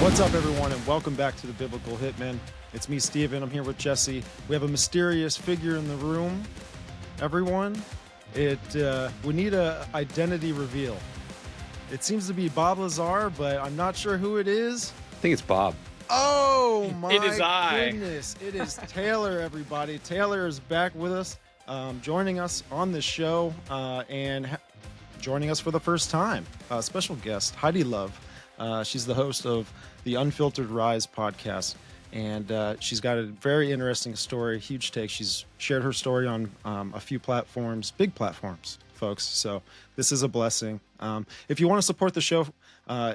What's up, everyone, and welcome back to the Biblical Hitmen. It's me, Steven. I'm here with Jesse. We have a mysterious figure in the room. Everyone, we need a identity reveal. It seems to be Bob Lazar, but I'm not sure who it is. I think it's Bob. Oh my It is I. goodness! It is Taylor. Everybody, Taylor is back with us, joining us on the show, and joining us for the first time. Special guest Heidi Luv. She's the host of the Unfiltered Rise podcast, and she's got a very interesting story, huge take. She's shared her story on a few platforms, big platforms, folks. So this is a blessing. If you want to support the show,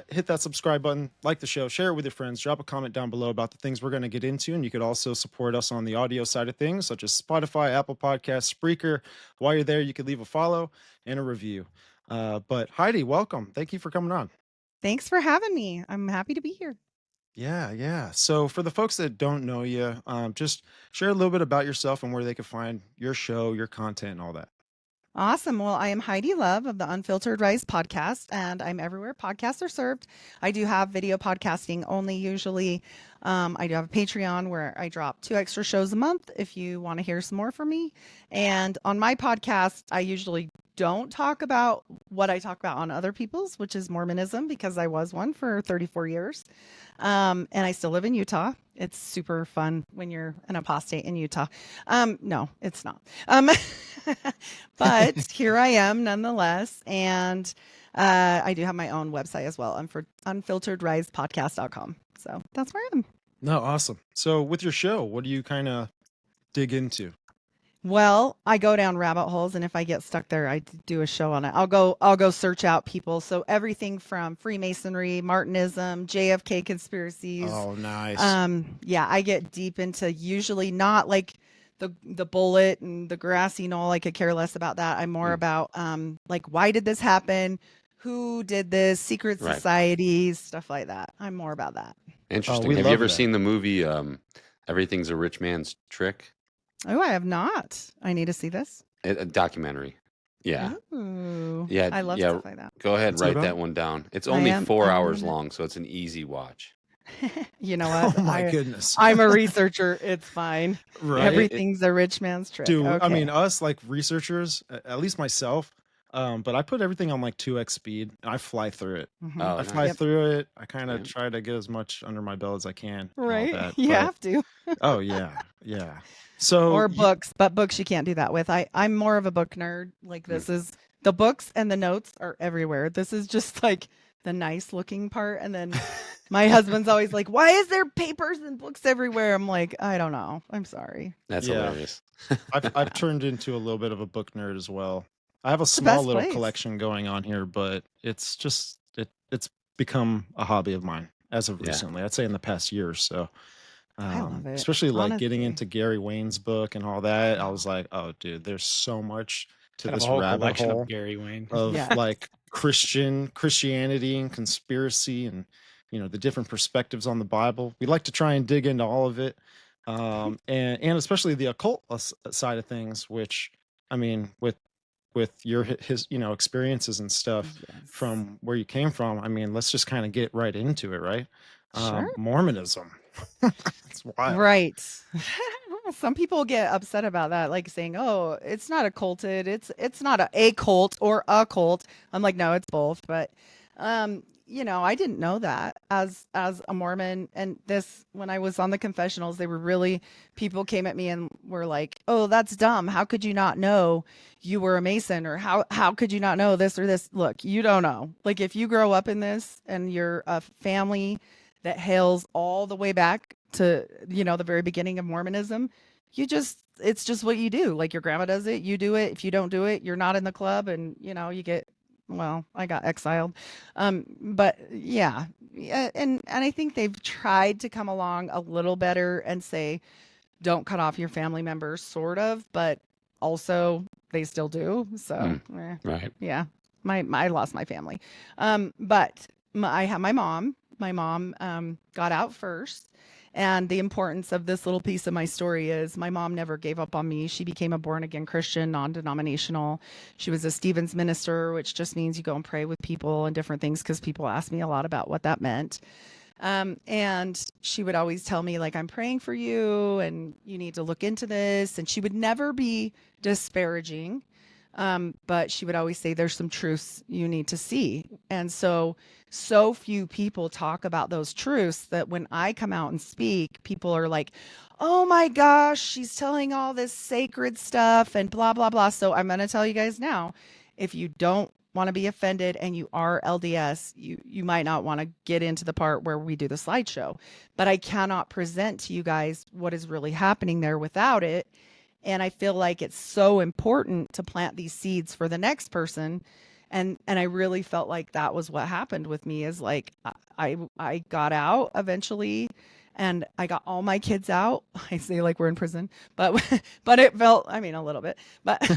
hit that subscribe button, like the show, share it with your friends, drop a comment down below about the things we're going to get into. And you could also support us on the audio side of things, such as Spotify, Apple Podcasts, Spreaker. While you're there, you could leave a follow and a review. But Heidi, welcome. Thank you for coming on. Thanks for having me. I'm happy to be here. Yeah. So for the folks that don't know you, just share a little bit about yourself and where they can find your show, your content, and all that. Awesome. Well, I am Heidi Luv of the Unfiltered Rise podcast, and I'm everywhere podcasts are served. I do have video podcasting only usually. I do have a Patreon where I drop 2 extra shows a month if you want to hear some more from me. And on my podcast, I usually don't talk about what I talk about on other people's, which is Mormonism, because I was one for 34 years. And I still live in Utah. It's super fun when you're an apostate in Utah. No, it's not. But here I am nonetheless. And I do have my own website as well, unfilteredrisepodcast.com. So that's where I am. No, awesome. So with your show, what do you kind of dig into? Well, I go down rabbit holes, and if I get stuck there, I do a show on it. I'll go search out people. So everything from Freemasonry, Martinism, JFK conspiracies. Oh, nice. Yeah, I get deep into usually not like the bullet and the grassy knoll. I could care less about that. I'm more about like, why did this happen? Who did this? Secret societies, stuff like that. I'm more about that. Interesting. Have you ever seen the movie Everything's a Rich Man's Trick? Oh, I have not. I need to see this. A documentary. Yeah. Ooh, Yeah. I love stuff like that. Go ahead, What's write it that about? one down. It's only 4 hours long, so it's an easy watch. You know what? Oh my goodness. I'm a researcher. It's fine. Right. Everything's a rich man's trick. Dude, Okay. I mean, us like researchers, at least myself, but I put everything on like 2x speed and I fly through it. Mhm. Oh, I fly Yep. through it. I kind of Yeah. try to get as much under my belt as I can. And all Right. that, You but- have to. Oh, yeah. Yeah. So Or books, but books you can't do that with. I'm more of a book nerd. Like this is the books and the notes are everywhere. This is just like the nice looking part. And then my husband's always like, why is there papers and books everywhere? I'm like, I don't know. I'm sorry. That's Yeah. hilarious. I've turned into a little bit of a book nerd as well. I have a the small best little place. collection going on here, but it's just it's become a hobby of mine as of Yeah. recently. I'd say in the past year or so. I love it, Especially like getting honestly. into Gary Wayne's book and all that. I was like, oh, dude, there's so much to I have this a whole rabbit collection hole of Gary Wayne. of Yeah. like Christianity and conspiracy and the different perspectives on the Bible. We like to try and dig into all of it, and especially the occult side of things. Which I mean, with your his experiences and stuff Yes. from where you came from. I mean, let's just kind of get right into it, right? Sure. Mormonism. It's wild. Right. Some people get upset about that, like saying, "Oh, it's not occulted. It's not a cult or a cult." I'm like, "No, it's both." But I didn't know that as a Mormon. And this, when I was on the confessionals, people came at me and were like, "Oh, that's dumb. How could you not know you were a Mason? Or how could you not know this or this?" Look, you don't know. Like if you grow up in this and you're a family that hails all the way back to the very beginning of Mormonism, it's just what you do. Like your grandma does it, you do it. If you don't do it, you're not in the club, and you get, well, I got exiled. But yeah, and I think they've tried to come along a little better and say, don't cut off your family members, sort of, but also they still do. So Right. yeah, I lost my family. But I have my mom. My mom got out first. And the importance of this little piece of my story is my mom never gave up on me. She became a born again Christian, non-denominational. She was a Stevens minister, which just means you go and pray with people and different things, because people ask me a lot about what that meant. And she would always tell me, like, I'm praying for you and you need to look into this. And she would never be disparaging. But she would always say, there's some truths you need to see. And so few people talk about those truths that when I come out and speak, people are like, oh my gosh, she's telling all this sacred stuff and blah, blah, blah. So I'm going to tell you guys now, if you don't want to be offended and you are LDS, you might not want to get into the part where we do the slideshow. But I cannot present to you guys what is really happening there without it. And I feel like it's so important to plant these seeds for the next person. And I really felt like that was what happened with me, is like I got out eventually and I got all my kids out. I say like we're in prison, but but it felt, I mean, a little bit, but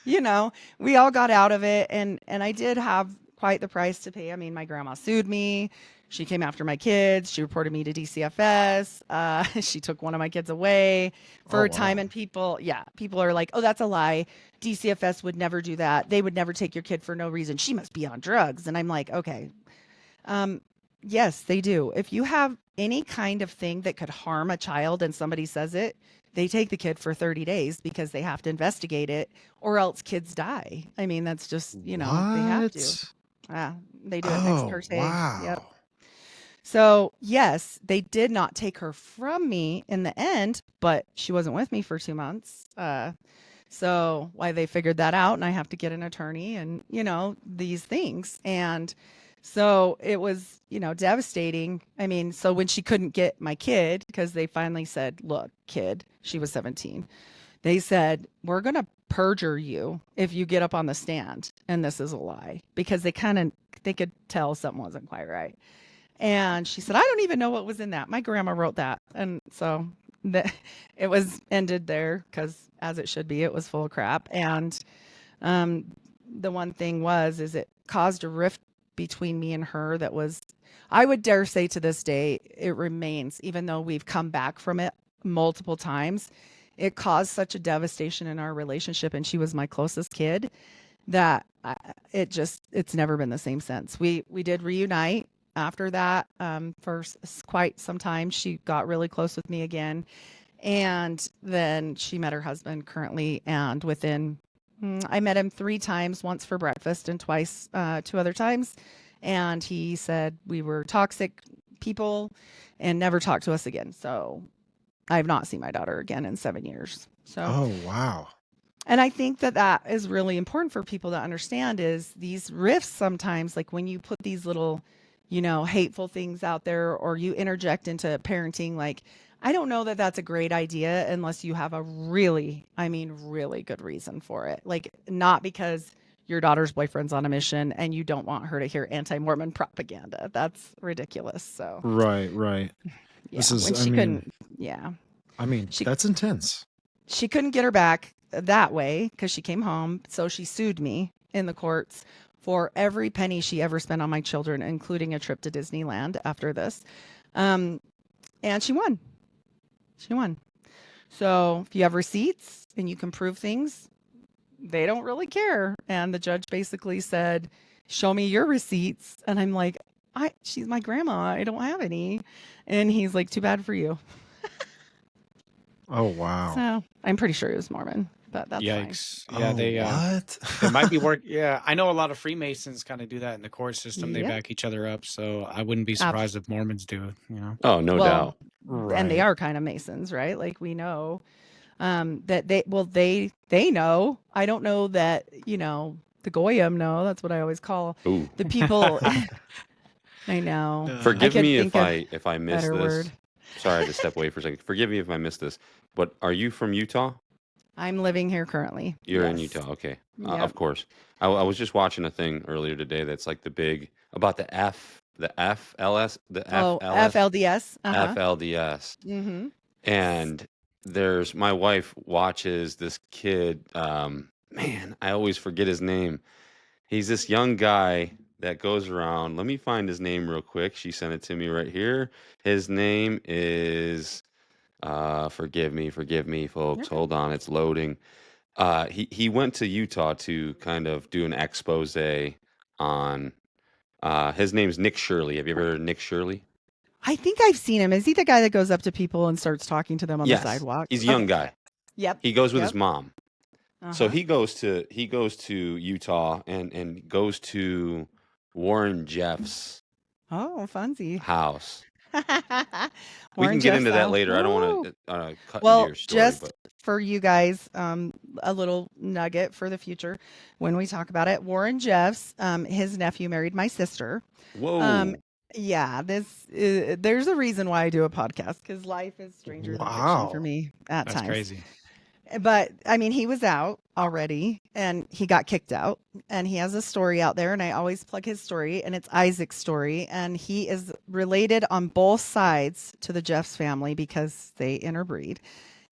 you know, we all got out of it, and I did have quite the price to pay. I mean, my grandma sued me. She came after my kids. She reported me to DCFS. She took one of my kids away for Oh, a time, wow. and people are like, "Oh, that's a lie. DCFS would never do that. They would never take your kid for no reason. She must be on drugs." And I'm like, "Okay, yes, they do. If you have any kind of thing that could harm a child and somebody says it, they take the kid for 30 days because they have to investigate it, or else kids die. I mean, that's just, they have to. What? Yeah, they do it ex Oh, parte. Yep. wow. So, yes, they did not take her from me in the end, but she wasn't with me for 2 months. So why they figured that out, and I have to get an attorney and, these things. And so it was, devastating. I mean, so when she couldn't get my kid, because they finally said, look, kid, she was 17. They said, we're going to perjure you if you get up on the stand and this is a lie, because they could tell something wasn't quite right. And she said, I don't even know what was in that. My grandma wrote that. And so it was ended there, because as it should be, it was full of crap. And um, the one thing is it caused a rift between me and her that was, I would dare say to this day, it remains, even though we've come back from it multiple times. It caused such a devastation in our relationship. And she was my closest kid that it's never been the same since. We did reunite after that for quite some time. She got really close with me again, and then she met her husband currently, and I met him 3 times, once for breakfast and twice 2 other times, and he said we were toxic people and never talked to us again. So I've not seen my daughter again in 7 years. So Oh, wow. and I think that is really important for people to understand, is these rifts sometimes, like when you put these little, hateful things out there, or you interject into parenting, like, I don't know that that's a great idea unless you have a really, I mean, really good reason for it. Like, not because your daughter's boyfriend's on a mission and you don't want her to hear anti-Mormon propaganda. That's ridiculous. So, Right, right. yeah, I mean, yeah, she that's intense. she couldn't get her back that way because she came home. So she sued me in the courts for every penny she ever spent on my children, including a trip to Disneyland after this. And she won. She won. So if you have receipts and you can prove things, they don't really care. And the judge basically said, show me your receipts. And I'm like, she's my grandma. I don't have any. And he's like, too bad for you. Oh, wow. So I'm pretty sure he was Mormon, but that's fine. Yikes. Yeah, Oh, they what? might be work. Yeah, I know a lot of Freemasons kind of do that in the court system. They Yeah. back each other up, so I wouldn't be surprised if Mormons do it. Oh, no Well, doubt. and they Right. are kind of Masons, right? Like we know that they know. I don't know that, the Goyim know. That's what I always call Ooh. the people. I know. I Forgive could me think of if I missed better this. word. Sorry to step away for a second. Forgive me if I missed this. But are you from Utah? I'm living here currently. You're in Yes. Utah. Okay. Yep. Of course. I was just watching a thing earlier today that's like about the FLS, the Oh, FLS, FLDS. FLDS. Mm-hmm. And my wife watches this kid. Man, I always forget his name. He's this young guy that goes around. Let me find his name real quick. She sent it to me right here. His name is, forgive me, folks. Okay. Hold on, it's loading. He went to Utah to kind of do an expose on His name's Nick Shirley. Have you ever heard of Nick Shirley? I think I've seen him. Is he the guy that goes up to people and starts talking to them on the Yes. sidewalk? He's a young Okay. guy. Yep. He goes with Yep. his mom. So Uh-huh. he goes to Utah and goes to Warren Jeff's Oh, funsy. house. We Warren can get Jeffs into that out. later. I don't Ooh. want to cut into Well, your story, just but for you guys, a little nugget for the future when we talk about it. Warren Jeffs, his nephew married my sister. whoa. Yeah, there's a reason why I do a podcast because life is stranger than fiction for Wow. me at That's times. crazy. But I mean, he was out already and he got kicked out and he has a story out there and I always plug his story and it's Isaac's story and he is related on both sides to the Jeffs family because they interbreed.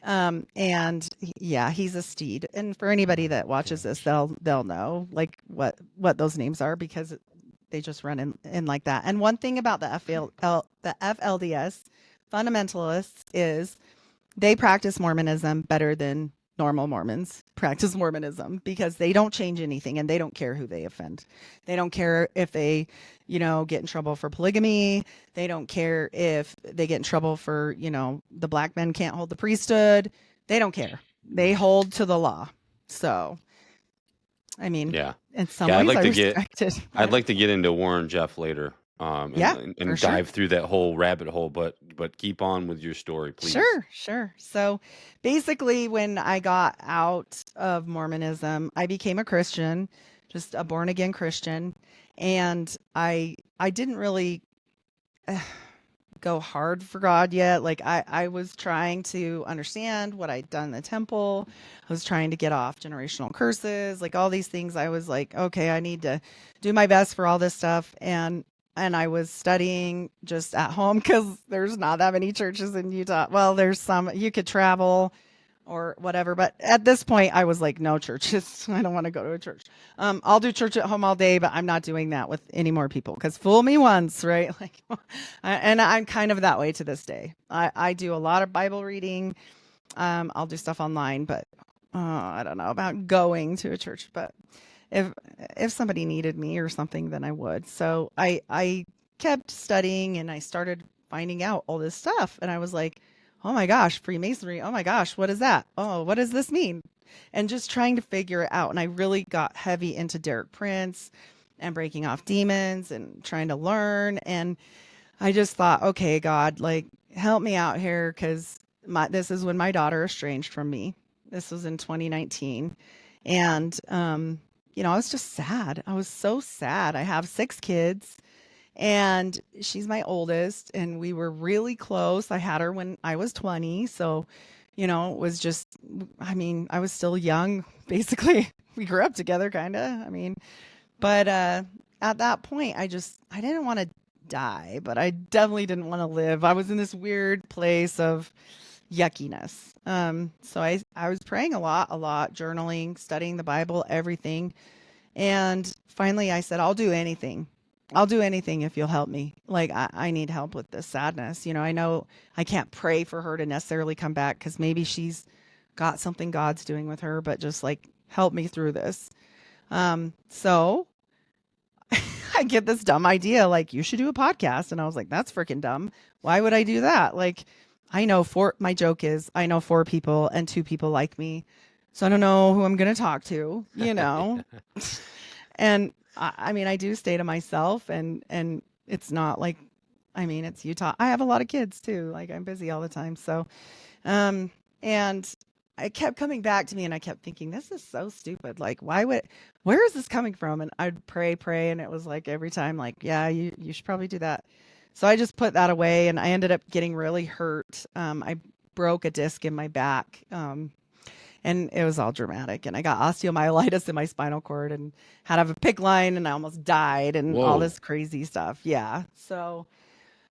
Yeah, he's a steed. And for anybody that watches this, they'll know like what those names are because they just run in like that. And one thing about the FLDS fundamentalists is they practice Mormonism better than normal Mormons practice Mormonism because they don't change anything and they don't care who they offend. They don't care if they, get in trouble for polygamy. They don't care if they get in trouble for, the black men can't hold the priesthood. They don't care. They hold to the law. So, I mean, Yeah. in some Yeah, ways I respect it. I'd like to get into Warren Jeff later. Yeah, And for sure. dive through that whole rabbit hole, but keep on with your story, please. Sure. So basically, when I got out of Mormonism, I became a Christian, just a born again Christian. And I didn't really go hard for God yet. Like I was trying to understand what I'd done in the temple. I was trying to get off generational curses, like all these things. I was like, okay, I need to do my best for all this stuff. And I was studying just at home because there's not that many churches in Utah. Well, there's some you could travel or whatever. But at this point, I was like, no churches. I don't want to go to a church. I'll do church at home all day, but I'm not doing that with any more people because fool me once, right? Like, and I'm kind of that way to this day. I do a lot of Bible reading. I'll do stuff online, but I don't know about going to a church. But if somebody needed me or something, then I would. So I kept studying and I started finding out all this stuff. And I was like, oh my gosh, Freemasonry. Oh my gosh, what is that? Oh, what does this mean? And just trying to figure it out. And I really got heavy into Derek Prince and breaking off demons and trying to learn. And I just thought, okay, God, like help me out here because this is when my daughter estranged from me. This was in 2019. And, I was just sad. I was so sad. I have 6 kids and she's my oldest and we were really close. I had her when I was 20. So, it was just, I was still young, basically. We grew up together kind of. But at that point, I didn't want to die, but I definitely didn't want to live. I was in this weird place of yuckiness. So I was praying a lot, journaling, studying the Bible, everything. And finally I said, I'll do anything. I'll do anything if you'll help me. Like I need help with this sadness. I know I can't pray for her to necessarily come back because maybe she's got something God's doing with her, but just like help me through this. So I get this dumb idea, like you should do a podcast. And I was like, that's freaking dumb. Why would I do that? Like my joke is I know 4 people and 2 people like me. So I don't know who I'm going to talk to, and I do stay to myself and it's not like, it's Utah. I have a lot of kids too. Like I'm busy all the time. So, and it kept coming back to me and I kept thinking, this is so stupid. Like, where is this coming from? And I'd pray. And it was like every time like, yeah, you should probably do that. So I just put that away and I ended up getting really hurt. I broke a disc in my back. And it was all dramatic. And I got osteomyelitis in my spinal cord and had to have a PICC line and I almost died and all Whoa. this crazy stuff. Yeah. So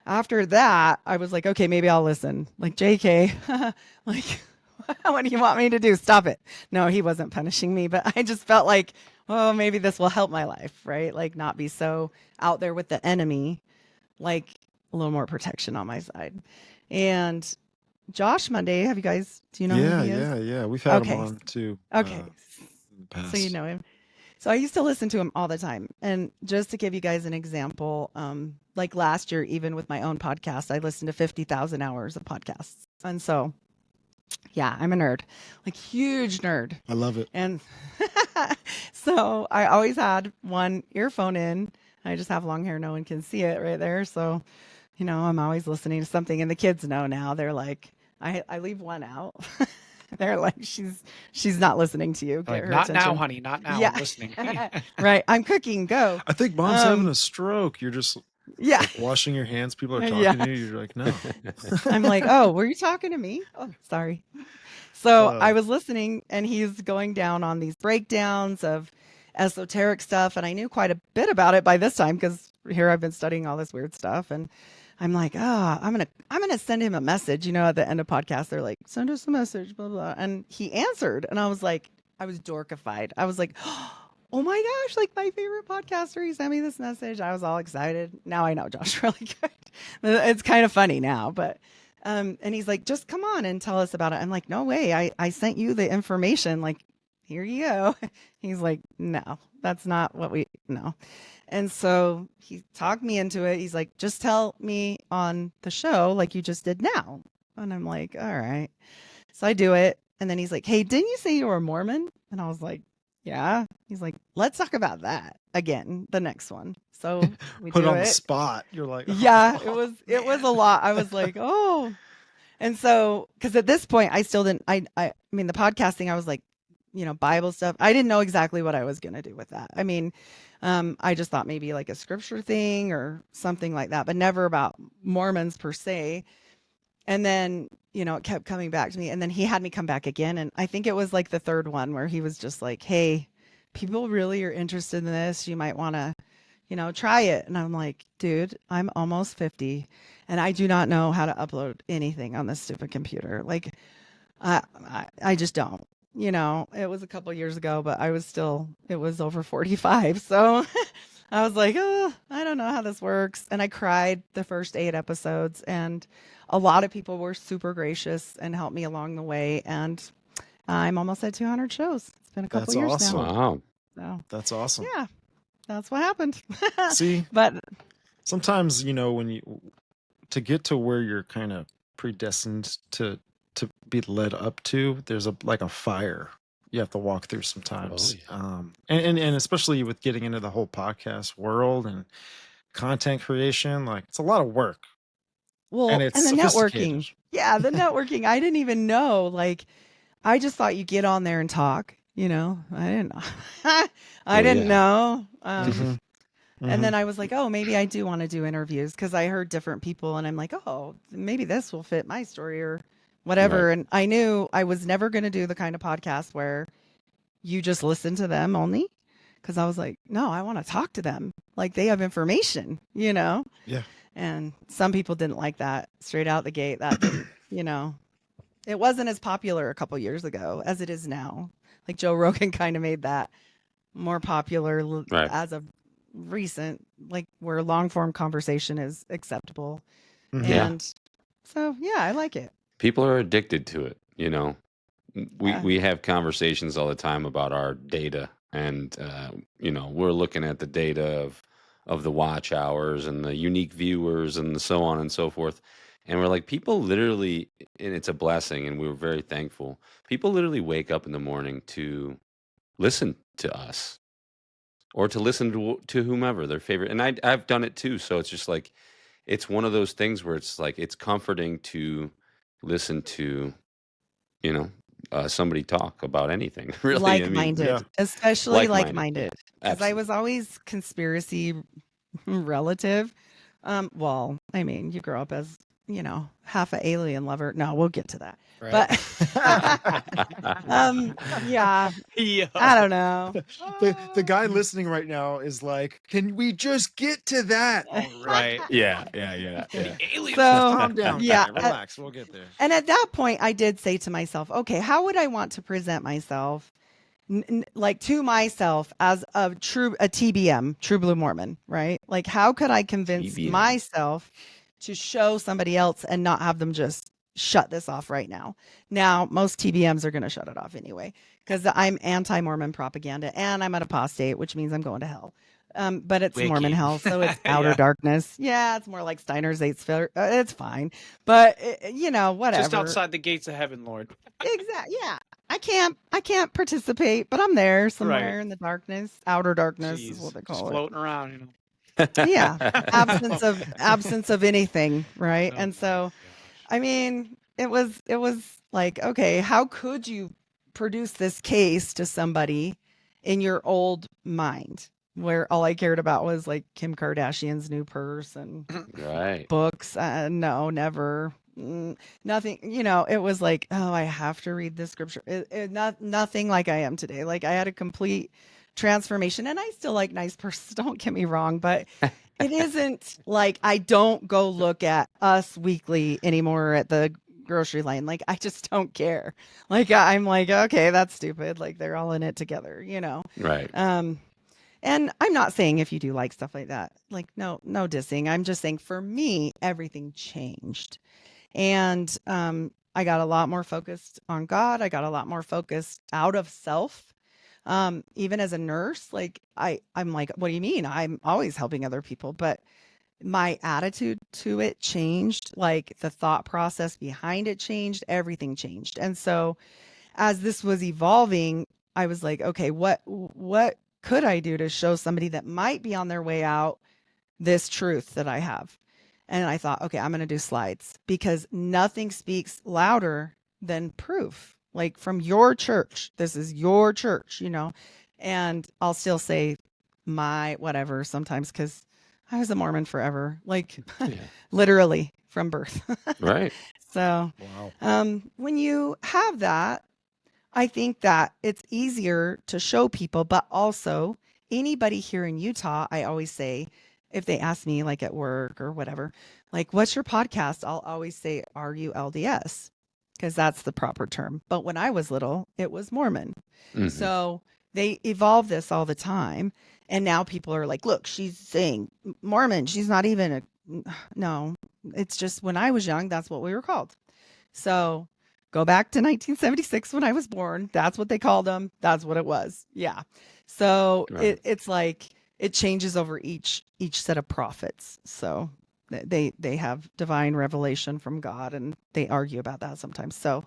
after that, I was like, okay, maybe I'll listen. Like, JK, like, what do you want me to do? Stop it. No, he wasn't punishing me, but I just felt like, oh, maybe this will help my life, right? Like not be so out there with the enemy, like a little more protection on my side. And Josh Monday, do you know who he is? Yeah. We've had Okay. him on too. Okay. In the past. So you know him. So I used to listen to him all the time. And just to give you guys an example, like last year, even with my own podcast, I listened to 50,000 hours of podcasts. And so, yeah, I'm a nerd, like huge nerd. I love it. And so I always had one earphone in. I just have long hair. No one can see it right there. So, you know, I'm always listening to something. And the kids know now. They're like, I leave one out. They're like, she's not listening to you. Get Like, her not now, attention. honey. Not now. Yeah. I'm listening. Right. I'm cooking. Go. I think mom's having a stroke. You're just Yeah. like washing your hands. People are talking Yeah. to you. You're like, no. I'm like, oh, were you talking to me? Oh, sorry. So Uh. I was listening, and he's going down on these breakdowns of esoteric stuff. And I knew quite a bit about it by this time, because here I've been studying all this weird stuff. And I'm like, I'm gonna send him a message. You know, at the end of podcast, they're like, send us a message, blah blah. And he answered, and I was like, I was dorkified. I was like, oh my gosh, like my favorite podcaster, he sent me this message. I was all excited. Now I know Josh really good. It's kind of funny now, but and he's like, just come on and tell us about it. I'm like, no way. I sent you the information. Like, here you go. He's like, no, that's not what no. And so he talked me into it. He's like, just tell me on the show like you just did now. And I'm like, all right. So I do it. And then he's like, hey, didn't you say you were a Mormon? And I was like, yeah. He's like, let's talk about that again, the next one. So we Put do on the it. spot. You're like, Yeah, oh, it was a lot. I was like, oh. And so, because at this point I still didn't, I mean, the podcasting, I was like, you know, Bible stuff. I didn't know exactly what I was going to do with that. I mean, I just thought maybe like a scripture thing or something like that, but never about Mormons per se. And then, you know, it kept coming back to me. And then he had me come back again. And I think it was like the third one where he was just like, hey, people really are interested in this. You might want to, you know, try it. And I'm like, dude, I'm almost 50 and I do not know how to upload anything on this stupid computer. Like, I just don't. You know, it was a couple years ago, but it was over 45. So I was like, oh, I don't know how this works. And I cried the first 8 episodes, and a lot of people were super gracious and helped me along the way. And I'm almost at 200 shows. It's been a couple That's years awesome. now. Wow. So that's awesome. yeah, that's what happened. See, But sometimes, you know, to get to where you're kind of predestined to be led up to, there's like a fire you have to walk through sometimes. Oh, And especially with getting into the whole podcast world and content creation, like it's a lot of work. well, And it's and the sophisticated. networking. Yeah, the networking. I didn't even know. Like, I just thought you get on there and talk. You know, I didn't know. I didn't know. Mhm. And then I was like, oh, maybe I do want to do interviews, because I heard different people, and I'm like, oh, maybe this will fit my story or whatever. Right. And I knew I was never going to do the kind of podcast where you just listen to them only, because I was like, no, I want to talk to them. Like, they have information, you know? Yeah. And some people didn't like that straight out the gate. That didn't, you know, it wasn't as popular a couple years ago as it is now. Like, Joe Rogan kind of made that more popular Right. as of recent, like where long form conversation is acceptable. Mhm. Yeah. And so, yeah, I like it. People are addicted to it, you know. Yeah. We have conversations all the time about our data, and you know, we're looking at the data of the watch hours and the unique viewers and the so on and so forth. And we're like, people literally, and it's a blessing, and we're very thankful. People literally wake up in the morning to listen to us, or to listen to whomever their favorite. And I've done it too. So it's just like, it's one of those things where it's like, it's comforting to listen to, you know, somebody talk about anything. Really, I mean, Like-minded, yeah. especially Like-minded, like-minded. yeah, Because I absolutely. was always conspiracy relative. Well, I mean, you grow up as, you know, half an alien lover. No, we'll get to that. Right. But yeah, Yeah. I don't know. The guy listening right now is like, can we just get to that? Right. Yeah. The aliens. So Calm down, yeah, guy. Relax. We'll get there. and at that point, I did say to myself, okay, how would I want to present myself, like to myself as a TBM, true blue Mormon, right? Like, how could I convince TBM. myself to show somebody else and not have them just shut this off right now. Now, most TBMs are going to shut it off anyway, because I'm anti-Mormon propaganda and I'm an apostate, which means I'm going to hell. But it's Mormon Wicked. hell, so it's outer Yeah. darkness. Yeah, it's more like Steiner's Eighth Sphere. It's fine, but whatever. Just outside the gates of heaven, Lord. Exactly. Yeah, I can't participate, but I'm there somewhere in the darkness. Outer darkness is what Jeez. they Just call it. floating around, you know. Yeah, absence of anything, right? Oh And my so, gosh. I mean, it was like, okay, how could you produce this case to somebody in your old mind, where all I cared about was like Kim Kardashian's new purse and Right. books? No, never. Nothing. It was like, oh, I have to read this scripture. Nothing like I am today. Like I had a complete transformation, and I still like nice purses. Don't get me wrong, but it isn't like I don't go look at Us Weekly anymore at the grocery line. Like I just don't care. Like I'm like, okay, that's stupid. Like they're all in it together, Right. And I'm not saying if you do like stuff like that, like no dissing. I'm just saying for me, everything changed. And I got a lot more focused on God. I got a lot more focused out of self. Even as a nurse, like I'm like, what do you mean? I'm always helping other people, but my attitude to it changed. Like the thought process behind it changed. Everything changed. And so as this was evolving, I was like, okay, what could I do to show somebody that might be on their way out this truth that I have? And I thought, okay, I'm going to do slides, because nothing speaks louder than proof. Like from your church, this is your church, and I'll still say my whatever sometimes, because I was a Mormon forever, like Yeah. literally from birth. Right. So Wow. when you have that, I think that it's easier to show people, but also anybody here in Utah, I always say, if they ask me like at work or whatever, like, what's your podcast? I'll always say RULDS, because that's the proper term. But when I was little, it was Mormon. Mhm. So they evolve this all the time. And now people are like, look, she's saying Mormon. She's not even no, it's just when I was young, that's what we were called. So go back to 1976 when I was born. That's what they called them. That's what it was. Yeah. So Right. it's like it changes over each set of prophets. So they have divine revelation from God, and they argue about that sometimes. So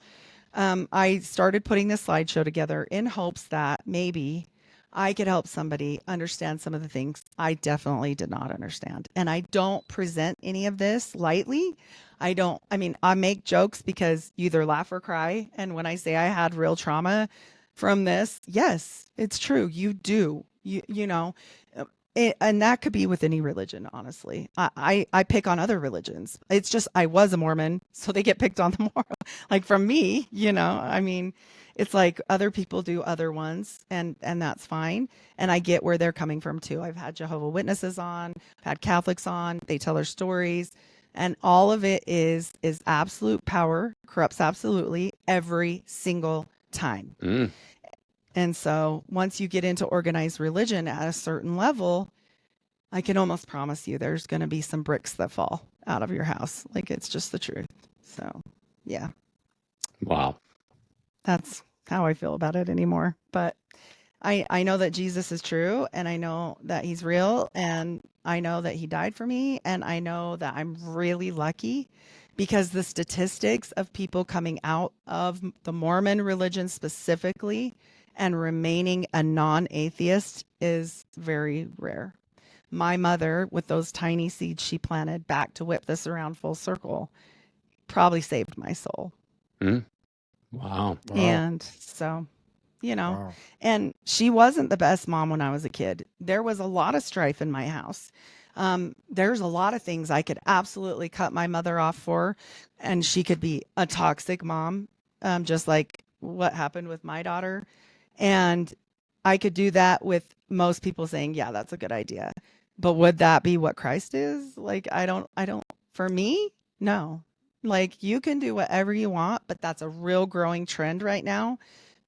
I started putting this slideshow together in hopes that maybe I could help somebody understand some of the things I definitely did not understand. And I don't present any of this lightly. I make jokes because you either laugh or cry. And when I say I had real trauma from this, yes, it's true. You do. And that could be with any religion, honestly. I pick on other religions. It's just I was a Mormon, so they get picked on the more. Like from me, it's like other people do other ones, and that's fine. And I get where they're coming from too. I've had Jehovah Witnesses on, I've had Catholics on. They tell their stories, and all of it is absolute power, corrupts absolutely every single time. Mm. And so once you get into organized religion at a certain level, I can almost promise you there's going to be some bricks that fall out of your house. Like it's just the truth. So, yeah, Wow. that's how I feel about it anymore. But I know that Jesus is true, and I know that he's real, and I know that he died for me, and I know that I'm really lucky, because the statistics of people coming out of the Mormon religion specifically and remaining a non-atheist is very rare. My mother, with those tiny seeds she planted back to whip this around full circle, probably saved my soul. Mm. Wow. Wow. And so, Wow. and she wasn't the best mom when I was a kid. There was a lot of strife in my house. There's a lot of things I could absolutely cut my mother off for, and she could be a toxic mom, just like what happened with my daughter. And I could do that with most people saying, yeah, that's a good idea. But would that be what Christ is? Like, I don't, for me, no. Like, you can do whatever you want, but that's a real growing trend right now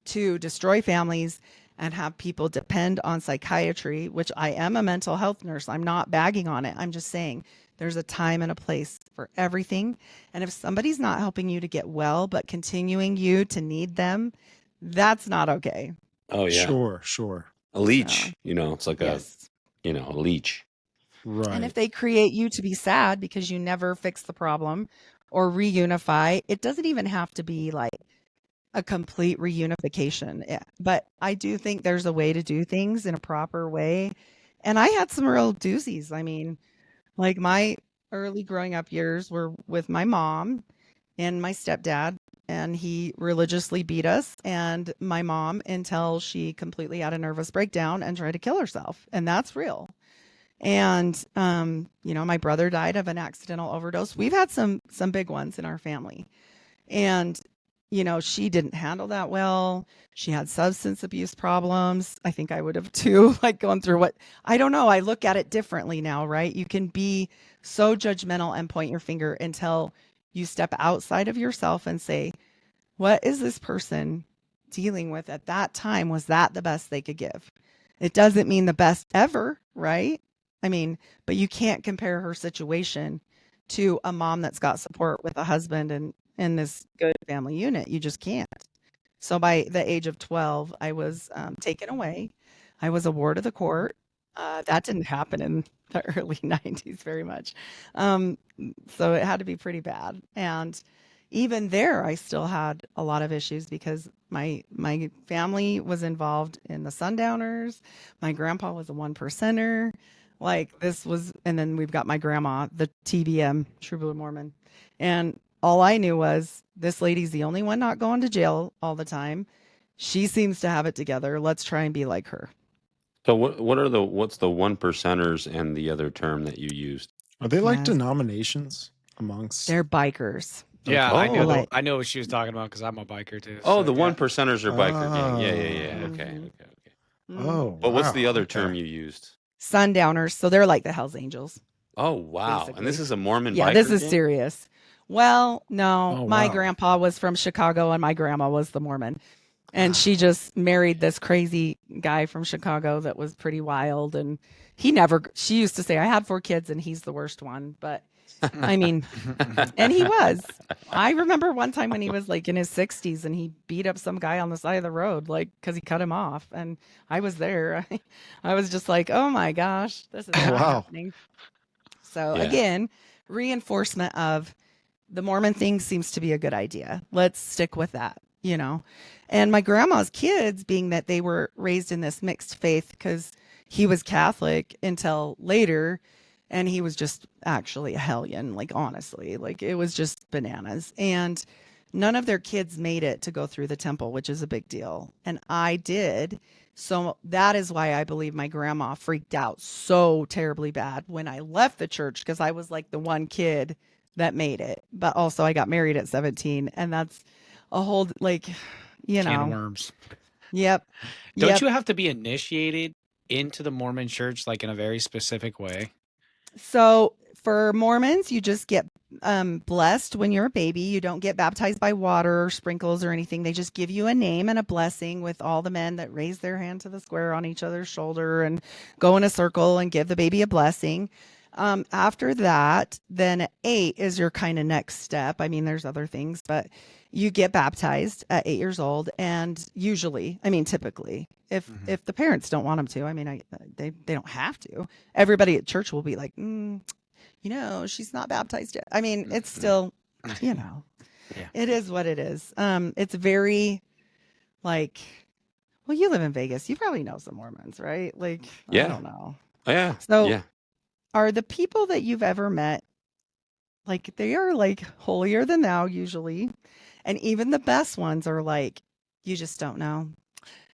to destroy families and have people depend on psychiatry, which I am a mental health nurse. I'm not bagging on it. I'm just saying There's a time and a place for everything. And if somebody's not helping you to get well, but continuing you to need them, that's not okay. Oh yeah, Sure. a leech. It's like Yes. a leech. Right. And if they create you to be sad because you never fix the problem or reunify, it doesn't even have to be like a complete reunification. But I do think there's a way to do things in a proper way. And I had some real doozies. I mean, like my early growing up years were with my mom and my stepdad, and he religiously beat us and my mom until she completely had a nervous breakdown and tried to kill herself. And that's real. And my brother died of an accidental overdose. We've had some big ones in our family. And she didn't handle that well. She had substance abuse problems. I think I would have too, like going through what I don't know. I look at it differently now, right? You can be so judgmental and point your finger until you step outside of yourself and say, what is this person dealing with at that time? Was that the best they could give? It doesn't mean the best ever, right? I mean, but you can't compare her situation to a mom that's got support with a husband and in this good family unit. You just can't. So by the age of 12, I was taken away. I was a ward of the court. That didn't happen in the early 90s very much. So it had to be pretty bad. And even there, I still had a lot of issues because my family was involved in the Sundowners. My grandpa was a one percenter. Like this was, and then we've got my grandma, the TBM, True Blue Mormon. And all I knew was this lady's the only one not going to jail all the time. She seems to have it together. Let's try and be like her. So what's the one percenters and the other term that you used? Are they like Yes. denominations amongst? They're bikers. Yeah, Okay. Oh. I know what she was talking about because I'm a biker too. Oh, so, the yeah. one percenters are biker gang. Yeah. Oh. Okay. Oh, But what's wow, the other okay. term you used? Sundowners. So they're like the Hells Angels. Oh wow! Basically. And this is a Mormon. Yeah, biker this is gang? serious. Well, no, Oh, my wow. grandpa was from Chicago and my grandma was the Mormon. And she just married this crazy guy from Chicago that was pretty wild. And she used to say, I had 4 kids and he's the worst one. But I mean, and he was. I remember one time when he was like in his 60s and he beat up some guy on the side of the road, like, because he cut him off. And I was there. I was just like, oh my gosh, this is not Wow. happening. So Yeah. again, reinforcement of the Mormon thing seems to be a good idea. Let's stick with that, And my grandma's kids, being that they were raised in this mixed faith because he was Catholic until later, and he was just actually a hellion, like honestly, like it was just bananas. And none of their kids made it to go through the temple, which is a big deal. And I did. So that is why I believe my grandma freaked out so terribly bad when I left the church, because I was like the one kid that made it. But also I got married at 17, and that's a whole Can of worms. Yep. Don't you have to be initiated into the Mormon church like in a very specific way? So for Mormons, you just get blessed when you're a baby. You don't get baptized by water or sprinkles or anything. They just give you a name and a blessing with all the men that raise their hand to the square on each other's shoulder and go in a circle and give the baby a blessing. After that, then at 8 is your kind of next step. I mean, there's other things, but you get baptized at 8 years old. And typically, if the parents don't want them to, they don't have to. Everybody at church will be like, she's not baptized yet. I mean, it's still, Yeah. It is what it is. It's very like, well, you live in Vegas. You probably know some Mormons, right? Like, Yeah. I don't know. Oh, yeah. So yeah. are the people that you've ever met, like, they are like holier than thou usually. And even the best ones are like, you just don't know.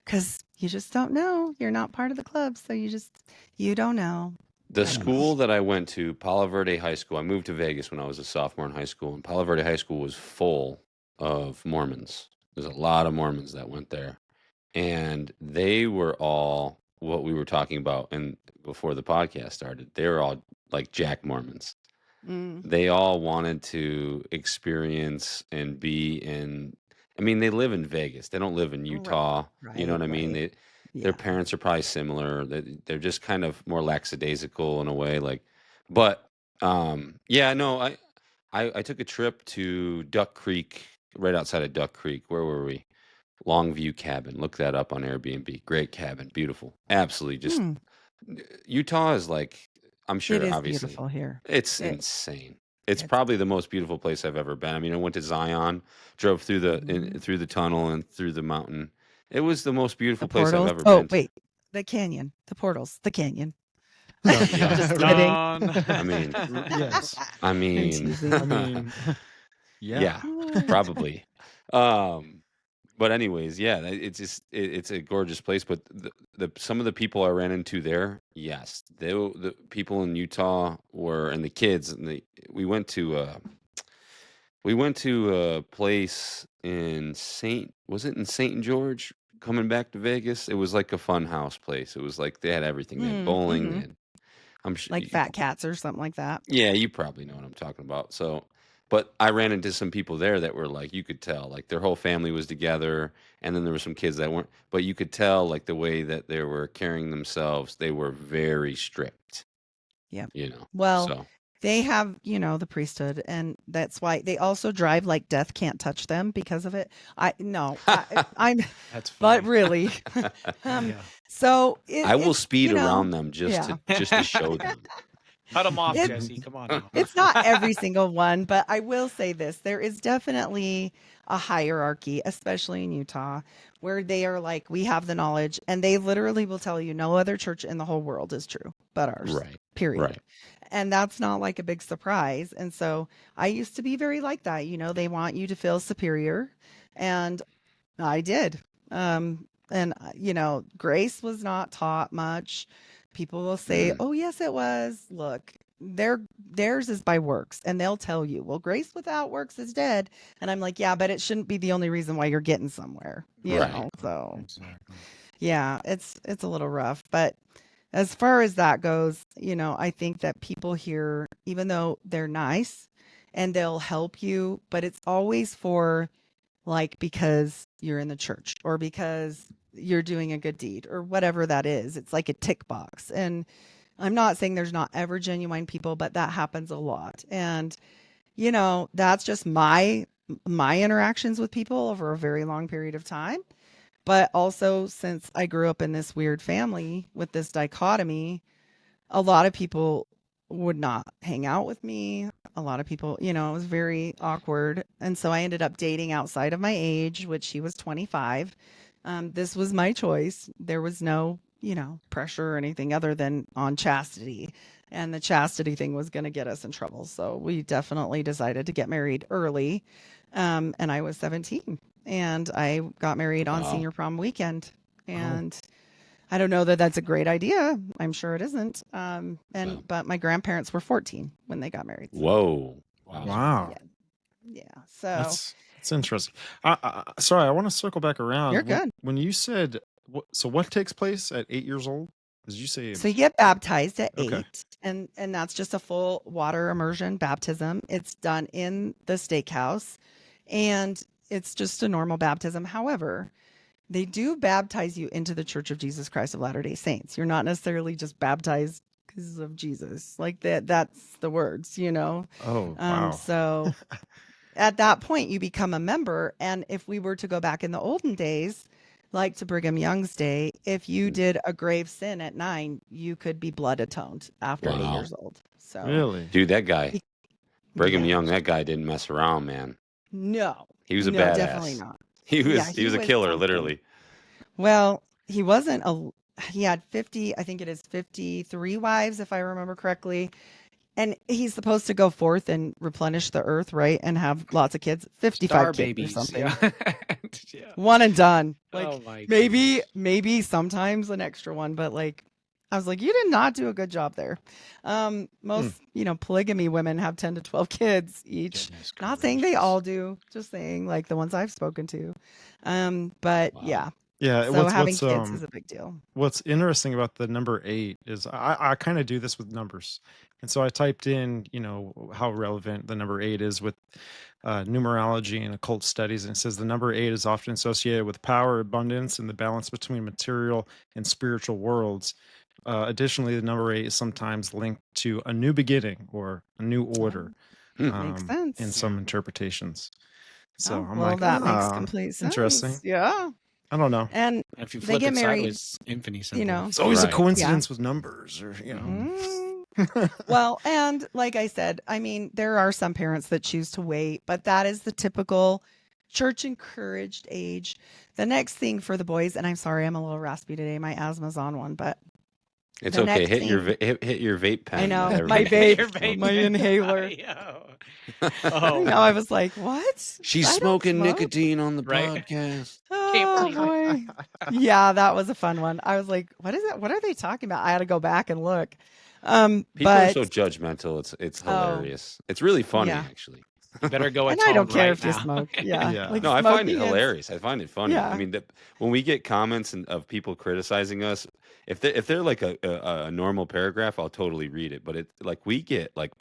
Because you just don't know. You're not part of the club. So you don't know. The school that I went to, Palo Verde High School, I moved to Vegas when I was a sophomore in high school, and Palo Verde High School was full of Mormons. There's a lot of Mormons that went there. And they were all what we were talking about and before the podcast started. They were all like Jack Mormons. They all wanted to experience and be in, they live in Vegas. They don't live in Utah. You know what I mean? Their parents are probably similar. They're just kind of more lackadaisical in a way. But Yeah, no, I took a trip to Duck Creek, right outside of Duck Creek. Where were we? Longview Cabin. Look that up on Airbnb. Great cabin, beautiful. Absolutely, just Hmm. Utah is like, I'm It sure, is obviously, beautiful here. it's It, insane. It's it's probably the most beautiful place I've ever been. I mean, I went to Zion, drove through mhm. through the tunnel and through the mountain. It was the most The beautiful place I've portals. ever Oh, been to. wait. The canyon. The portals. The canyon. Dun, Yeah, Just dun. kidding. Dun. I mean, Yes. I I'm mean, I teasing. mean, yeah. yeah, probably. Um, but anyways, yeah, it's a gorgeous place. But the some of the people I ran into there, yes, the people in Utah were, and the kids, and we went to we went to a place in was it in Saint George? Coming back to Vegas, it was like a fun house place. It was like they had everything. They had bowling, Mm-hmm. and I'm sure Like fat cats or something like that. yeah, you probably know what I'm talking about. So, but I ran into some people there that were like, you could tell, like their whole family was together, and then there were some kids that weren't, but you could tell, like the way that they were carrying themselves, they were very strict, Yeah. you know. Well, So, they have, the priesthood, and that's why they also drive like death can't touch them because of it. I'm, That's but funny. really, Yeah. so I will it's, speed around them yeah, just to show them. Cut them off, It- Jesse. Come on now. it's not every single one, but I will say this: there is definitely a hierarchy, especially in Utah, where they are like, we have the knowledge, and they literally will tell you no other church in the whole world is true but ours. Right, Period. right. And that's not like a big surprise. And so I used to be very like that. They want you to feel superior. And I did. Grace was not taught much. People will say, Mm, oh, yes, it was. Look, theirs is by works. And they'll tell you, well, grace without works is dead. And I'm like, yeah, but it shouldn't be the only reason why you're getting somewhere, right. So Exactly. yeah, it's a little rough. But as far as that goes, I think that people here, even though they're nice and they'll help you, but it's always for like because you're in the church or because you're doing a good deed or whatever that is. It's like a tick box. And I'm not saying there's not ever genuine people, but that happens a lot. And that's just my interactions with people over a very long period of time. But also, since I grew up in this weird family with this dichotomy, a lot of people would not hang out with me. A lot of people, it was very awkward. And so I ended up dating outside of my age, which he was 25. This was my choice. There was no, pressure or anything other than on chastity. And the chastity thing was going to get us in trouble. So we definitely decided to get married early. And I was 17 and I got married on Wow. senior prom weekend. And I don't know that that's a great idea. I'm sure it isn't. Wow. But my grandparents were 14 when they got married. So, Whoa. Wow. yeah. So That's interesting. Sorry, I want to circle back around. you're When, good. when you said, so what takes place at 8 years old? Did you say? So you get baptized at Okay. 8, and that's just a full water immersion baptism. It's done in the steakhouse, and it's just a normal baptism. However, they do baptize you into the Church of Jesus Christ of Latter-day Saints. You're not necessarily just baptized because of Jesus. Like that's the words, Oh, wow. So at that point you become a member, and if we were to go back in the olden days, like to Brigham Young's day, if you did a grave sin at 9, you could be blood atoned after 8 Wow. years old. So Really? Dude, that guy, Brigham yeah. Young, that guy didn't mess around, man. No. He was a No, definitely badass. not. He Yeah, was a was killer, something. literally. Well, he wasn't he had 50, I think it is 53 wives, if I remember correctly. And he's supposed to go forth and replenish the earth, right? And have lots of kids, 55 Star kids babies. or something. Yeah. Yeah. One and done. Like Oh my maybe goodness. sometimes an extra one, but like I was like, you did not do a good job there. Most, polygamy women have 10 to 12 kids each. Goodness Not saying they gracious. all do, just saying like the ones I've spoken to. But Wow. yeah. Yeah. So having kids is a big deal. What's interesting about the number 8 is I kind of do this with numbers. And so I typed in, how relevant the number 8 is with numerology and occult studies. And it says the number 8 is often associated with power, abundance, and the balance between material and spiritual worlds. Additionally, the number 8 is sometimes linked to a new beginning or a new order Makes sense. in some interpretations. So I'm well, like, that makes complete sense. interesting. Yeah. I don't know. And If you they flip get it married, sideways, infinity symbol. you know. It's always Right. a coincidence with numbers, or Well, and like I said, I mean, there are some parents that choose to wait, but that is the typical church encouraged age. The next thing for the boys, and I'm sorry, I'm a little raspy today. My asthma's on one, but It's the okay. next Hit your thing- hit your vape pen. I know, that my everybody- vape, my inhaler. Oh, No, I was like, what? She's I don't smoking smoke. nicotine on the Right? podcast. Oh boy. Yeah, that was a fun one. I was like, what is it? What are they talking about? I had to go back and look. People But are so judgmental. It's Oh. hilarious. It's really funny, Yeah. actually. You better go and atone I don't care right if you now. smoke. Yeah. Yeah. Like No, I find it smoking is- hilarious. I find it funny. Yeah. I mean, when we get comments of people criticizing us, if they're like a normal paragraph, I'll totally read it. But it like we get like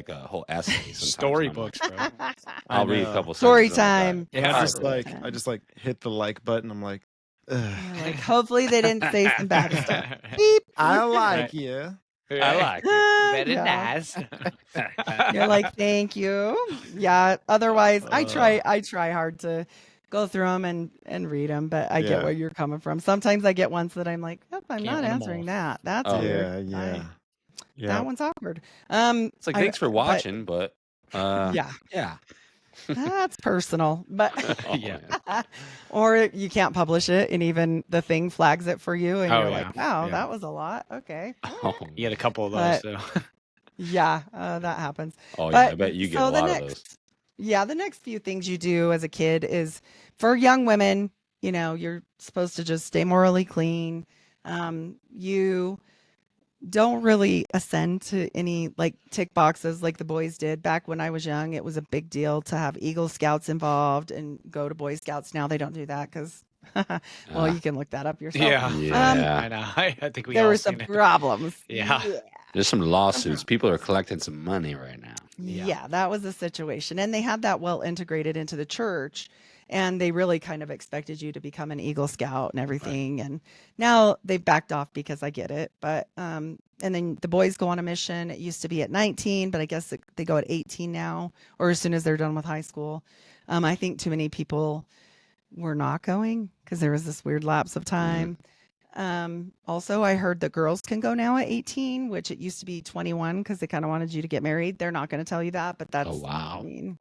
a whole essay. sometimes, and I'm Storybooks, like, bro. I'll read a know. couple Story sentences, I'm time. like, And Yeah. I just like hit the like button. I'm like, ugh. You're like, hopefully they didn't say some bad stuff. Beep. I like Right. you. I like it. Very Yeah. nice. You're like, thank you. Yeah. Otherwise, I try hard to go through them and read them, but I Yeah. get where you're coming from. Sometimes I get ones that I'm like, nope, I'm Can't not win 'em answering all. that. That's Oh. weird. Yeah. That one's awkward. It's like, thanks for but- watching, but Yeah, yeah. that's personal. But Oh, Yeah. or you can't publish it, and even the thing flags it for you, and Oh, you're yeah. like, wow, Yeah. that was a lot. Okay. Oh, You had a couple of those, so. Yeah, that happens. oh yeah, But I bet you get so a the lot of next- those. Yeah, the next few things you do as a kid is for young women, you know, you're supposed to just stay morally clean. You don't really ascend to any like tick boxes like the boys did. Back when I was young, it was a big deal to have Eagle Scouts involved and go to Boy Scouts. Now they don't do that because, well, you can look that up yourself. Yeah. Yeah. I know. I think we There all were some seen it. problems. Yeah. There's some lawsuits. People are collecting some money right now. Yeah, that was the situation. And they had that well integrated into the church. And they really kind of expected you to become an Eagle Scout and everything. And now they've backed off because I get it. But, and then the boys go on a mission. It used to be at 19, but I guess they go at 18 now, or as soon as they're done with high school. I think too many people were not going because there was this weird lapse of time. Also, I heard that girls can go now at 18, which it used to be 21 because they kind of wanted you to get married. They're not going to tell you that, but that's, Oh, wow. I mean,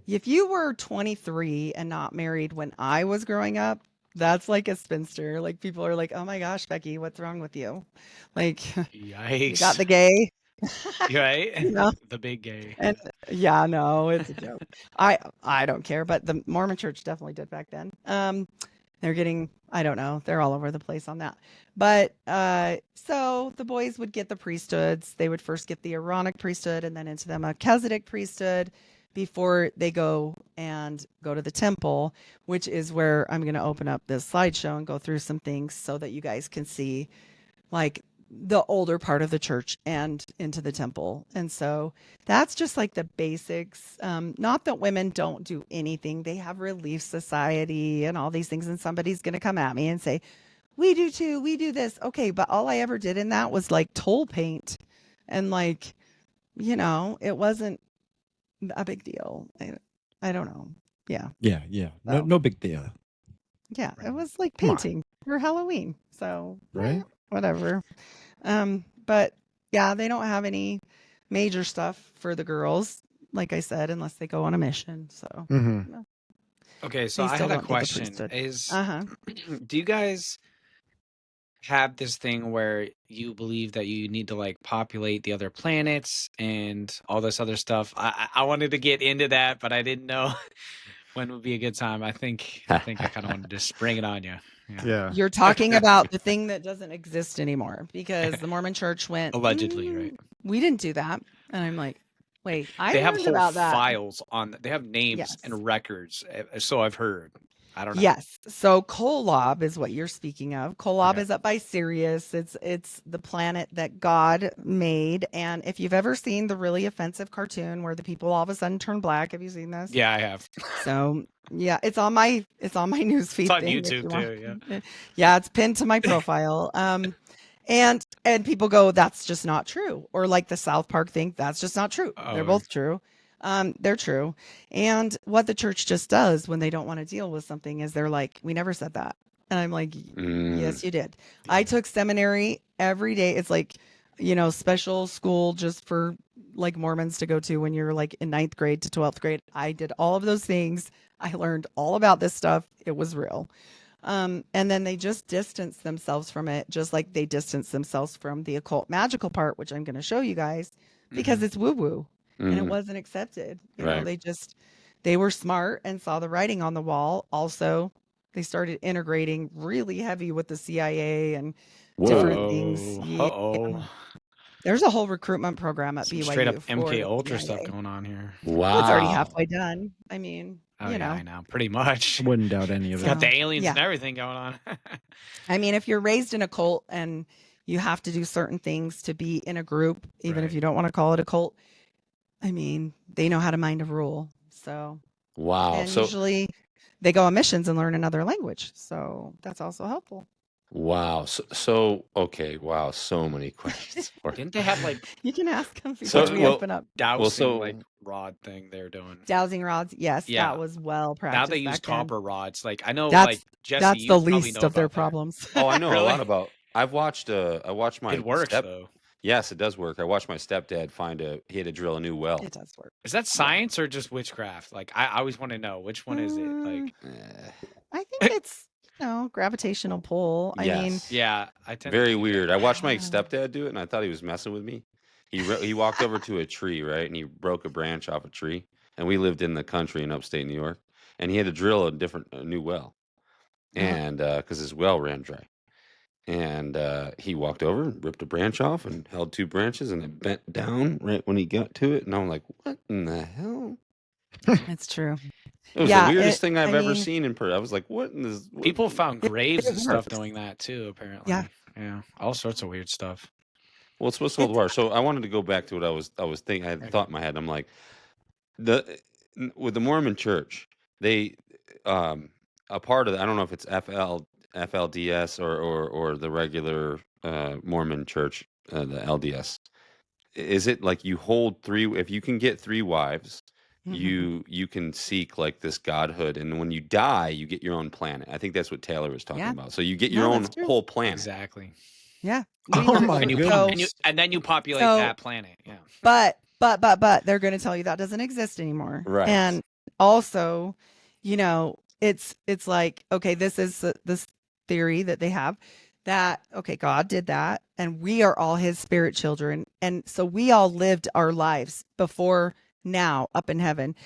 if you were 23 and not married when I was growing up, that's like a spinster. Like people are like, oh my gosh, Becky, what's wrong with you? Like Yikes. you got the gay. Right? You know? The big gay. And yeah, no, it's a joke. I don't care, but the Mormon church definitely did back then. They're getting, I don't know, they're all over the place on that. But so the boys would get the priesthoods. They would first get the Aaronic priesthood and then into the Melchizedek priesthood before they go to the temple, which is where I'm going to open up this slideshow and go through some things so that you guys can see like the older part of the church and into the temple. And so that's just like the basics. Not that women don't do anything. They have Relief Society and all these things. And somebody's going to come at me and say, we do too. We do this. Okay. But all I ever did in that was like toll paint. And like, you know, it wasn't a big deal. I don't know. Yeah. Yeah. So- No big deal. Yeah. It was like Come on. painting for Halloween. So Right? whatever. But yeah, they don't have any major stuff for the girls, like I said, unless they go on a mission. So Mm-hmm. Okay, so They I still had a don't get the question. priesthood. Is uh-huh. do you guys have this thing where you believe that you need to like populate the other planets and all this other stuff? I wanted to get into that, but I didn't know when would be a good time. I think I kind of wanted to spring it on you. Yeah. You're talking about the thing that doesn't exist anymore because the Mormon church went Allegedly, right? We didn't do that. And I'm like, wait, I They have learned whole about that. files on. They have names Yes. and records. So I've heard. I don't know. Yes. So Kolob is what you're speaking of. Kolob Okay. is up by Sirius. It's the planet that God made. And if you've ever seen the really offensive cartoon where the people all of a sudden turn black, have you seen this? Yeah, I have. So yeah, it's on my newsfeed. It's on thing if YouTube you too. want. Yeah, it's pinned to my profile. And people go, that's just not true. Or like the South Park thing, that's just not true. They're Oh. both true. They're true. And what the church just does when they don't want to deal with something is they're like, we never said that. And I'm like, yes, you did. I took seminary every day. It's like, special school just for like Mormons to go to when you're like in 9th grade to 12th grade. I did all of those things. I learned all about this stuff. It was real. And then they just distance themselves from it, just like they distance themselves from the occult magical part, which I'm going to show you guys because it's woo woo and it wasn't accepted. Right. They were smart and saw the writing on the wall. Also, they started integrating really heavy with the CIA and different things. Yeah. There's a whole recruitment program at Some BYU straight up for MK the Ultra stuff CIA. going on here. Well, it's already Wow. halfway done. I mean, Oh, yeah, I know. Pretty much. Wouldn't doubt any of It's got it. the aliens yeah. and everything going on. I mean, if you're raised in a cult and you have to do certain things to be in a group, even if Right. you don't want to call it a cult, I mean, they know how to mind a rule. So, Wow. and So usually they go on missions and learn another language. So that's also helpful. wow. So okay. Wow. So many questions. for you. Didn't they have like You can ask them So, before we well- open up. dowsing so- like rod thing they're doing? Dowsing rods. Yes, Yeah. that was well Now practiced. they use back then. copper rods. Like I know, That's- like Jesse, That's you the probably least know of their about that. problems. Oh, I know a Really? lot about. I watched my. It works though. Yes, it does work. I watched my stepdad he had to drill a new well. It does work. Is that science or just witchcraft? Like I always want to know which one is it. Like I think it's gravitational pull. I mean, Yes. yeah, I tend to Very think weird. that. I watched my Wow. stepdad do it, and I thought he was messing with me. He walked over to a tree, right, and he broke a branch off a tree. And we lived in the country in upstate New York, and he had to drill a new well, and because his well ran dry. And he walked over and ripped a branch off and held two branches, and it bent down right when he got to it. And I'm like, "What in the hell?" It's true. It was Yeah, the weirdest it- thing I've I ever mean- seen in person. I was like, "What in this?" what- People found graves and stuff works. doing that too. Apparently, Yeah. yeah, all sorts of weird stuff. Well, it's supposed to hold water. So I wanted to go back to what I was thinking. I had thought in my head. I'm like, with the Mormon Church, they a part of I don't know if it's FLDS or the regular Mormon Church, the LDS. Is it like you hold three? If you can get three wives, Mm-hmm. you can seek like this godhood, and when you die, you get your own planet. I think that's what Taylor was talking Yeah. about. So you get No, your own that's true. whole planet. Exactly. Yeah. Oh my And you goodness. and then you populate So- that planet. Yeah. But they're going to tell you that doesn't exist anymore. Right. And also, it's like, okay, this is this theory that they have that, okay, God did that and we are all his spirit children. And so we all lived our lives before now up in heaven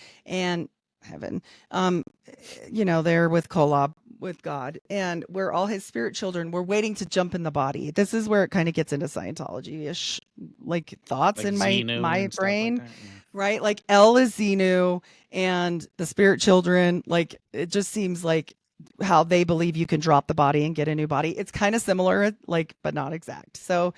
there with Kolob, with God, and we're all his spirit children. We're waiting to jump in the body. This is where it kind of gets into Scientology-ish like thoughts Like in Xenu my and stuff brain. like that, yeah. Right? Like L is Xenu and the spirit children, like it just seems like how they believe you can drop the body and get a new body. It's kind of similar, like, but not exact. So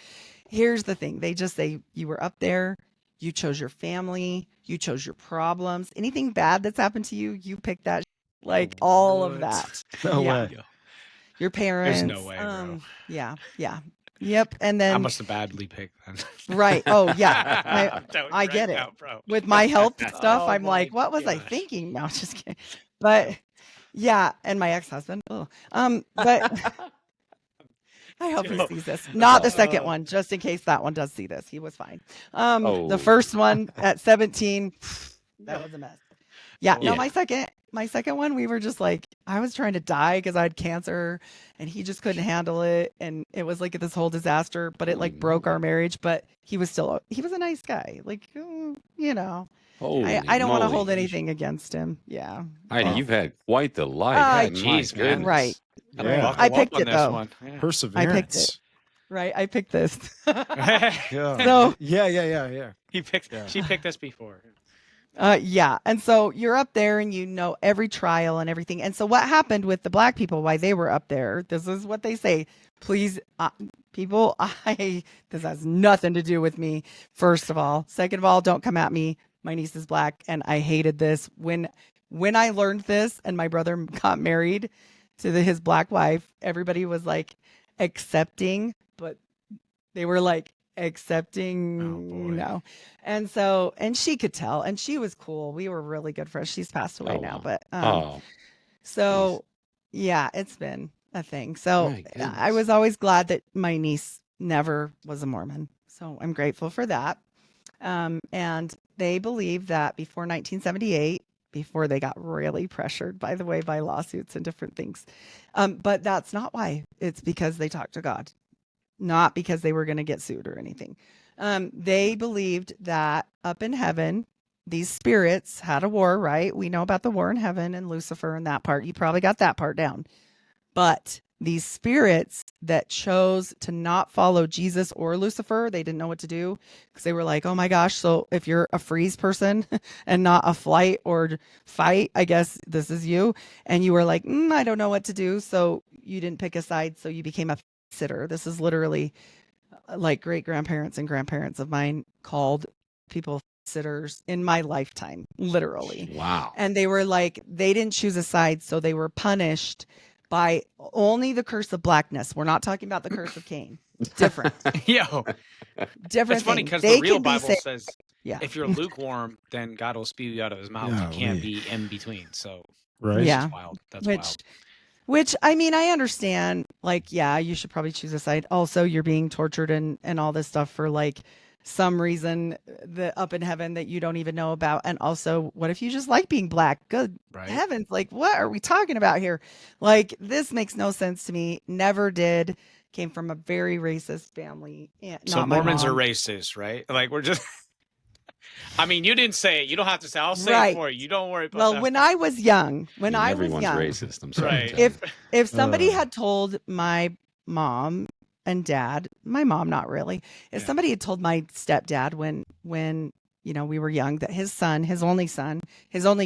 here's the thing. They just say you were up there, you chose your family, you chose your problems. Anything bad that's happened to you, you picked that, like all of What? that. No Yeah. way. Your parents. There's no way, bro. Yeah. Yep. And I then must have badly picked them. right. Oh yeah. I get it. Now, bro. With my health stuff, Oh I'm my like, what was I gosh. thinking? No, just kidding. But yeah, and my ex-husband. Oh. But I hope he sees this. Not the second one, just in case that one does see this. He was fine. Oh. The first one at 17, that was a mess. Yeah, no, Yeah. my second one, we were just like, I was trying to die because I had cancer and he just couldn't handle it. And it was like this whole disaster, but it like broke our marriage. But he was a nice guy. Like, Holy I don't want to moly. hold anything against him. Yeah. Heidi, Oh. you've had quite the life. Ah, My jeez, man. goodness. Right. Gotta Yeah. buckle I up picked on it, this though. one. Yeah. Perseverance. Right. I picked this. Yeah. So- yeah. He picked. Yeah. She picked us before. Yeah. And so you're up there and you know every trial and everything. And so what happened with the black people, why they were up there, this is what they say. Please, people, this has nothing to do with me, first of all. Second of all, don't come at me. My niece is black and I hated this. When I learned this and my brother got married to his black wife, everybody was like accepting, but They were like Oh accepting, boy. and she could tell, and she was cool. We were really good friends. She's passed away Oh now, wow. but Oh, jeez. so yeah, it's been a thing. So My I goodness. was always glad that my niece never was a Mormon. So I'm grateful for that. And they believe that before 1978, before they got really pressured, by the way, by lawsuits and different things. But that's not why. It's because they talked to God, not because they were going to get sued or anything. They believed that up in heaven, these spirits had a war, right? We know about the war in heaven and Lucifer and that part. You probably got that part down. But these spirits that chose to not follow Jesus or Lucifer, they didn't know what to do because they were like, oh my gosh, so if you're a freeze person and not a flight or fight, I guess this is you. And you were like, I don't know what to do. So you didn't pick a side. So you became a sitter. This is literally like great grandparents and grandparents of mine called people sitters in my lifetime, literally. Wow. And they were like, they didn't choose a side, so they were punished by only the curse of blackness. We're not talking about the curse of Cain. Different, Yo, different it's funny thing. because They the real could be Bible saved. says Yeah, if you're lukewarm, then God will spew you out of his mouth. You can't be in between. So Right. it's yeah. just wild. That's Which, wild. which I mean, I understand. Like, yeah, you should probably choose a side. Also, you're being tortured and all this stuff for like some reason the up in heaven that you don't even know about. And also, what if you just like being black? Good Right. heavens, like what are we talking about here? Like this makes no sense to me. Never did. Came from a very racist family. So Not my Mormons are mom. racist, right? Like we're just. I mean, you didn't say it. You don't have to say. I'll say it Right. for you. You don't worry about Well, that. when I was young, I mean, everyone's young, racist. I'm sorry Right. to tell you. if somebody Uh. had told my mom and dad, my mom not really, if Yeah. somebody had told my stepdad when we were young that his son, his only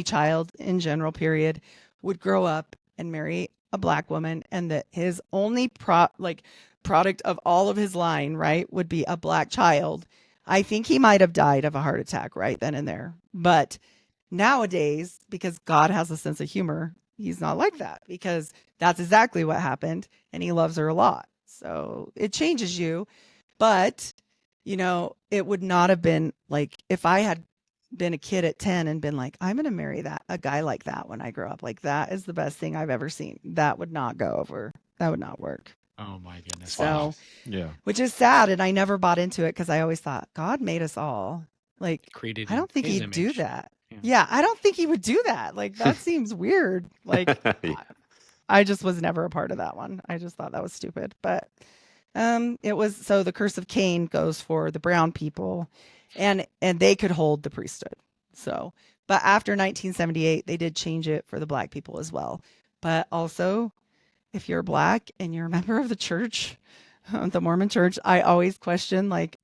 child in general period, would grow up and marry a black woman, and that his only product of all of his line, right, would be a black child, I think he might have died of a heart attack right then and there. But nowadays, because God has a sense of humor, he's not like that because that's exactly what happened, and he loves her a lot. So it changes you. But, it would not have been like if I had been a kid at 10 and been like, I'm going to marry a guy like that when I grow up. Like, that is the best thing I've ever seen. That would not go over. That would not work. Oh my goodness. So, Yeah. which is sad. And I never bought into it because I always thought God made us all. Like, Created I don't think his he'd do image. that. Yeah. Yeah, I don't think he would do that. Like, that seems weird. Like, Yeah. I just was never a part of that one. I just thought that was stupid. But it was so the curse of Cain goes for the brown people, and they could hold the priesthood. So, but after 1978, they did change it for the black people as well. But also, if you're black and you're a member of the church, the Mormon church, I always question like,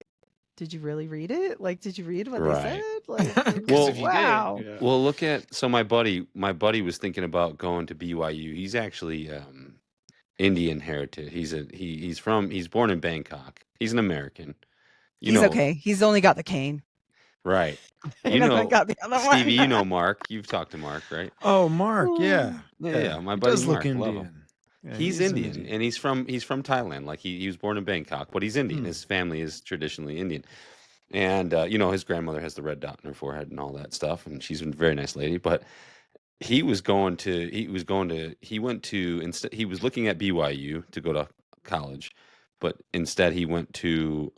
did you really read it? Like, did you read what they Right. said? Like, Because if you wow. did, yeah. Well, look at my buddy was thinking about going to BYU. He's actually Indian heritage. He's born in Bangkok. He's an American. He's okay. He's only got the cane. Right. He hasn't got the other one. Stevie, you know Mark. You've talked to Mark, right? Oh, Mark. Yeah. Yeah, my He buddy does Mark. look Love him. Indian. Yeah, He's an Indian, and he's from Thailand. Like he was born in Bangkok, but he's Indian. His family is traditionally Indian, and his grandmother has the red dot in her forehead and all that stuff, and she's a very nice lady. But he was looking at BYU to go to college, but instead he went to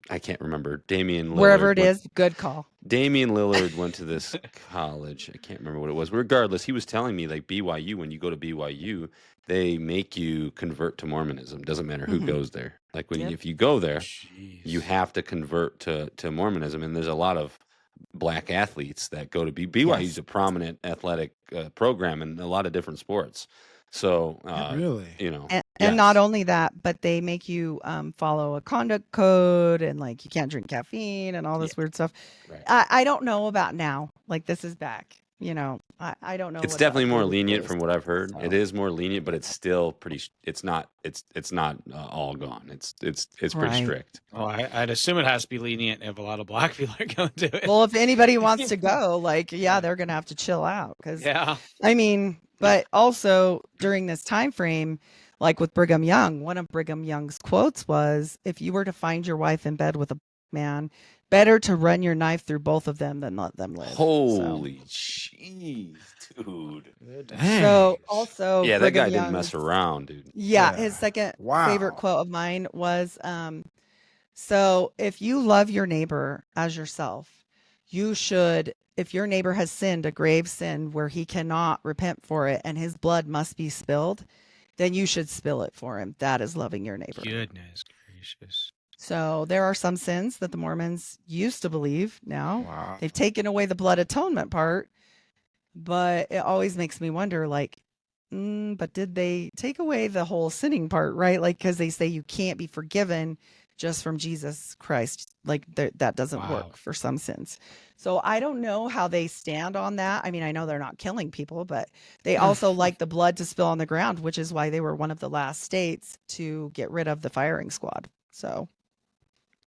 I can't remember. Wherever it is, good call. Damian Lillard went to this college. I can't remember what it was. Regardless, he was telling me like BYU, when you go to BYU, they make you convert to Mormonism. Doesn't matter who goes there. Like if you go there, you have to convert to Mormonism. And there's a lot of black athletes that go to BYU. Is a prominent athletic program in a lot of different sports. So really, and not only that, but they make you follow a conduct code, and like you can't drink caffeine and all this weird stuff. Right. I don't know about now. Like this is back. I don't know. It's what definitely more updated lenient is. from what I've heard. So. It is more lenient, but it's still pretty. It's not all gone. It's pretty Right. strict. Well, I'd assume it has to be lenient if a lot of black people are going to it. Well, if anybody wants to go, like, they're gonna have to chill out because Yeah. I mean, but also during this time frame, Like with Brigham Young, one of Brigham Young's quotes was, if you were to find your wife in bed with a man, better to run your knife through both of them than let them live. Holy jeez, dude. Dang. So also Yeah, that Brigham guy didn't mess Young's, around, dude. yeah, Yeah. his second Wow. favorite quote of mine was, so if you love your neighbor as yourself, you should, if your neighbor has sinned a grave sin where he cannot repent for it and his blood must be spilled, then you should spill it for him. That is loving your neighbor. Goodness gracious. So there are some sins that the Mormons used to believe. Now Wow. they've taken away the blood atonement part, but it always makes me wonder, like, but did they take away the whole sinning part, right? Like, because they say you can't be forgiven just from Jesus Christ. Like that doesn't Wow. work for some sins. So I don't know how they stand on that. I mean, I know they're not killing people, but they also like the blood to spill on the ground, which is why they were one of the last states to get rid of the firing squad. So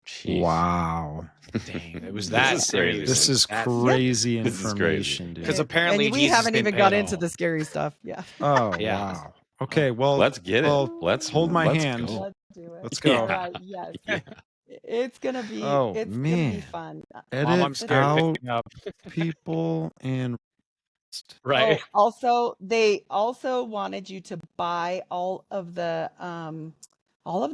Jeez. Wow. Dang, it was This that is serious. crazy. This is That's- crazy This is crazy. information, dude. Because apparently and we Jesus haven't didn't even pay got it into all. the scary stuff. Yeah. Oh, Yeah. wow. Okay, well, Let's get it. well, Let's hold my let's hand. go. Let's do it. Let's go. All right. Yes. Yeah. It's gonna be. Oh, it's gonna be man. fun. Edit Mom, I'm scared out picking up. people and Right. Oh, also, they also wanted you to buy all of the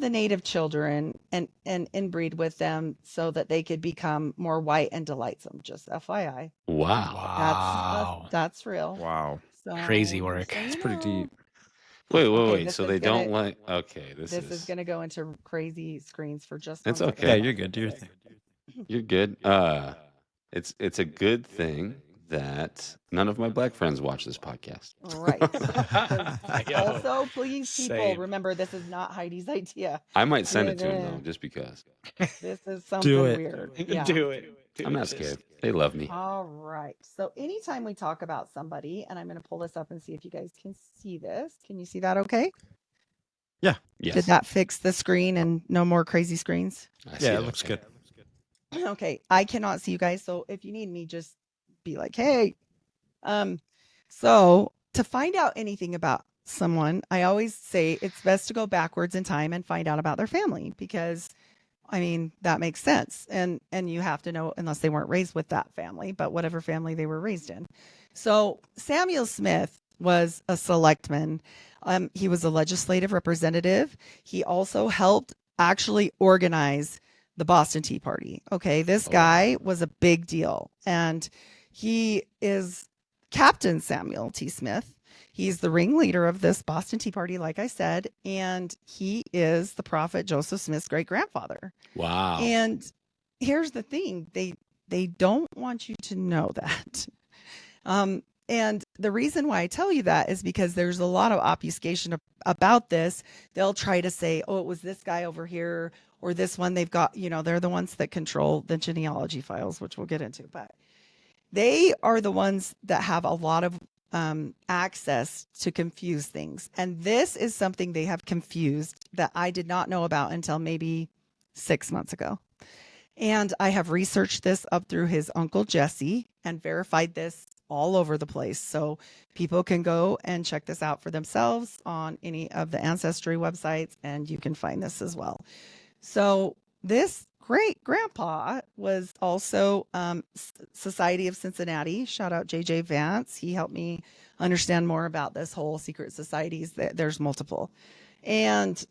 native children and inbreed with them so that they could become more white and delightsome. Just FYI, Wow. Wow. that's real. wow. So Crazy just work. so you It's pretty know. deep. Wait. Okay, this So is they gonna don't like. Okay, this this is gonna go into crazy screens for just It's 1 second. okay. Yeah, Yeah, you're good. Do your thing. You're good. It's a good thing that none of my black friends watch this podcast. Right. 'Cause Yo, also, please, people, same. remember this is not Heidi's idea. I might send Yeah, it to them yeah. though, just because. This is something it. weird. Yeah. Do it. I'm not scared. They love me. All right. So anytime we talk about somebody, and I'm going to pull this up and see if you guys can see this. Can you see that okay? Yeah. Yes. Did that fix the screen and no more crazy screens? I see Yeah, it, it looks okay. good. Okay. I cannot see you guys. So if you need me, just be like, hey. So to find out anything about someone, I always say it's best to go backwards in time and find out about their family because I mean, that makes sense. And you have to know unless they weren't raised with that family, but whatever family they were raised in. So Samuel Smith was a selectman. He was a legislative representative. He also helped actually organize the Boston Tea Party. Okay, this guy was a big deal. And he is Captain Samuel T. Smith. He's the ringleader of this Boston Tea Party, like I said, and he is the prophet Joseph Smith's great grandfather. Wow. And here's the thing: they don't want you to know that. And the reason why I tell you that is because there's a lot of obfuscation about this. They'll try to say, "Oh, it was this guy over here or this one." They've got, they're the ones that control the genealogy files, which we'll get into, but they are the ones that have a lot of access to confuse things. And this is something they have confused that I did not know about until maybe 6 months ago. And I have researched this up through his uncle Jesse and verified this all over the place. So people can go and check this out for themselves on any of the ancestry websites, and you can find this as well. So this great grandpa was also Society of Cincinnati. Shout out JJ Vance. He helped me understand more about this whole secret societies. There's multiple. And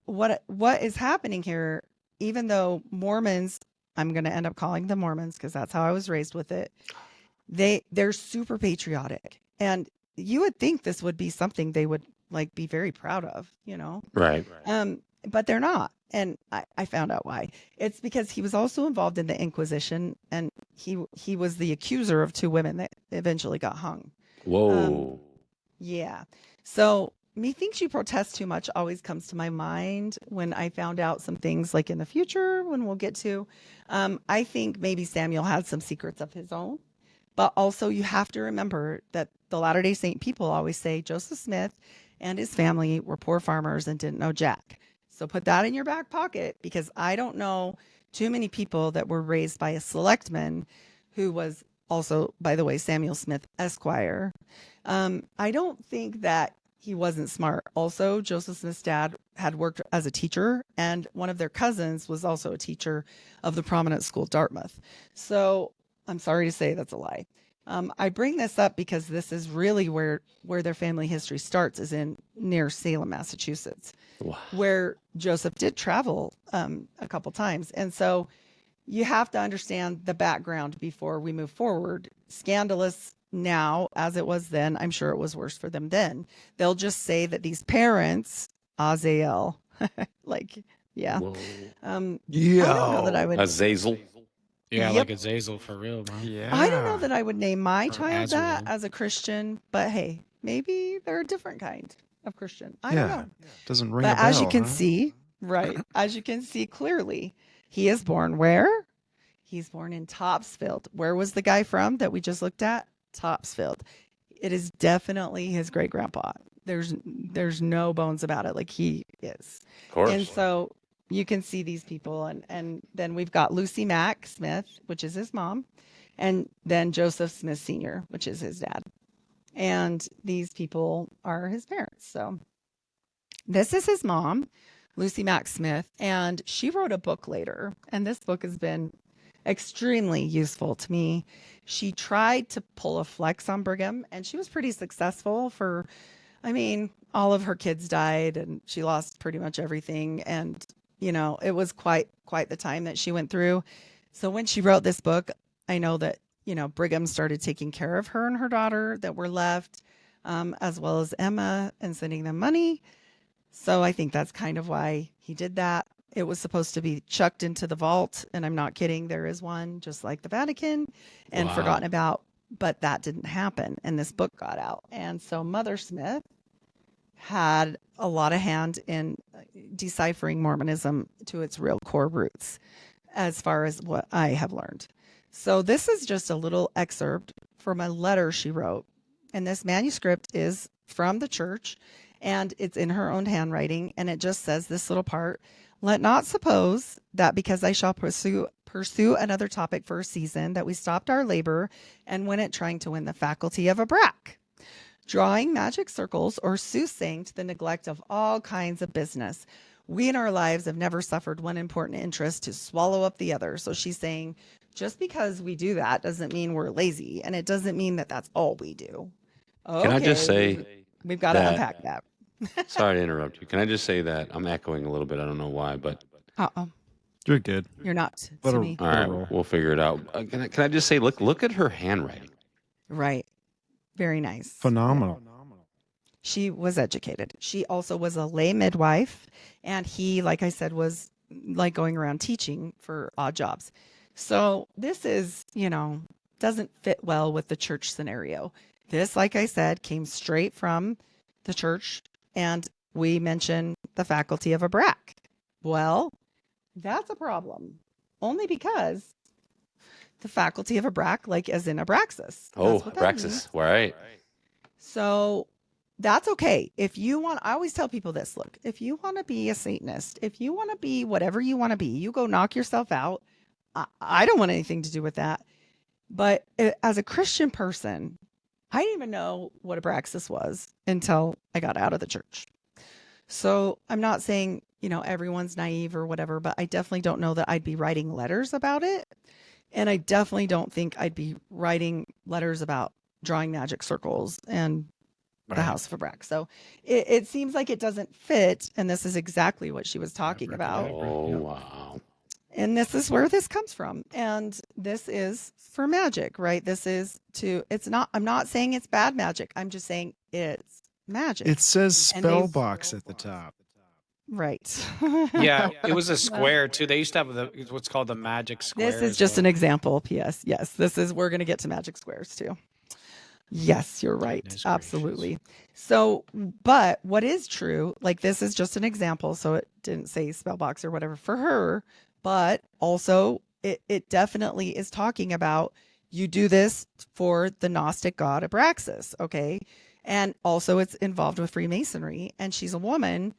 what is happening here, even though Mormons, I'm going to end up calling them Mormons because that's how I was raised with it. They're super patriotic. And you would think this would be something they would like be very proud of, Right. but they're not. And I found out why. It's because he was also involved in the Inquisition, and he was the accuser of 2 women that eventually got hung. Whoa. Yeah. So methinks you protest too much always comes to my mind when I found out some things like in the future when we'll get to. I think maybe Samuel had some secrets of his own, but also you have to remember that the Latter-day Saint people always say Joseph Smith and his family were poor farmers and didn't know jack. So put that in your back pocket because I don't know too many people that were raised by a selectman who was also, by the way, Samuel Smith Esquire. I don't think that he wasn't smart. Also, Joseph Smith's dad had worked as a teacher, and one of their cousins was also a teacher of the prominent school Dartmouth. So I'm sorry to say that's a lie. I bring this up because this is really where their family history starts, is in near Salem, Massachusetts, Wow. where Joseph did travel a couple times. And so you have to understand the background before we move forward. Scandalous now as it was then. I'm sure it was worse for them then. They'll just say that these parents, Azael, like, yeah. Whoa. I don't know that I would. Azazel. Yeah, Yep. like Azazel for real, man. Yeah. I don't know that I would name my Or child that Azrael. as a Christian, but hey, maybe they're a different kind of Christian. I Yeah. don't know. Doesn't ring But a bell. as you can huh? see, right, as you can see clearly, he is born where? He's born in Topsfield. Where was the guy from that we just looked at? Topsfield. It is definitely his great grandpa. There's no bones about it. Like, he is. Of course. And so you can see these people, and then we've got Lucy Mack Smith, which is his mom, and then Joseph Smith Sr., which is his dad. And these people are his parents. So this is his mom, Lucy Mack Smith, and she wrote a book later, and this book has been extremely useful to me. She tried to pull a flex on Brigham, and she was pretty successful for, I mean, all of her kids died, and she lost pretty much everything. And, you know, it was quite the time that she went through. So when she wrote this book, I know that, you know, Brigham started taking care of her and her daughter that were left, as well as Emma, and sending them money. So I think that's kind of why he did that. It was supposed to be chucked into the vault, and I'm not kidding. There is one just like the Vatican, and Wow. forgotten about, but that didn't happen, and this book got out. And so Mother Smith had a lot of hand in deciphering Mormonism to its real core roots, as far as what I have learned. So this is just a little excerpt from a letter she wrote, and this manuscript is from the church, and it's in her own handwriting, and it just says this little part: "Let not suppose that because I shall pursue another topic for a season, that we stopped our labor and went at trying to win the faculty of a brack, drawing magic circles, or soothsaying to the neglect of all kinds of business. We in our lives have never suffered one important interest to swallow up the other." So she's saying, just because we do that doesn't mean we're lazy, and it doesn't mean that that's all we do. Can I just Okay, say we've got to that- unpack that. Sorry to interrupt you. Can I just say that I'm echoing a little bit? I don't know why, but You're good. You're not Let to her- me. all right, roll. we'll figure it out. Can I just say, look at her handwriting. Right. Very nice. Phenomenal. She was educated. She also was a lay midwife, and he, like I said, was like going around teaching for odd jobs. So this is, you know, doesn't fit well with the church scenario. This, like I said, came straight from the church, and we mention the faculty of a brack. Well, that's a problem, only because the faculty of a brack, like as in Abraxas. Oh, That's what that means. Abraxas. Right. So that's okay. If you want, I always tell people this: look, if you want to be a Satanist, if you want to be whatever you want to be, you go knock yourself out. I don't want anything to do with that. But as a Christian person, I didn't even know what Abraxas was until I got out of the church. So I'm not saying, you know, everyone's naive or whatever, but I definitely don't know that I'd be writing letters about it. And I definitely don't think I'd be writing letters about drawing magic circles and the House of Abrax. So it seems like it doesn't fit. And this is exactly what she was talking about. Oh, wow. And this is where this comes from. And this is for magic, right? This is I'm not saying it's bad magic. I'm just saying it's magic. It says And spell they've- box at the top. Right. Yeah, it was a square too. They used to have what's called the magic square. This is just an example. P.S. Yes, we're going to get to magic squares too. Yes, you're right. Goodness Absolutely. So, but what is true, like this is just an example. So it didn't say spell box or whatever for her, but also it definitely is talking about you do this for the Gnostic god Abraxas. Okay. And also it's involved with Freemasonry, and she's a woman.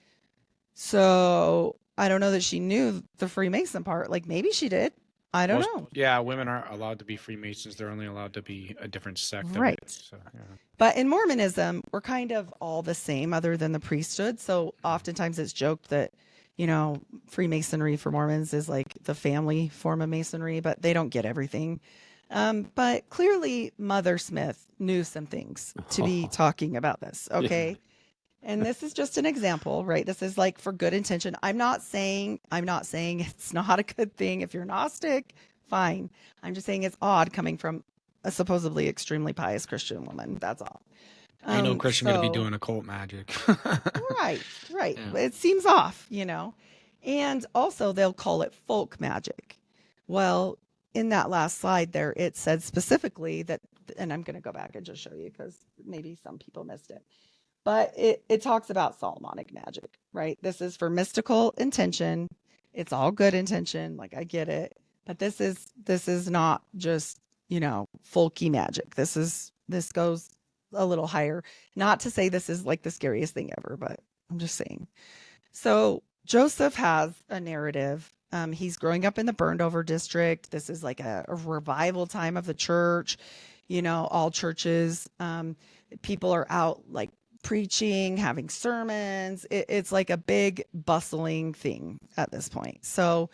So I don't know that she knew the Freemason part. Like maybe she did. I don't Most- know. Yeah, women aren't allowed to be Freemasons. They're only allowed to be a different sect of Right. it. So, yeah. But in Mormonism, we're kind of all the same other than the priesthood. So oftentimes it's joked that, Freemasonry for Mormons is like the family form of masonry, but they don't get everything. But clearly Mother Smith knew some things to be talking about this. Okay. And this is just an example, right? This is like for good intention. I'm not saying it's not a good thing. If you're Gnostic, fine. I'm just saying it's odd coming from a supposedly extremely pious Christian woman. That's all. Ain't no Christian going to be so- doing occult magic. Right. Yeah. It seems off, And also they'll call it folk magic. Well, in that last slide there, it said specifically that, and I'm going to go back and just show you because maybe some people missed it. But it talks about Solomonic magic, right? This is for mystical intention. It's all good intention. Like I get it. But this is not just, folky magic. This goes a little higher. Not to say this is like the scariest thing ever, but I'm just saying. So Joseph has a narrative. He's growing up in the burned over district. This is like a revival time of the church. All churches, people are out like preaching, having sermons. It's like a big bustling thing at this point. So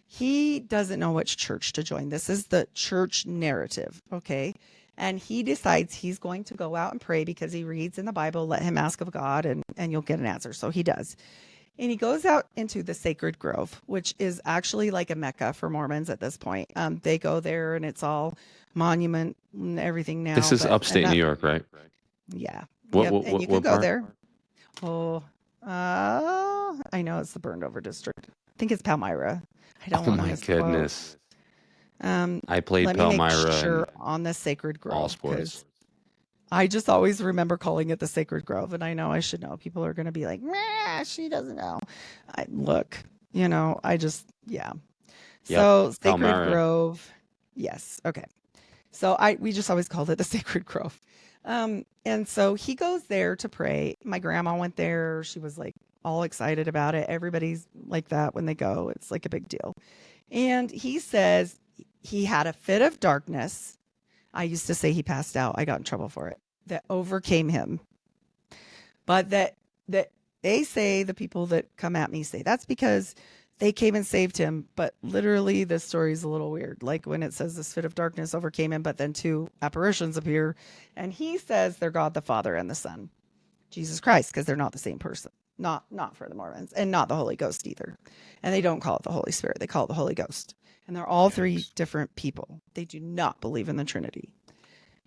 he doesn't know which church to join. This is the church narrative. Okay. And he decides he's going to go out and pray because he reads in the Bible, let him ask of God and you'll get an answer. So he does. And he goes out into the sacred grove, which is actually like a Mecca for Mormons at this point. They go there and it's all monument and everything now. This is upstate New York, right? Yeah. What and you can what go part? there. Oh, I know it's the burned over district. I think it's Palmyra. I don't Oh want to my misquote. goodness! I I played let me make Palmyra sure in on the sacred grove all sports. because I just always remember calling it the sacred grove, and I know I should know. People are going to be like, "Meh, she doesn't know." Look, I just yeah. Yep, So sacred Palmyra. grove, yes, okay. So we just always called it the sacred grove. And so he goes there to pray. My grandma went there. She was like all excited about it. Everybody's like that when they go. It's like a big deal. And he says he had a fit of darkness. I used to say he passed out. I got in trouble for it. That overcame him. But that they say, the people that come at me say that's because they came and saved him. But literally this story is a little weird. Like when it says this fit of darkness overcame him, but then two apparitions appear. And he says they're God the Father and the Son, Jesus Christ, because they're not the same person. Not for the Mormons, and not the Holy Ghost either. And they don't call it the Holy Spirit. They call it the Holy Ghost. And they're all three different people. They do not believe in the Trinity.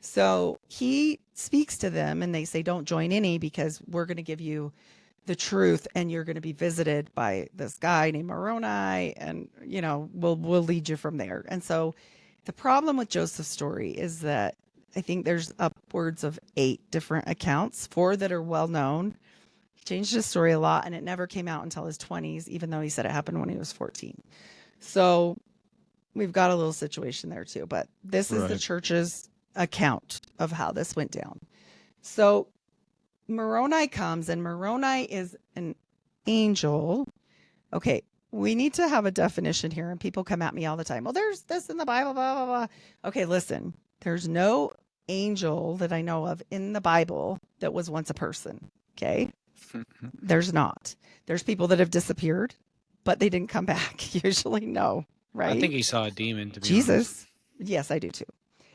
So he speaks to them and they say, don't join any because we're going to give you the truth and you're going to be visited by this guy named Moroni and, we'll lead you from there. And so the problem with Joseph's story is that I think there's upwards of 8 different accounts, 4 that are well known. He changed his story a lot and it never came out until his 20s, even though he said it happened when he was 14. So we've got a little situation there too, but this is the church's account of how this went down. So Moroni comes and Moroni is an angel. Okay, we need to have a definition here and people come at me all the time. Well, there's this in the Bible, blah, blah, blah. Okay, listen, there's no angel that I know of in the Bible that was once a person. Okay, there's not. There's people that have disappeared, but they didn't come back. Usually no, right? I think he saw a demon, to be Jesus. honest. Yes, I do too.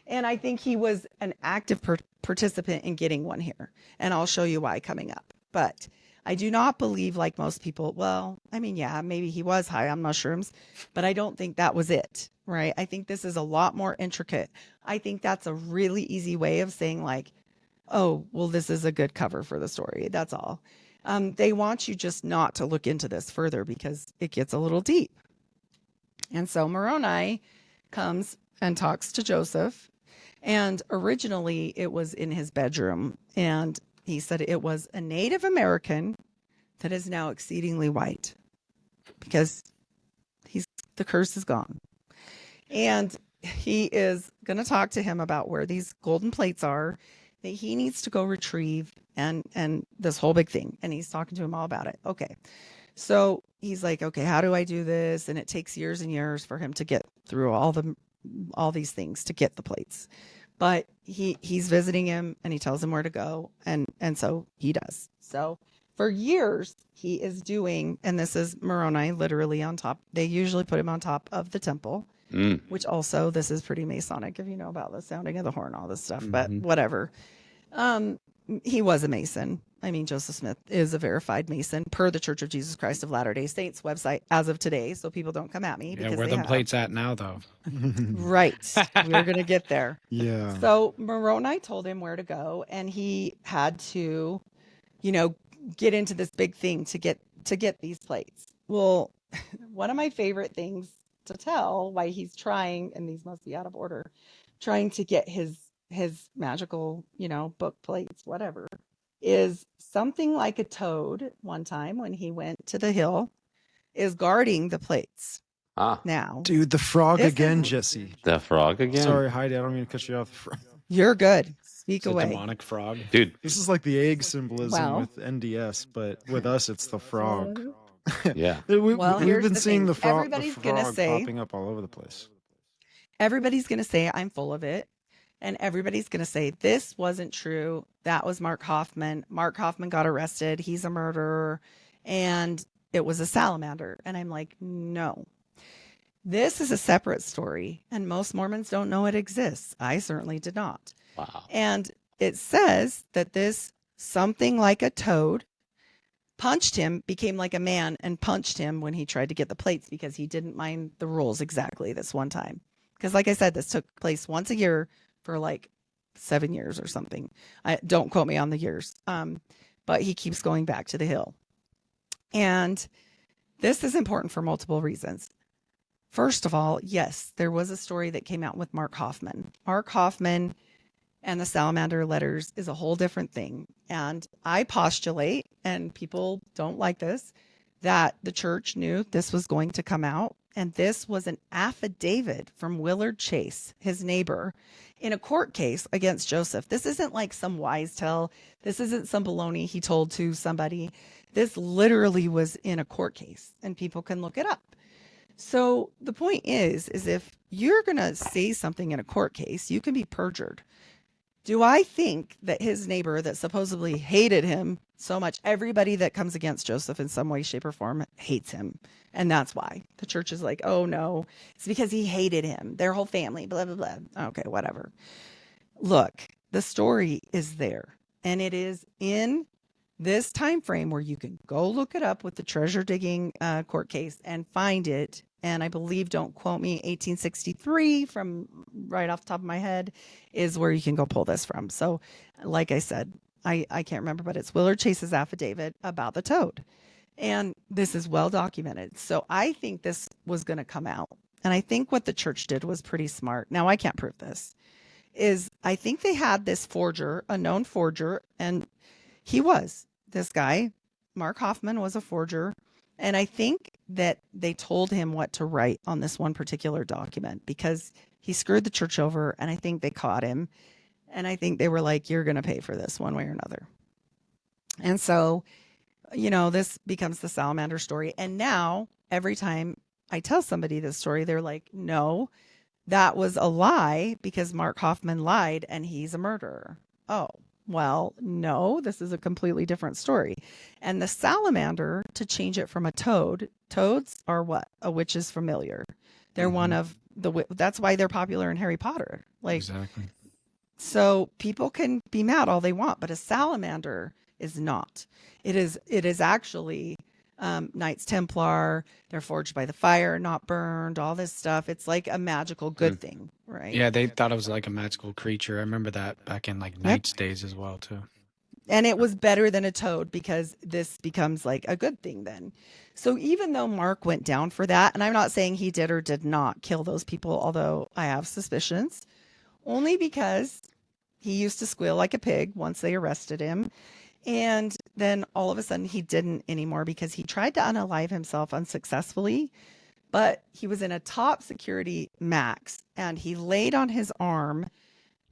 And I think he was an active participant in getting one here. And I'll show you why coming up. But I do not believe, like most people, well, I mean, yeah, maybe he was high on mushrooms, but I don't think that was it, right? I think this is a lot more intricate. I think that's a really easy way of saying like, oh, well, this is a good cover for the story. That's all. They want you just not to look into this further because it gets a little deep. And so Moroni comes and talks to Joseph. And originally it was in his bedroom. And he said it was a Native American that is now exceedingly white because the curse is gone. And he is going to talk to him about where these golden plates are that he needs to go retrieve and this whole big thing. And he's talking to him all about it. Okay. So he's like, okay, how do I do this? And it takes years and years for him to get through all these things to get the plates. But he's visiting him and he tells him where to go. And so he does. So for years he is doing, and this is Moroni literally on top. They usually put him on top of the temple, which also this is pretty Masonic if you know about the sounding of the horn, all this stuff, but whatever. He was a Mason. I mean, Joseph Smith is a verified Mason per the Church of Jesus Christ of Latter-day Saints website as of today. So people don't come at me. Yeah, because where they the have. plates at now, though? Right. We're going to get there. Yeah. So Moroni told him where to go, and he had to, get into this big thing to get these plates. Well, one of my favorite things to tell why he's trying, and these must be out of order, trying to get his magical, book plates, whatever, is something like a toad one time when he went to the hill is guarding the plates. Now, Dude, the frog This again, is- Jesse. The frog again? Sorry, Heidi, I don't mean to cut you off. you're good. Speak It's a away. demonic frog. Dude, This is like the egg symbolism Well. with NDS, but with us, it's the frog. yeah. We've here's been the seeing thing. the frog, Everybody's gonna say- popping up all over the place. Everybody's going to say I'm full of it. And everybody's going to say this wasn't true. That was Mark Hoffman. Mark Hoffman got arrested. He's a murderer. And it was a salamander. And I'm like, no. This is a separate story. And most Mormons don't know it exists. I certainly did not. Wow. And it says that this something like a toad punched him, became like a man, and punched him when he tried to get the plates because he didn't mind the rules exactly this one time. Because like I said, this took place once a year for like 7 years or something. Don't quote me on the years. But he keeps going back to the hill. And this is important for multiple reasons. First of all, yes, there was a story that came out with Mark Hoffman. Mark Hoffman and the salamander letters is a whole different thing. And I postulate, and people don't like this, that the church knew this was going to come out. And this was an affidavit from Willard Chase, his neighbor, in a court case against Joseph. This isn't like some wise tale. This isn't some baloney he told to somebody. This literally was in a court case, and people can look it up. So the point is if you're going to say something in a court case, you can be perjured. Do I think that his neighbor that supposedly hated him so much, everybody that comes against Joseph in some way, shape, or form hates him? And that's why the church is like, oh no, it's because he hated him, their whole family, blah, blah, blah. Okay, whatever. Look, the story is there, and it is in this time frame where you can go look it up with the treasure digging court case and find it. And I believe, don't quote me, 1863 from right off the top of my head is where you can go pull this from. So like I said, I can't remember, but it's Willard Chase's affidavit about the toad. And this is well documented. So I think this was going to come out. And I think what the church did was pretty smart. Now, I can't prove this. I think they had this forger, a known forger, and he was. This guy, Mark Hoffman, was a forger. And I think that they told him what to write on this one particular document because he screwed the church over, and I think they caught him. And I think they were like, you're going to pay for this one way or another. And so, this becomes the salamander story. And now every time I tell somebody this story, they're like, no, that was a lie because Mark Hoffman lied and he's a murderer. Oh, well, no, this is a completely different story. And the salamander, to change it from a toad, toads are what? A witch's familiar. They're one of that's why they're popular in Harry Potter. Exactly. So people can be mad all they want, but a salamander is not. It is actually Knights Templar. They're forged by the fire, not burned, all this stuff. It's like a magical good thing, right? Yeah, they thought it was like a magical creature. I remember that back in like Knights days as well, too. And it was better than a toad because this becomes like a good thing then. So even though Mark went down for that, and I'm not saying he did or did not kill those people, although I have suspicions, only because he used to squeal like a pig once they arrested him. And then all of a sudden he didn't anymore because he tried to unalive himself unsuccessfully, but he was in a top security max and he laid on his arm,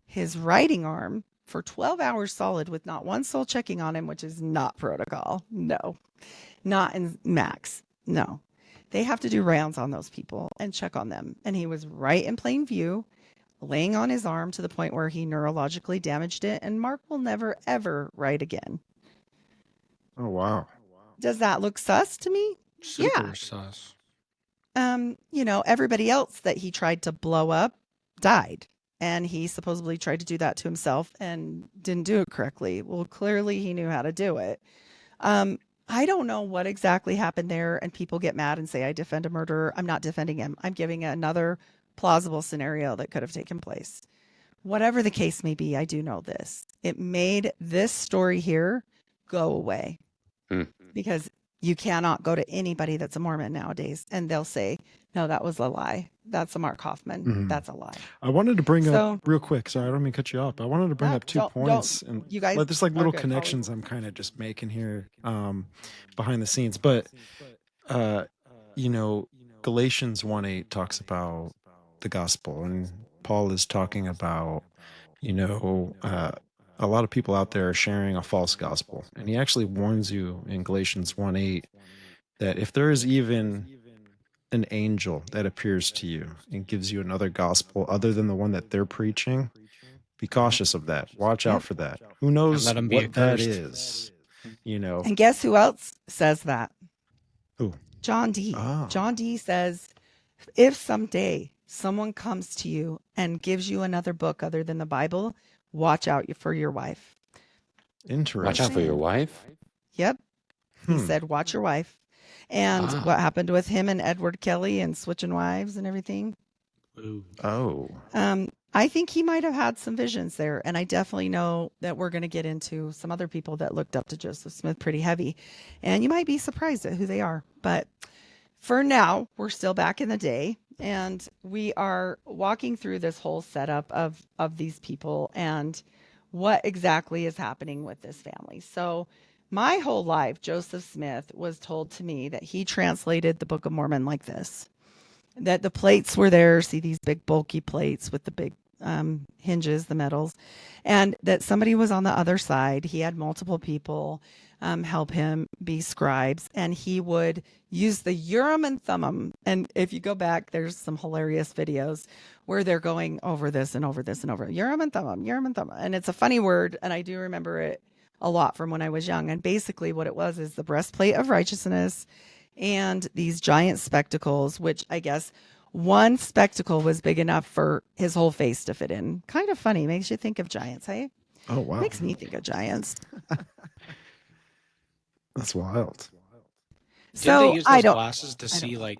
his writing arm, for 12 hours solid with not one soul checking on him, which is not protocol. No, not in Max. No, they have to do rounds on those people and check on them. And he was right in plain view, laying on his arm to the point where he neurologically damaged it. And Mark will never, ever write again. Oh, wow. Does that look sus to me? Super sus. Everybody else that he tried to blow up died. And he supposedly tried to do that to himself and didn't do it correctly. Well, clearly he knew how to do it. I don't know what exactly happened there. And people get mad and say, I defend a murderer. I'm not defending him. I'm giving another plausible scenario that could have taken place. Whatever the case may be, I do know this. It made this story here go away. Because you cannot go to anybody that's a Mormon nowadays and they'll say, no, that was a lie. That's a Mark Hoffman. Mhm. That's a lie. I wanted to bring So- up real quick. Sorry, I don't mean to cut you off. But I wanted to bring No, up 2 don't- points, and you guys there's like are little good. connections I'm kind of just making here behind the scenes. But Galatians 1:8 talks about the gospel, and Paul is talking about a lot of people out there are sharing a false gospel, and he actually warns you in Galatians 1:8 that if there is even an angel that appears to you and gives you another gospel other than the one that they're preaching, be cautious of that. Watch out for that. Who knows let 'em be what that accursed. is? And guess who else says that? Who? John D. Ah. John D says, if someday someone comes to you and gives you another book other than the Bible, watch out for your wife. Interesting. Watch out for your wife. Yep. He Hmm. said, watch your wife. And Wow. what happened with him and Edward Kelly and switching wives and everything? Ooh. Oh. I think he might have had some visions there. And I definitely know that we're going to get into some other people that looked up to Joseph Smith pretty heavy. And you might be surprised at who they are. But for now, we're still back in the day. And we are walking through this whole setup of these people and what exactly is happening with this family. So my whole life, Joseph Smith was told to me that he translated the Book of Mormon like this, that the plates were there. See these big bulky plates with the big hinges, the metals, and that somebody was on the other side. He had multiple people help him be scribes, and he would use the Urim and Thummim. And if you go back, there's some hilarious videos where they're going over this and over this and over Urim and Thummim, Urim and Thummim. And it's a funny word, and I do remember it a lot from when I was young. And basically what it was is the breastplate of righteousness and these giant spectacles, which I guess one spectacle was big enough for his whole face to fit in. Kind of funny. Makes you think of giants, hey? Oh, wow. Makes me think of giants. That's wild. Did So they use those I don't. glasses to I don't see know. like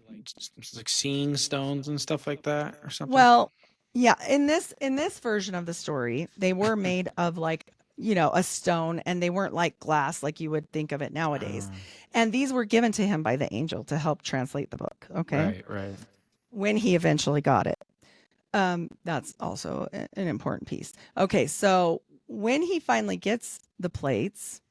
seeing stones and stuff like that or something? Well, yeah, in this version of the story, they were made of like, a stone, and they weren't like glass like you would think of it nowadays. And these were given to him by the angel to help translate the book. Okay. Right. When he eventually got it. That's also an important piece. Okay, so when he finally gets the plates,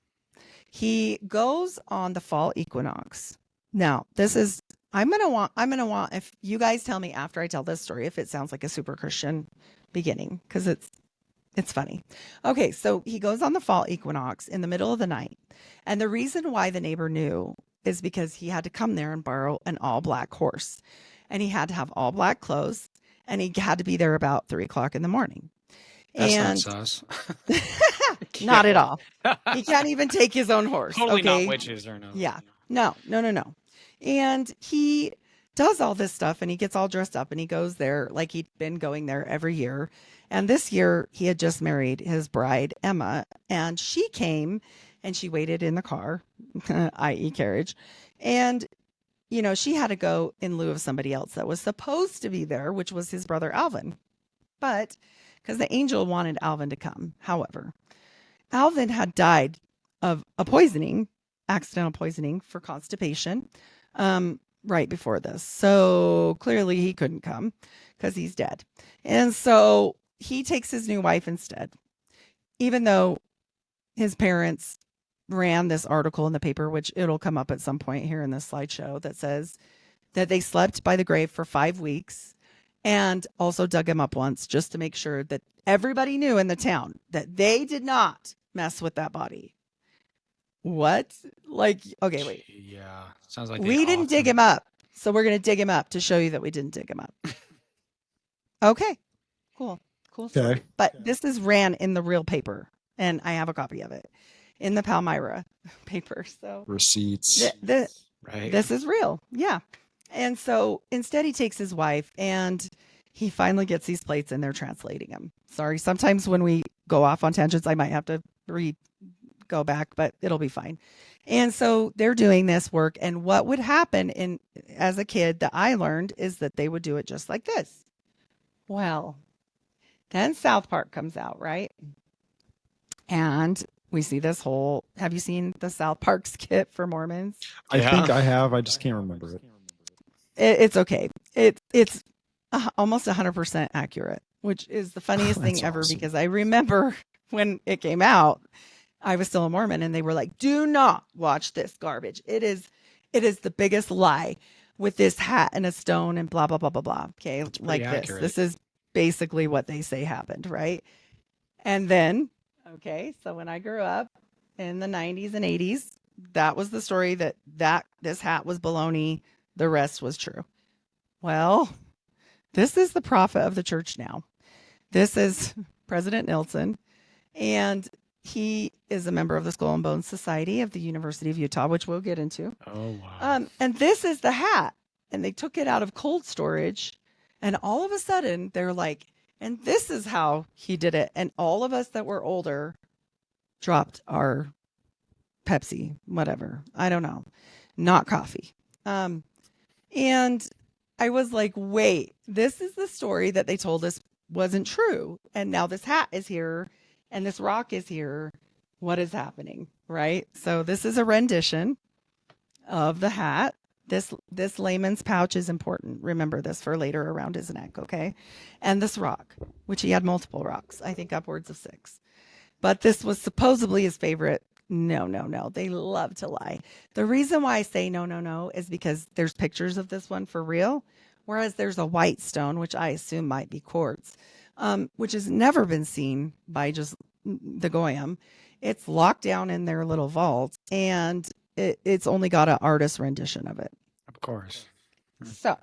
he goes on the fall equinox. Now, this is I'm gonna want if you guys tell me after I tell this story if it sounds like a super Christian beginning, because it's funny. Okay, so he goes on the fall equinox in the middle of the night, and the reason why the neighbor knew is because he had to come there and borrow an all black horse, and he had to have all black clothes, and he had to be there about 3:00 in the morning. That's And not sus. not at all. He can't even take his own horse. Totally okay? not witches or no. Yeah. No. And he does all this stuff and he gets all dressed up and he goes there like he'd been going there every year. And this year he had just married his bride, Emma, and she came and she waited in the car, i.e. carriage. And, she had to go in lieu of somebody else that was supposed to be there, which was his brother, Alvin. But because the angel wanted Alvin to come. However, Alvin had died of a poisoning, accidental poisoning for constipation, right before this. So clearly he couldn't come because he's dead. And so he takes his new wife instead, even though his parents ran this article in the paper, which it'll come up at some point here in this slideshow, that says that they slept by the grave for 5 weeks and also dug him up once just to make sure that everybody knew in the town that they did not mess with that body. What? Like, okay, wait. Yeah, sounds like they We didn't dig often- him up, so we're going to dig him up to show you that we didn't dig him up. Okay, cool story. Okay. But this is ran in the real paper, and I have a copy of it in the Palmyra paper. So Receipts. right. this is real. Yeah. And so instead he takes his wife and he finally gets these plates and they're translating them. Sorry, sometimes when we go off on tangents, I might have to go back, but it'll be fine. And so they're doing this work. And what would happen as a kid that I learned is that they would do it just like this. Well, then South Park comes out, right? And we see this whole, have you seen the South Park skit for Mormons? I Yeah. think I have. I just can't remember it. It's okay. It's almost 100% accurate, which is the funniest thing That's ever awesome. because I remember when it came out, I was still a Mormon and they were like, do not watch this garbage. It is the biggest lie with this hat and a stone and blah, blah, blah, blah, blah. Okay. That's pretty Like accurate. this is basically what they say happened. Right. And then, okay. So when I grew up in the 90s and 80s, that was the story that this hat was baloney. The rest was true. Well, this is the prophet of the church now. This is President Nelson, and he is a member of the Skull and Bones Society of the University of Utah, which we'll get into. Oh wow. And this is the hat, and they took it out of cold storage, and all of a sudden they're like, and this is how he did it. And all of us that were older dropped our Pepsi, whatever. I don't know, not coffee. And I was like, wait, this is the story that they told us wasn't true. And now this hat is here and this rock is here. What is happening? Right. So this is a rendition of the hat. This layman's pouch is important. Remember this for later around his neck. Okay. And this rock, which he had multiple rocks, I think upwards of 6. But this was supposedly his favorite. No. They love to lie. The reason why I say no is because there's pictures of this one for real, whereas there's a white stone, which I assume might be quartz, which has never been seen by just the Goyim. It's locked down in their little vault, and it's only got an artist rendition of it. Of course. So,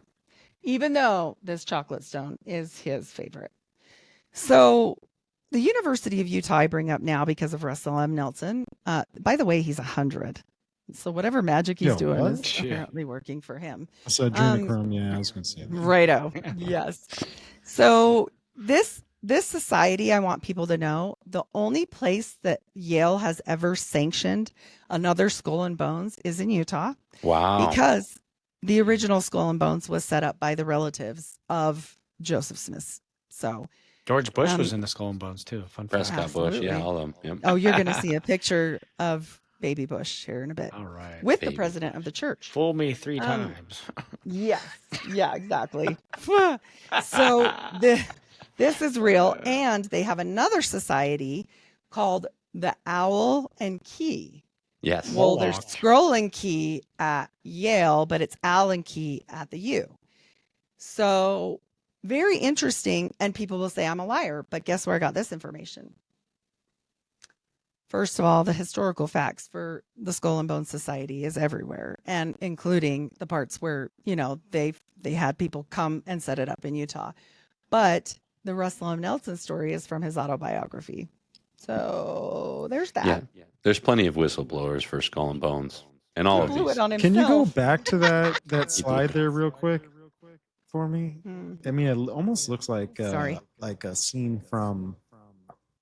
even though this chocolate stone is his favorite. So, the University of Utah I bring up now because of Russell M. Nelson. By the way, he's 100. So whatever magic he's Yo, doing what? is apparently working for him. I said adrenochrome. Yeah, I was going to say that. Righto. Yes. So this society, I want people to know, the only place that Yale has ever sanctioned another Skull and Bones is in Utah. Wow. Because the original Skull and Bones was set up by the relatives of Joseph Smith. So George Bush was in the Skull and Bones too. Fun fact. Prescott Bush. Absolutely. Yeah, all of them. Yep. Oh, you're going to see a picture of Baby Bush here in a bit All right. with the Baby president of the church. Fool me 3 times. Yes. Yeah, exactly. So this is real. And they have another society called the Owl and Key. Yes. Well, there's Warlock. Scroll and Key at Yale, but it's Owl and Key at the U. So very interesting. And people will say I'm a liar, but guess where I got this information? First of all, the historical facts for the Skull and Bones Society is everywhere, and including the parts where, they had people come and set it up in Utah. But the Russell M. Nelson story is from his autobiography. So there's that. Yeah. There's plenty of whistleblowers for Skull and Bones and all He of blew these. it on Can you go himself. back to that slide there real quick for me? Hmm. I mean, it almost looks like Sorry. like a scene from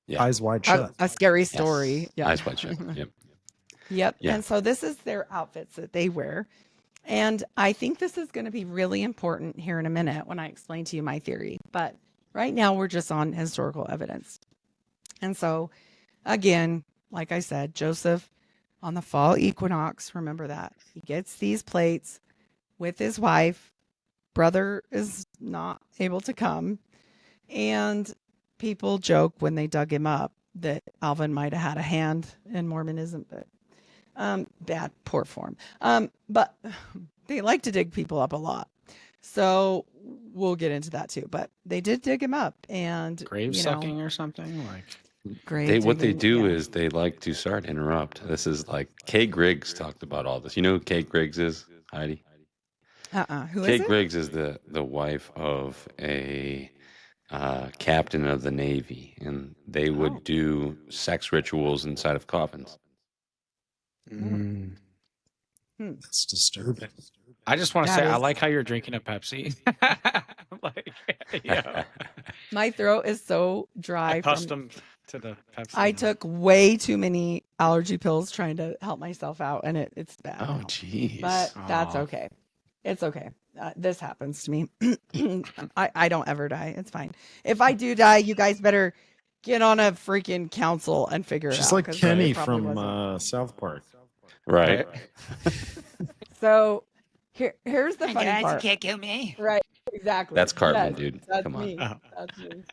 Yeah. Eyes Wide A, Shut. a scary story. Yeah. Eyes wide shut. Yep. Yep. Yeah. And so this is their outfits that they wear. And I think this is going to be really important here in a minute when I explain to you my theory. But right now we're just on historical evidence. And so, again, like I said, Joseph on the fall equinox, remember that. He gets these plates with his wife. Brother is not able to come. And people joke when they dug him up that Alvin might have had a hand in Mormonism, but poor form. But they like to dig people up a lot. So we'll get into that too. But they did dig him up, and Grave you know, sucking or something like. What they digging, do yeah. is they like to sorry to interrupt. This is like Kay Griggs talked about all this. You know who Kay Griggs is, Heidi? Who is Kay it? Griggs is the wife of a captain of the Navy, and they would Oh. do sex rituals inside of coffins. Mm. It's disturbing. I just want to That say I is- like how you're drinking a Pepsi. Like, yeah, My throat is so dry from accustomed to the Pepsi. I took way too many allergy pills trying to help myself out, and it's bad. Oh, now. jeez. But that's Aw. okay. It's okay. This happens to me. I don't ever die. It's fine. If I do die, you guys better get on a freaking council and figure it She's out. like 'cause Kenny it probably from wasn't. South Park. Right. So here's the funny part. can't kill me. Right. Exactly. That's Cartman, Yes, dude. That's Come on. me. Oh. That's me.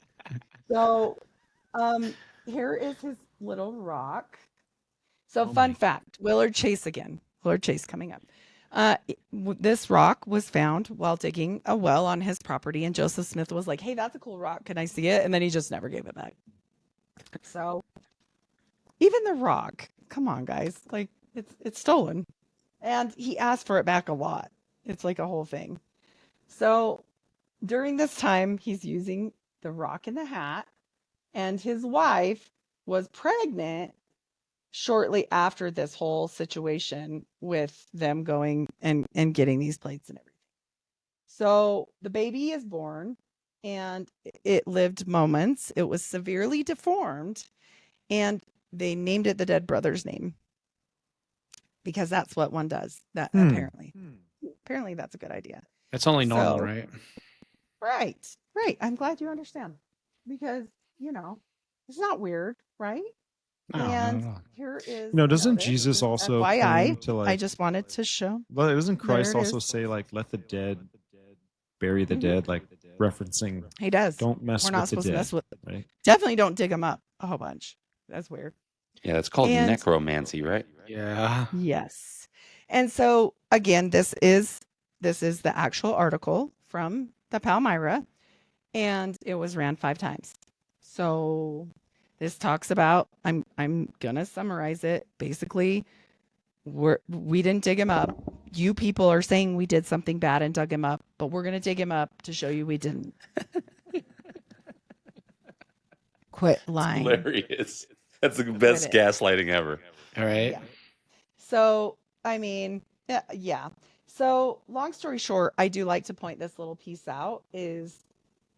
So here is his little rock. So fun fact, Willard Chase again. Willard Chase coming up. This rock was found while digging a well on his property, and Joseph Smith was like, "Hey, that's a cool rock. Can I see it?" And then he just never gave it back. So even the rock, come on, guys, like it's stolen, and he asked for it back a lot. It's like a whole thing. So during this time, he's using the rock in the hat, and his wife was pregnant shortly after this whole situation with them going and getting these plates and everything. So the baby is born, and it lived moments. It was severely deformed, and they named it the dead brother's name because that's what one does. That apparently that's a good idea. That's only normal, So- right? Right. I'm glad you understand because it's not weird, right? No, not at And all. here is Doesn't notice. Jesus also FYI, claim to I like? just wanted to show. Well, doesn't Christ There it also is. say like, "Let the dead bury the Mhm. dead," like referencing He does. don't mess We're with not the supposed dead, to mess with. right? Definitely don't dig them up a whole bunch. That's weird. Yeah, that's called And- necromancy, right? Yeah. Yes. And so again, this is the actual article from the Palmyra, and it was ran 5 times. So this talks about I'm gonna summarize it. Basically, we didn't dig him up. You people are saying we did something bad and dug him up, but we're gonna dig him up to show you we didn't. Quit lying. Hilarious. That's the best it. gaslighting ever. All right. Yeah. So, I mean, yeah. So, long story short, I do like to point this little piece out is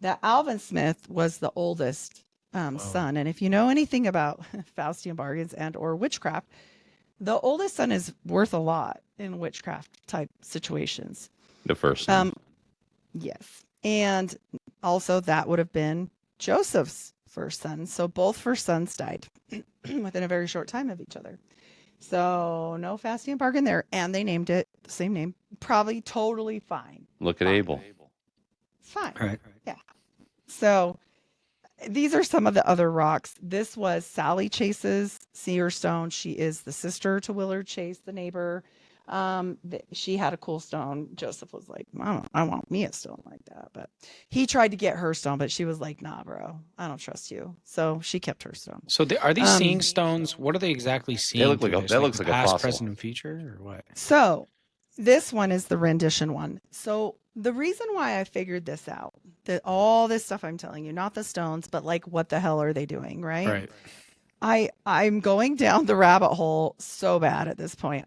that Alvin Smith was the oldest son. And if you know anything about Faustian bargains and or witchcraft, the oldest son is worth a lot in witchcraft type situations. The first one. Yes. And also that would have been Joseph's first son. So both first sons died within a very short time of each other. So no Faustian bargain there. And they named it the same name. Probably totally fine. Look at Abel. Fine. All right. So these are some of the other rocks. This was Sally Chase's seer stone. She is the sister to Willard Chase, the neighbor. She had a cool stone. Joseph was like, I want me a stone like that. But he tried to get her stone, but she was like, nah, bro, I don't trust you. So she kept her stone. So are these seeing stones? What are they exactly seeing? look like through a- this? that looks the like a past, fossil. present, and future, or what? So this one is the rendition one. So the reason why I figured this out, that all this stuff I'm telling you, not the stones, but like, what the hell are they doing? Right. I'm going down the rabbit hole so bad at this point.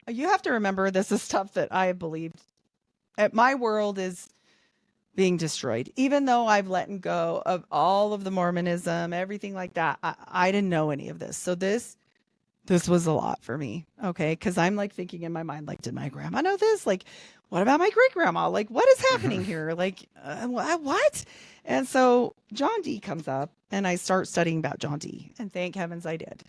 You have to remember this is stuff that I believed. My world is being destroyed. Even though I've let go of all of the Mormonism, everything like that, I didn't know any of this. So this was a lot for me. Okay. Because I'm like thinking in my mind, like, did my grandma know this? Like, what about my great grandma? Like, what is happening here? Like, what? And so John Dee comes up and I start studying about John Dee. And thank heavens I did.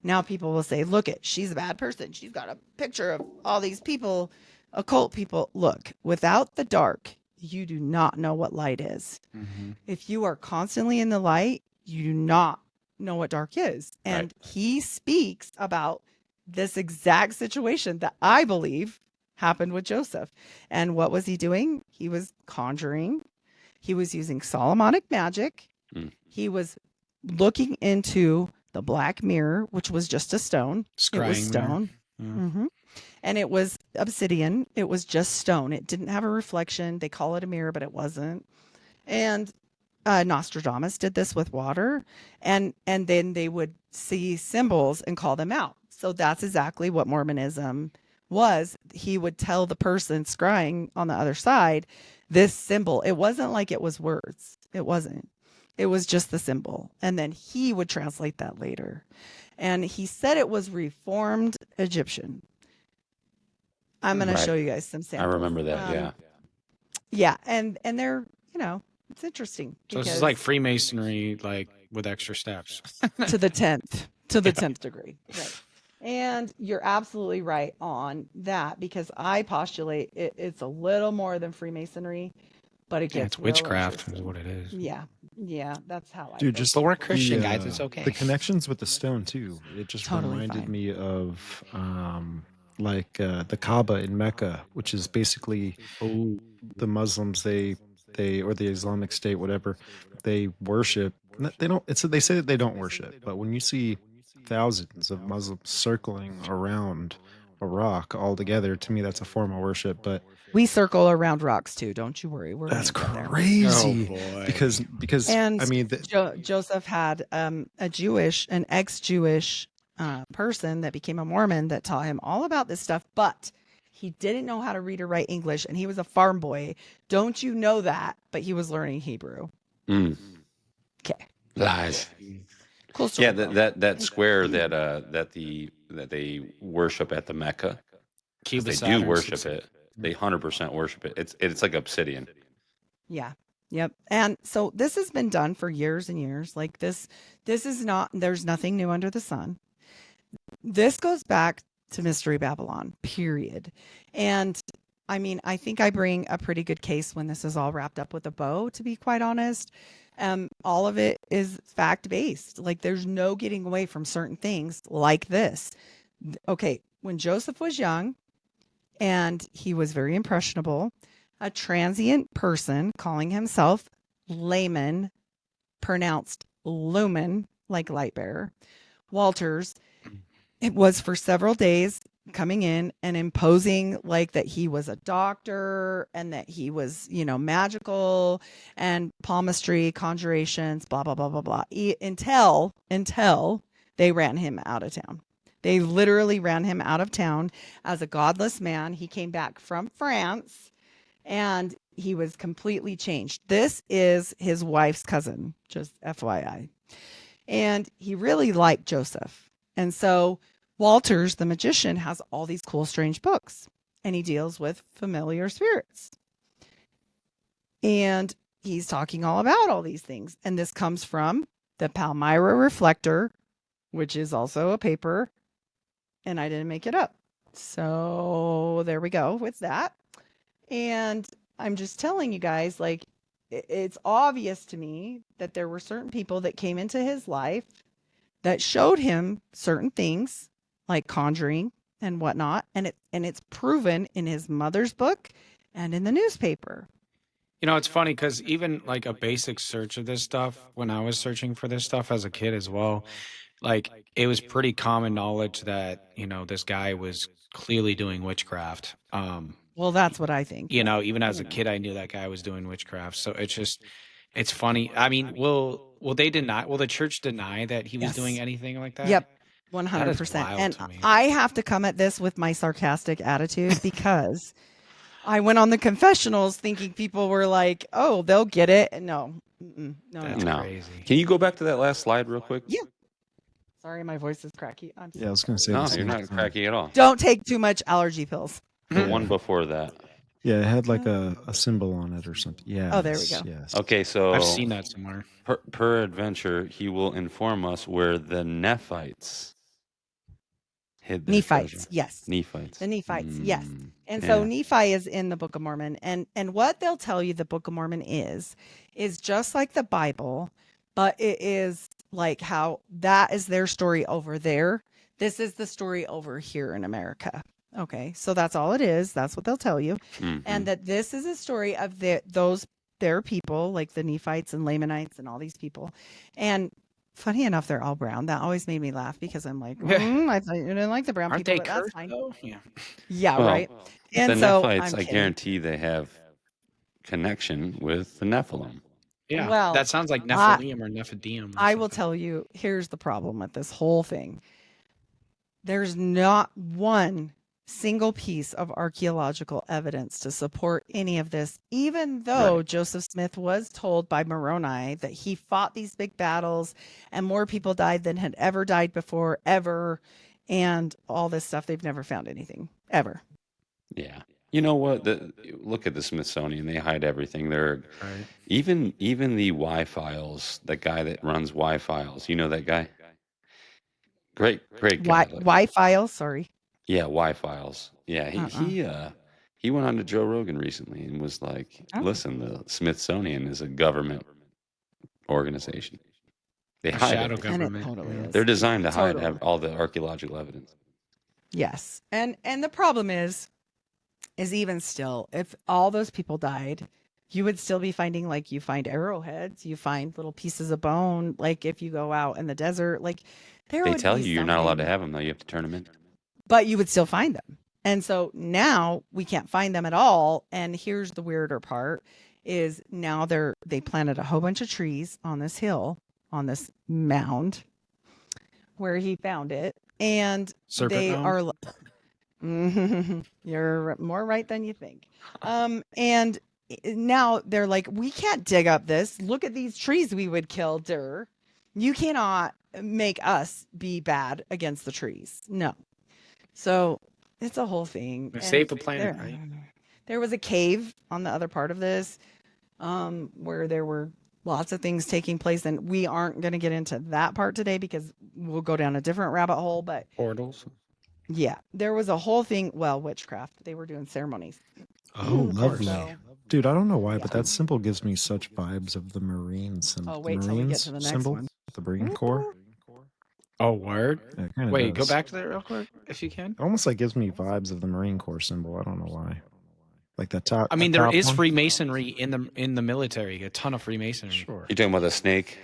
Now people will say, look she's a bad person. She's got a picture of all these people, occult people. Look, without the dark, you do not know what light is. Mm-hmm. If you are constantly in the light, you do not know what dark is. And he speaks about this exact situation that I believe happened with Joseph. And what was he doing? He was conjuring. He was using Solomonic magic. Mm. He was looking into the black mirror, which was just a stone. It was Scrying mirror. stone. Yeah. hmm And it was obsidian. It was just stone. It didn't have a reflection. They call it a mirror, but it wasn't. And Nostradamus did this with water, and then they would see symbols and call them out. So that's exactly what Mormonism was. He would tell the person scrying on the other side this symbol. It wasn't like it was words. It wasn't. It was just the symbol, and then he would translate that later. And he said it was Reformed Egyptian. I'm going to show you guys some I samples. remember that. Yeah. Yeah, and they're, it's interesting. So this is because- like Freemasonry, like with extra steps. to the 10th degree. Right. And you're absolutely right on that, because I postulate it's a little more than Freemasonry, but it Yeah, gets it's witchcraft is interesting. what it is. Yeah, that's how I Dude, feel. just But we're Christian, the, guys. It's okay. The connections with the stone too. It just Totally reminded fine. me of the Kaaba in Mecca, which is basically the Muslims they or the Islamic State, whatever, they worship. They don't. They say that they don't worship, but when you see thousands of Muslims circling around a rock all together, to me that's a form of worship. But We circle around rocks too. Don't you worry. We're that's gonna get there. crazy. Oh, boy. Because And I mean, Joseph had an ex-Jewish person that became a Mormon that taught him all about this stuff, but he didn't know how to read or write English, and he was a farm boy. Don't you know that? But he was learning Hebrew. Mm. Okay, Lies. cool story. Yeah, that square that they worship at the Mecca. 'Cause Cube they of do Saturn. worship it. They 100% worship it. It's like obsidian. Yeah. Yep. And so this has been done for years and years. Like this is not, there's nothing new under the sun. This goes back to Mystery Babylon, period. And I mean, I think I bring a pretty good case when this is all wrapped up with a bow, to be quite honest. All of it is fact based. Like there's no getting away from certain things like this. Okay. When Joseph was young and he was very impressionable, a transient person calling himself layman, pronounced lumen, like light bearer, Walters, it was for several days coming in and imposing like that he was a doctor and that he was, magical and palmistry, conjurations, blah, blah, blah, blah, blah, until they ran him out of town. They literally ran him out of town as a godless man. He came back from France and he was completely changed. This is his wife's cousin, just FYI. And he really liked Joseph. And so Walters, the magician, has all these cool, strange books, and he deals with familiar spirits. And he's talking all about all these things. And this comes from the Palmyra Reflector, which is also a paper, and I didn't make it up. So there we go with that. And I'm just telling you guys, like, it's obvious to me that there were certain people that came into his life that showed him certain things like conjuring and whatnot. And it's proven in his mother's book and in the newspaper. It's funny because even like a basic search of this stuff, when I was searching for this stuff as a kid as well, like it was pretty common knowledge that, this guy was clearly doing witchcraft. Well, that's what I think. Even as a kid, I knew that guy was doing witchcraft. So it's funny. I mean, will the church deny that he was doing anything like that? Yep. That is 100%. wild And to me. I have to come at this with my sarcastic attitude because I went on the confessionals thinking people were like, oh, they'll get it. And no. That's No. crazy. Can you go back to that last slide real quick? Yeah. Sorry, my voice is cracky. I'm yeah, I was going to say No, the same you're not thing. cracky at all. Don't take too much allergy pills. The one before that. Yeah, it had like a symbol on it or something. Yeah. Oh, there we go. Yes. Okay, so I've seen that somewhere. per adventure, he will inform us where the Nephites hid their Nephites, treasure. yes. Nephites. The Nephites, yes. Mm, And so yeah. Nephi is in the Book of Mormon. And what they'll tell you the Book of Mormon is just like the Bible, but it is like how that is their story over there. This is the story over here in America. Okay, so that's all it is. That's what they'll tell you. Mhm. And that this is a story of their people, like the Nephites and Lamanites and all these people. And funny enough, they're all brown. That always made me laugh because I'm like, I thought you didn't like the brown Aren't people, they but that's cursed fine. though? Yeah. Yeah, Well, right. the And so Nephites, I'm I kidding. guarantee they have connection with the Nephilim. Yeah. Well, That sounds like I Nephilim or Nephidim. Or I will something. tell you, here's the problem with this whole thing. There's not one single piece of archaeological evidence to support any of this, even though Right. Joseph Smith was told by Moroni that he fought these big battles and more people died than had ever died before, ever, and all this stuff. They've never found anything, ever. Yeah. You know what? Look at the Smithsonian. They hide everything. They're Right. even the Y files. The guy that runs Y files. You know that guy? Great guy. Why file? Sorry. Yeah, Y files. Yeah, Uh-uh. he went on to Joe Rogan recently and was like, Oh. "Listen, the Smithsonian is a government organization. They A hide shadow everything. And it government. totally Yeah. is. They're designed to hide Totally. all the archaeological evidence." Yes. And the problem is even still, if all those people died, you would still be finding, like, you find arrowheads, you find little pieces of bone, like if you go out in the desert, like there They would tell be you you're not allowed to something, have them though. You have to turn them in. but you would still find them. And so now we can't find them at all. And here's the weirder part is now they planted a whole bunch of trees on this hill, on this mound where he found it. And Serpent they mound? are you're more right than you think. And now they're like, we can't dig up this. Look at these trees we would kill, Dur. You cannot make us be bad against the trees. No. So it's a whole thing. They And saved the planet, there, right? there was a cave on the other part of this, where there were lots of things taking place. And we aren't going to get into that part today because we'll go down a different rabbit hole. But Portals. yeah, there was a whole thing. Well, witchcraft. They were doing ceremonies. Oh, lovely. So, Dude, I don't know why, yeah. but that symbol gives me such vibes of the Marine symbol. Oh, wait till we get to the next symbol, one. the Marine Corps. Oh, word? Yeah, it kinda Wait, does. go back to that real quick if you can. It almost like gives me vibes of the Marine Corps symbol. I don't know why. Like that top. I mean, that there top is one? Freemasonry in the military. A ton of Freemasonry. Sure. You're talking about the snake?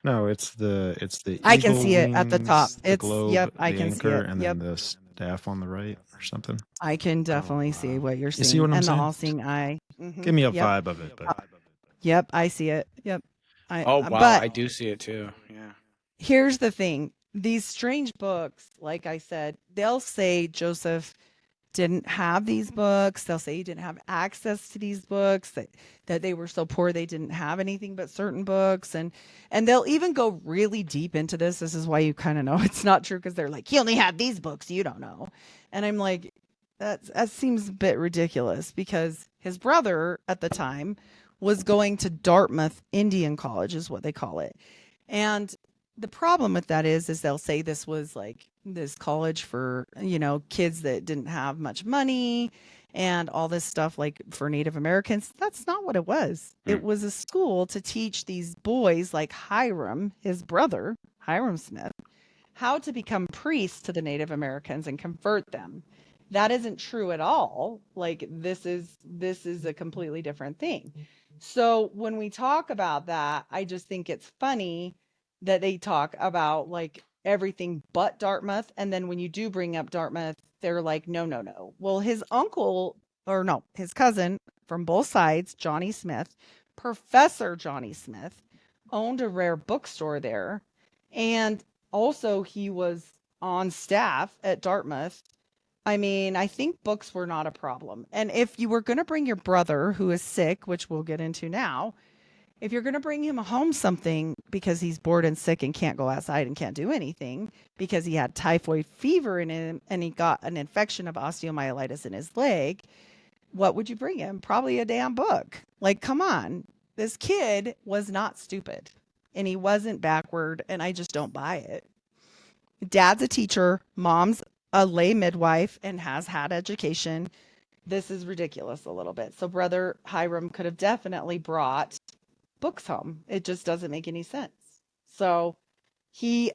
No, it's the I can eagle see it at the top. wings, the It's globe, yep, I the can see anchor, it. and Yep, then the staff on the right or something. I can definitely see what you're You seeing. see what I'm And the saying? all-seeing eye. Give me a Yep. vibe of it, but Yep, I see it. Yep. Oh, wow. But I do see it too. Yeah. here's the thing. These strange books, like I said, they'll say Joseph didn't have these books. They'll say he didn't have access to these books, that they were so poor they didn't have anything but certain books. And they'll even go really deep into this. This is why you kind of know it's not true, because they're like, he only had these books, you don't know. And I'm like, that seems a bit ridiculous, because his brother at the time was going to Dartmouth Indian College, is what they call it. And the problem with that is they'll say this was like this college for, kids that didn't have much money and all this stuff, like for Native Americans. That's not what it was. It was a school to teach these boys like Hiram, his brother, Hiram Smith, how to become priests to the Native Americans and convert them. That isn't true at all. Like this is a completely different thing. So when we talk about that, I just think it's funny that they talk about like everything but Dartmouth. And then when you do bring up Dartmouth, they're like, no. Well, his uncle, or no, his cousin from both sides, Johnny Smith, Professor Johnny Smith, owned a rare bookstore there. And also he was on staff at Dartmouth. I mean, I think books were not a problem. And if you were going to bring your brother who is sick, which we'll get into now, if you're going to bring him home something because he's bored and sick and can't go outside and can't do anything because he had typhoid fever in him and he got an infection of osteomyelitis in his leg, what would you bring him? Probably a damn book. Like, come on. This kid was not stupid and he wasn't backward, and I just don't buy it. Dad's a teacher. Mom's a lay midwife and has had education. This is ridiculous a little bit. So brother Hiram could have definitely brought books home. It just doesn't make any sense. So he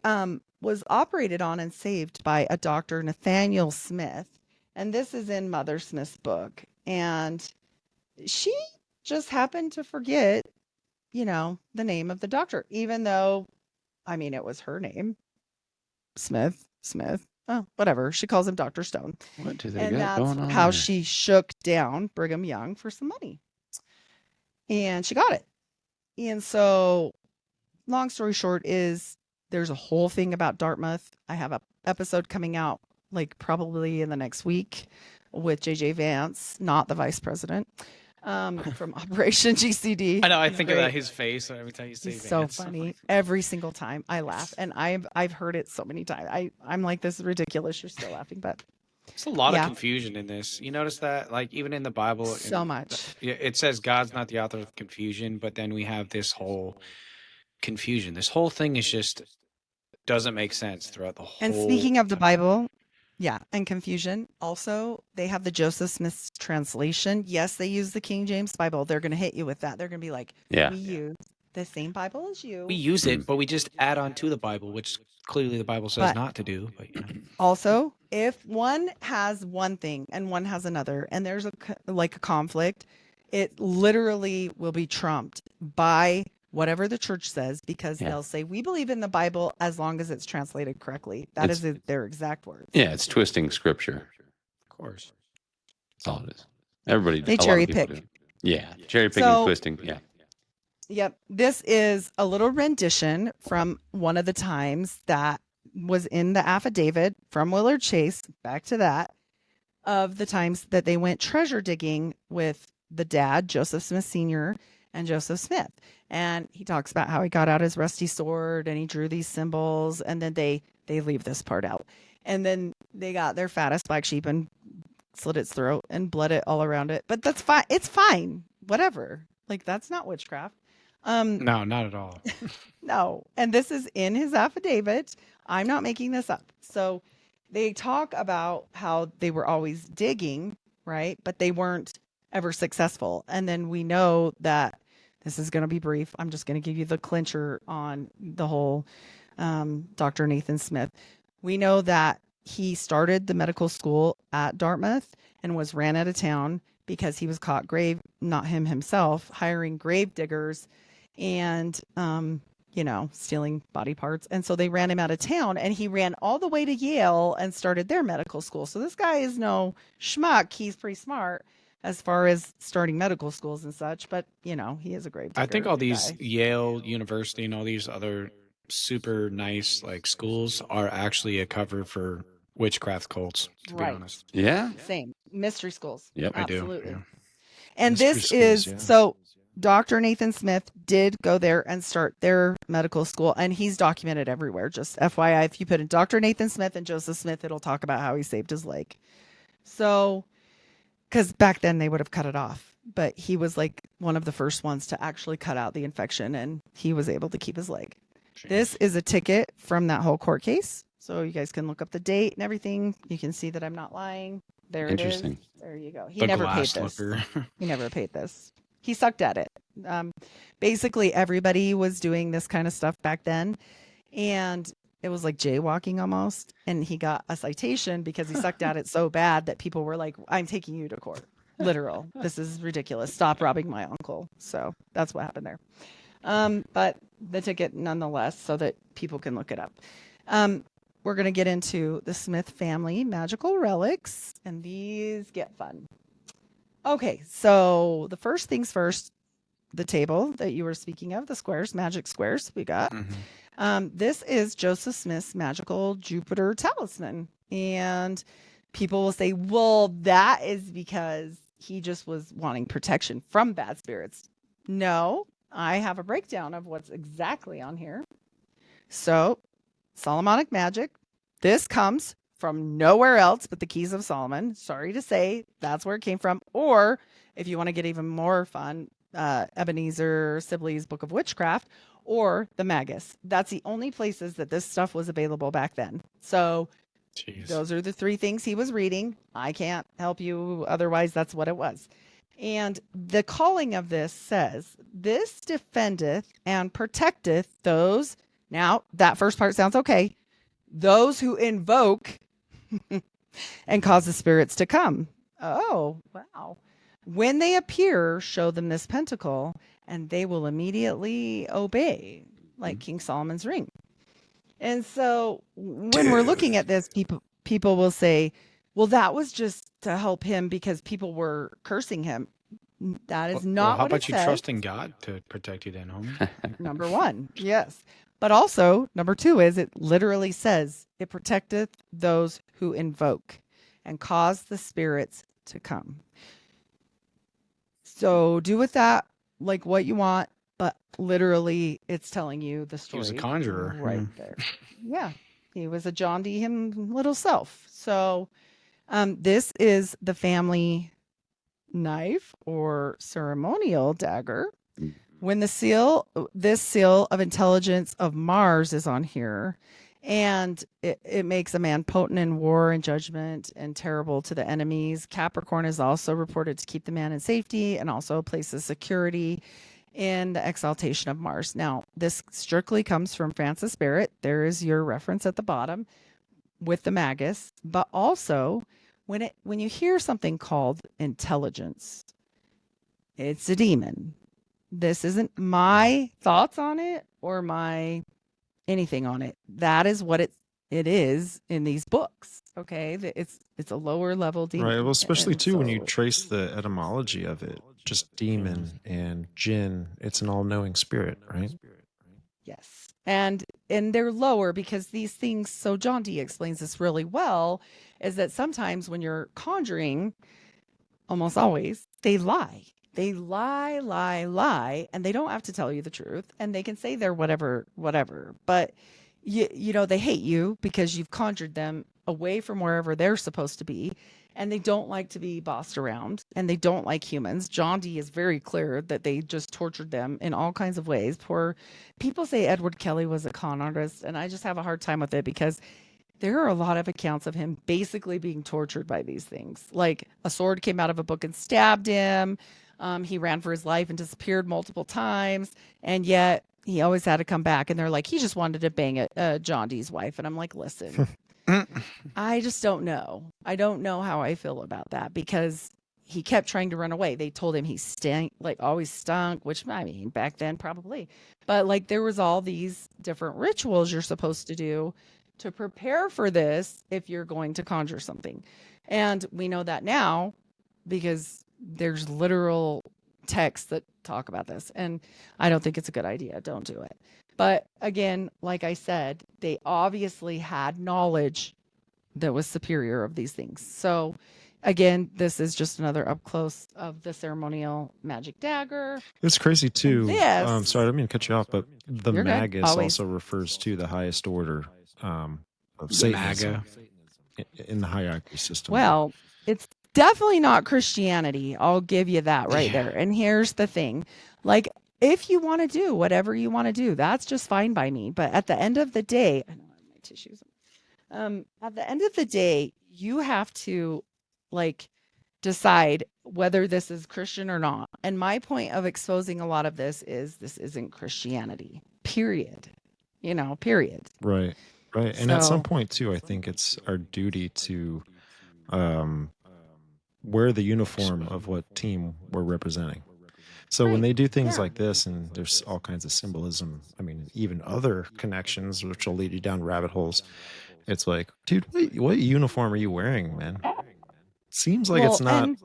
was operated on and saved by a Dr. Nathaniel Smith, And this is in Mother Smith's book. And she just happened to forget, the name of the doctor, even though, I mean, it was her name, Smith. Oh, whatever. She calls him Dr. Stone. What do they And got that's going on how there? she shook down Brigham Young for some money. And she got it. And so, long story short is there's a whole thing about Dartmouth. I have a episode coming out like probably in the next week with JJ Vance, not the vice president, from Operation GCD. I know. I He's think great. about his face every time you say He's so Vance. funny. Every single time I laugh, and I've heard it so many times. I'm like, this is ridiculous. You're still laughing, but There's a lot Yeah. of confusion in this. You notice that, like, even in the Bible, so much. it says God's not the author of confusion, but then we have this whole confusion. This whole thing is just doesn't make sense throughout the whole. And speaking of the Bible, yeah, and confusion, also they have the Joseph Smith translation. Yes, they use the King James Bible. They're going to hit you with that. They're going to be like, Yeah. we use the same Bible as you. we use it, but we just add on to the Bible, which clearly the Bible says But- not to do. But Also, if one has one thing and one has another, and there's a conflict, it literally will be trumped by whatever the church says, because Yeah. they'll say, we believe in the Bible as long as it's translated correctly. That is their exact words. Yeah, it's twisting scripture. of course, That's all it is. Everybody. They a lot of cherry people pick. do. Yeah, cherry picking, So- twisting. Yeah. Yep. This is a little rendition from one of the times that was in the affidavit from Willard Chase, back to that, of the times that they went treasure digging with the dad, Joseph Smith Sr., and Joseph Smith. And he talks about how he got out his rusty sword and he drew these symbols, and then they leave this part out. And then they got their fattest black sheep and slit its throat and bled it all around it. But that's fine. It's fine. Whatever. Like, that's not witchcraft. no, not at all. No. And this is in his affidavit. I'm not making this up. So they talk about how they were always digging, right? But they weren't ever successful. And then we know that this is going to be brief. I'm just going to give you the clincher on the whole Dr. Nathan Smith. We know that he started the medical school at Dartmouth and was ran out of town because he was caught not him himself, hiring grave diggers and, stealing body parts. And so they ran him out of town, and he ran all the way to Yale and started their medical school. So this guy is no schmuck. He's pretty smart as far as starting medical schools and such, but he is a grave digger. I think all these guy. Yale University and all these other super nice like schools are actually a cover for witchcraft cults, to Right. be honest. Yeah. Same mystery schools. Yep. I do. Absolutely. Yeah. And Mystery this schools, is yeah. so Dr. Nathan Smith did go there and start their medical school, and he's documented everywhere. Just FYI, if you put in Dr. Nathan Smith and Joseph Smith, it'll talk about how he saved his leg. So, because back then they would have cut it off, but he was like one of the first ones to actually cut out the infection, and he was able to keep his leg. This is a ticket from that whole court case. So you guys can look up the date and everything. You can see that I'm not lying. There it is. Interesting. There you go. He The never paid glass this. looker. He never paid this. He sucked at it. Basically, everybody was doing this kind of stuff back then. And it was like jaywalking almost. And he got a citation because he sucked at it so bad that people were like, I'm taking you to court. Literal. This is ridiculous. Stop robbing my uncle. So that's what happened there. But the ticket nonetheless, so that people can look it up. We're going to get into the Smith family magical relics, and these get fun. Okay, so the first things first, the table that you were speaking of, the squares, magic squares we got. Mhm. This is Joseph Smith's magical Jupiter talisman. And people will say, well, that is because he just was wanting protection from bad spirits. No, I have a breakdown of what's exactly on here. So, Solomonic magic. This comes from nowhere else but the Keys of Solomon. Sorry to say, that's where it came from. Or if you want to get even more fun, Ebenezer Sibley's Book of Witchcraft or the Magus. That's the only places that this stuff was available back then. So Jeez. those are the three things he was reading. I can't help you. Otherwise, that's what it was. And the calling of this says, this defendeth and protecteth those. Now, that first part sounds okay. Those who invoke and cause the spirits to come. Oh, wow. When they appear, show them this pentacle, and they will immediately obey, like King Solomon's ring. And so when we're looking at this, people will say, well, that was just to help him because people were cursing him. That is not How what it about you says. trust in God to protect you then, homie? Number one, yes. But also, number two is it literally says, it protecteth those who invoke and cause the spirits to come. So do with that like what you want, but literally it's telling you the He story. was a conjurer. Right there. Yeah. He was a John D. him little self. So this is the family knife or ceremonial dagger. When this seal of intelligence of Mars is on here, and it makes a man potent in war and judgment and terrible to the enemies. Capricorn is also reported to keep the man in safety and also places security in the exaltation of Mars. Now, this strictly comes from Francis Barrett. There is your reference at the bottom with the magus, but also when you hear something called intelligence, it's a demon. This isn't my thoughts on it or my anything on it. That is what it is in these books. Okay, it's a lower level demon. Right. Well, especially And too when you so- trace the etymology of it, just demon and jinn, it's an all-knowing spirit, right? Yes. And they're lower because these things, so John D explains this really well, is that sometimes when you're conjuring, almost always, they lie. They lie, and they don't have to tell you the truth, and they can say they're whatever. But you know, they hate you because you've conjured them away from wherever they're supposed to be, and they don't like to be bossed around, and they don't like humans. John D is very clear that they just tortured them in all kinds of ways. Poor people say Edward Kelly was a con artist, and I just have a hard time with it because there are a lot of accounts of him basically being tortured by these things. Like a sword came out of a book and stabbed him. He ran for his life and disappeared multiple times, and yet he always had to come back. And they're like, he just wanted to bang John D's wife. And I'm like, listen, I just don't know. I don't know how I feel about that because he kept trying to run away. They told him he stank, like always stunk, which I mean, back then probably. But like there was all these different rituals you're supposed to do to prepare for this if you're going to conjure something. And we know that now because there's literal texts that talk about this. And I don't think it's a good idea. Don't do it. But again, like I said, they obviously had knowledge that was superior of these things. So again, this is just another up close of the ceremonial magic dagger. It's crazy too. This- Sorry, I don't mean to cut you off, but the You're good. magus Always. also refers to the highest order of The Satanism MAGA. in the hierarchy system. Well, it's definitely not Christianity. I'll give you that right there. And here's the thing. Like, if you want to do whatever you want to do, that's just fine by me. But at the end of the day, I don't have my tissues. At the end of the day, you have to like decide whether this is Christian or not. And my point of exposing a lot of this isn't Christianity. Period. You know, period. Right. And at some So- point too, I think it's our duty to wear the uniform of what team we're representing. So when Right. they do things Yeah. like this, and there's all kinds of symbolism, I mean, even other connections, which will lead you down rabbit holes. It's like, dude, what uniform are you wearing, man? Seems like it's Well, not and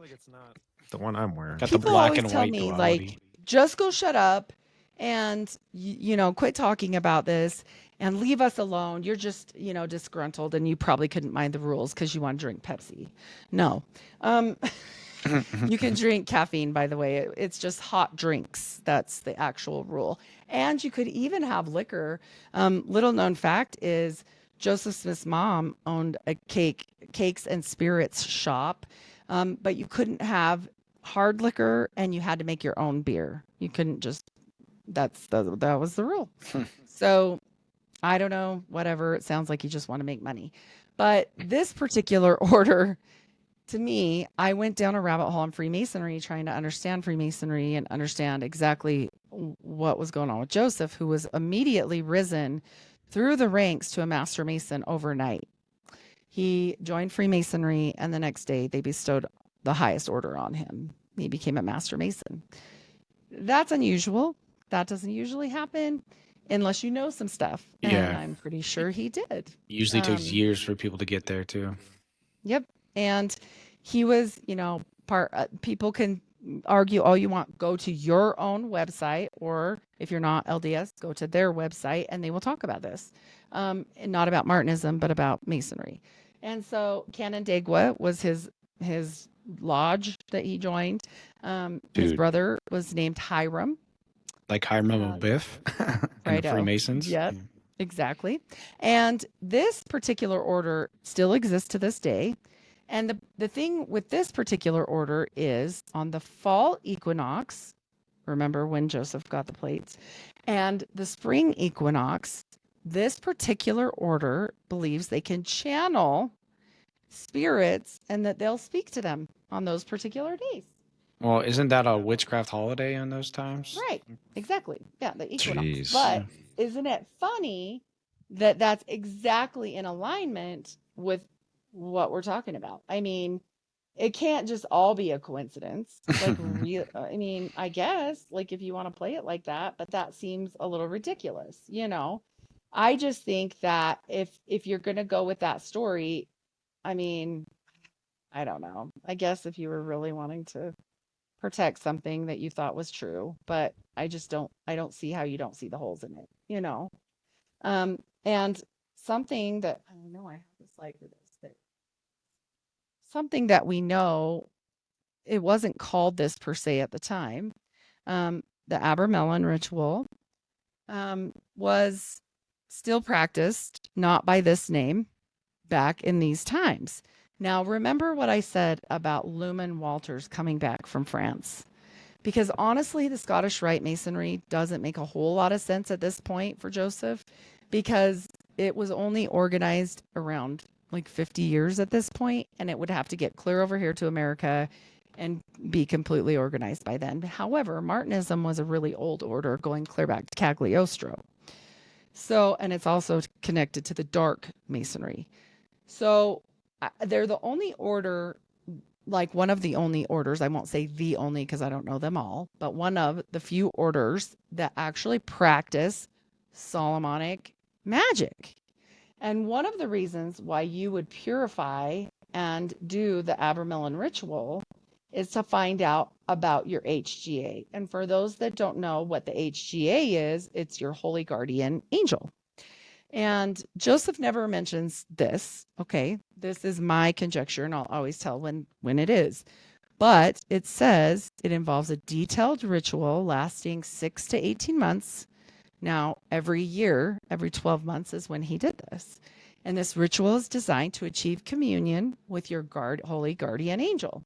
the one I'm wearing. Got the people black always and tell white me, duality. like, just go shut up and, you know, quit talking about this and leave us alone. You're just, you know, disgruntled and you probably couldn't mind the rules because you want to drink Pepsi. No. You can drink caffeine, by the way. It's just hot drinks. That's the actual rule. And you could even have liquor. Little known fact is Joseph Smith's mom owned a cakes and spirits shop, but you couldn't have hard liquor and you had to make your own beer. You couldn't just, that was the rule. So I don't know, whatever. It sounds like you just want to make money. But this particular order, to me, I went down a rabbit hole in Freemasonry trying to understand Freemasonry and understand exactly what was going on with Joseph, who was immediately risen through the ranks to a master mason overnight. He joined Freemasonry, and the next day they bestowed the highest order on him. He became a Master Mason. That's unusual. That doesn't usually happen unless you know some stuff. And Yeah. I'm pretty sure he did. Usually takes years for people to get there too. Yep. And he was, people can argue all you want. Go to your own website, or if you're not LDS, go to their website and they will talk about this. And not about Martinism, but about Masonry. And so Canandaigua was his lodge that he joined. His Dude. brother was named Hiram. Like Hiram Biff and Righto. the Freemasons. Yep. Exactly. And this particular order still exists to this day. And the thing with this particular order is on the fall equinox, remember when Joseph got the plates, and the spring equinox, this particular order believes they can channel spirits and that they'll speak to them on those particular days. Well, isn't that a witchcraft holiday in those times? Right. Exactly. Yeah, the equinox. Jeez. But isn't it funny that that's exactly in alignment with what we're talking about? I mean, it can't just all be a coincidence. Like, I guess, like, if you want to play it like that, but that seems a little ridiculous, I just think that if you're going to go with that story, I mean, I don't know. I guess if you were really wanting to protect something that you thought was true, but I don't see how you don't see the holes in it, and something that I know I have a slide for this, something that we know, it wasn't called this per se at the time. The Abramelin ritual was still practiced, not by this name, back in these times. Now, remember what I said about Lumen Walters coming back from France? Because honestly, the Scottish Rite Masonry doesn't make a whole lot of sense at this point for Joseph, because it was only organized around like 50 years at this point, and it would have to get clear over here to America and be completely organized by then. However, Martinism was a really old order going clear back to Cagliostro. So, and it's also connected to the dark Masonry. So they're the only order, like one of the only orders, I won't say the only because I don't know them all, but one of the few orders that actually practice Solomonic magic. And one of the reasons why you would purify and do the Abramelin ritual is to find out about your HGA. And for those that don't know what the HGA is, it's your holy guardian angel. And Joseph never mentions this. Okay, this is my conjecture, and I'll always tell when it is. But it says it involves a detailed ritual lasting 6 to 18 months. Now, every year, every 12 months is when he did this. And this ritual is designed to achieve communion with your holy guardian angel.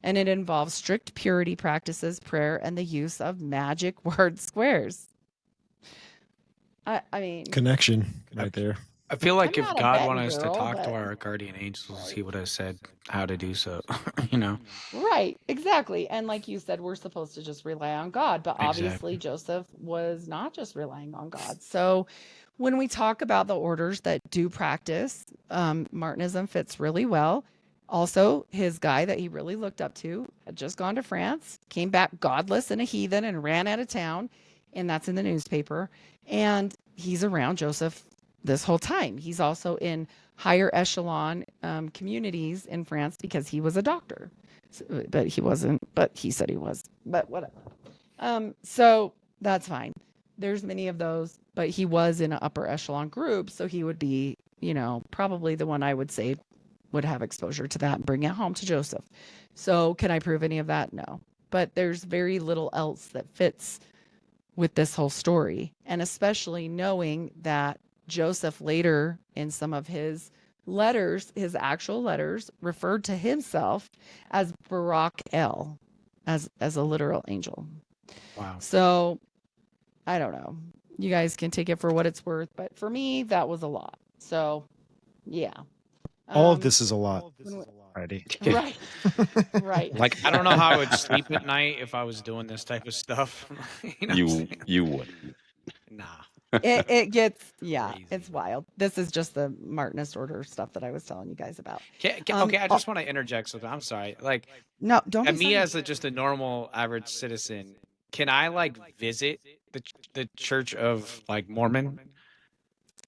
And it involves strict purity practices, prayer, and the use of magic word squares. I mean, Connection right there. I feel like I'm if not a God betting wanted us to girl, talk to but- our guardian angels, he would have said how to do so, Right, exactly. And like you said, we're supposed to just rely on God, but obviously Exactly. Joseph was not just relying on God. So when we talk about the orders that do practice, Martinism fits really well. Also, his guy that he really looked up to had just gone to France, came back godless and a heathen, and ran out of town. And that's in the newspaper. And he's around Joseph this whole time. He's also in higher echelon communities in France because he was a doctor. But he wasn't, but he said he was, but whatever. So that's fine. There's many of those, but he was in an upper echelon group. So he would be, probably the one I would say would have exposure to that and bring it home to Joseph. So can I prove any of that? No, but there's very little else that fits with this whole story. And especially knowing that Joseph later in some of his letters, his actual letters, referred to himself as Barak El, as a literal angel. Wow. So I don't know. You guys can take it for what it's worth, but for me, that was a lot. So yeah. All of this is a lot. Heidi. Right. Right. Like, I don't know how I would sleep at night if I was doing this type of stuff. You know what I'm saying? You would. Nah. It gets, yeah, Crazy. it's wild. This is just the Martinist order stuff that I was telling you guys about. Okay, I just want to interject something. I'm sorry. Like, No, don't be and me sorry. as just a normal average citizen, can I like visit the Church of like Mormon?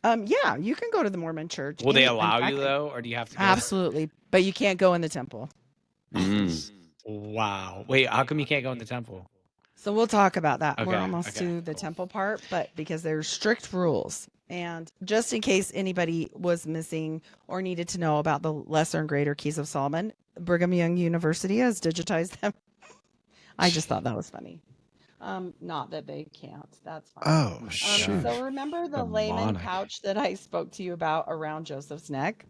Yeah, you can go to the Mormon church. Will they In allow you fact, though, or do you have to go? absolutely, but you can't go in the temple. Wow. Wait, how come you can't go in the temple? So we'll talk about that. We're Okay, almost okay, to the cool. temple part, but because there's strict rules. And just in case anybody was missing or needed to know about the Lesser and Greater Keys of Solomon, Brigham Young University has digitized them. I just thought that was funny. Not that they can't. That's fine. Oh, my shoot. So remember the layman Demonic. pouch that I spoke to you about around Joseph's neck?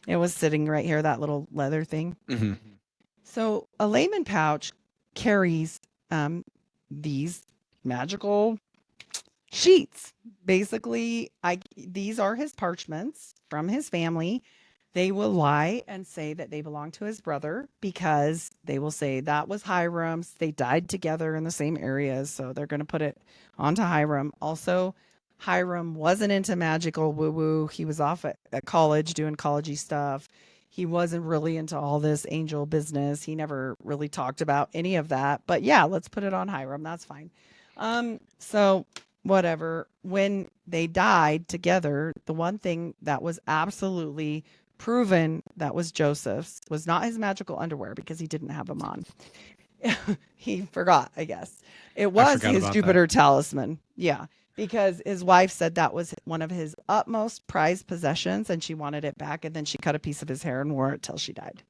It was sitting right here, that little leather thing. Mhm. So a layman pouch carries these magical sheets. Basically, these are his parchments from his family. They will lie and say that they belong to his brother because they will say that was Hiram's. They died together in the same areas, so they're going to put it onto Hiram. Also, Hiram wasn't into magical woo-woo. He was off at college doing collegey stuff. He wasn't really into all this angel business. He never really talked about any of that. But yeah, let's put it on Hiram. That's fine. So whatever. When they died together, the one thing that was absolutely proven that was Joseph's was not his magical underwear because he didn't have them on. He forgot, I guess. It was forgot his about Jupiter talisman. Yeah, because his wife said that was one of his utmost prized possessions and she wanted it back, and then she cut a piece of his hair and wore it till she died.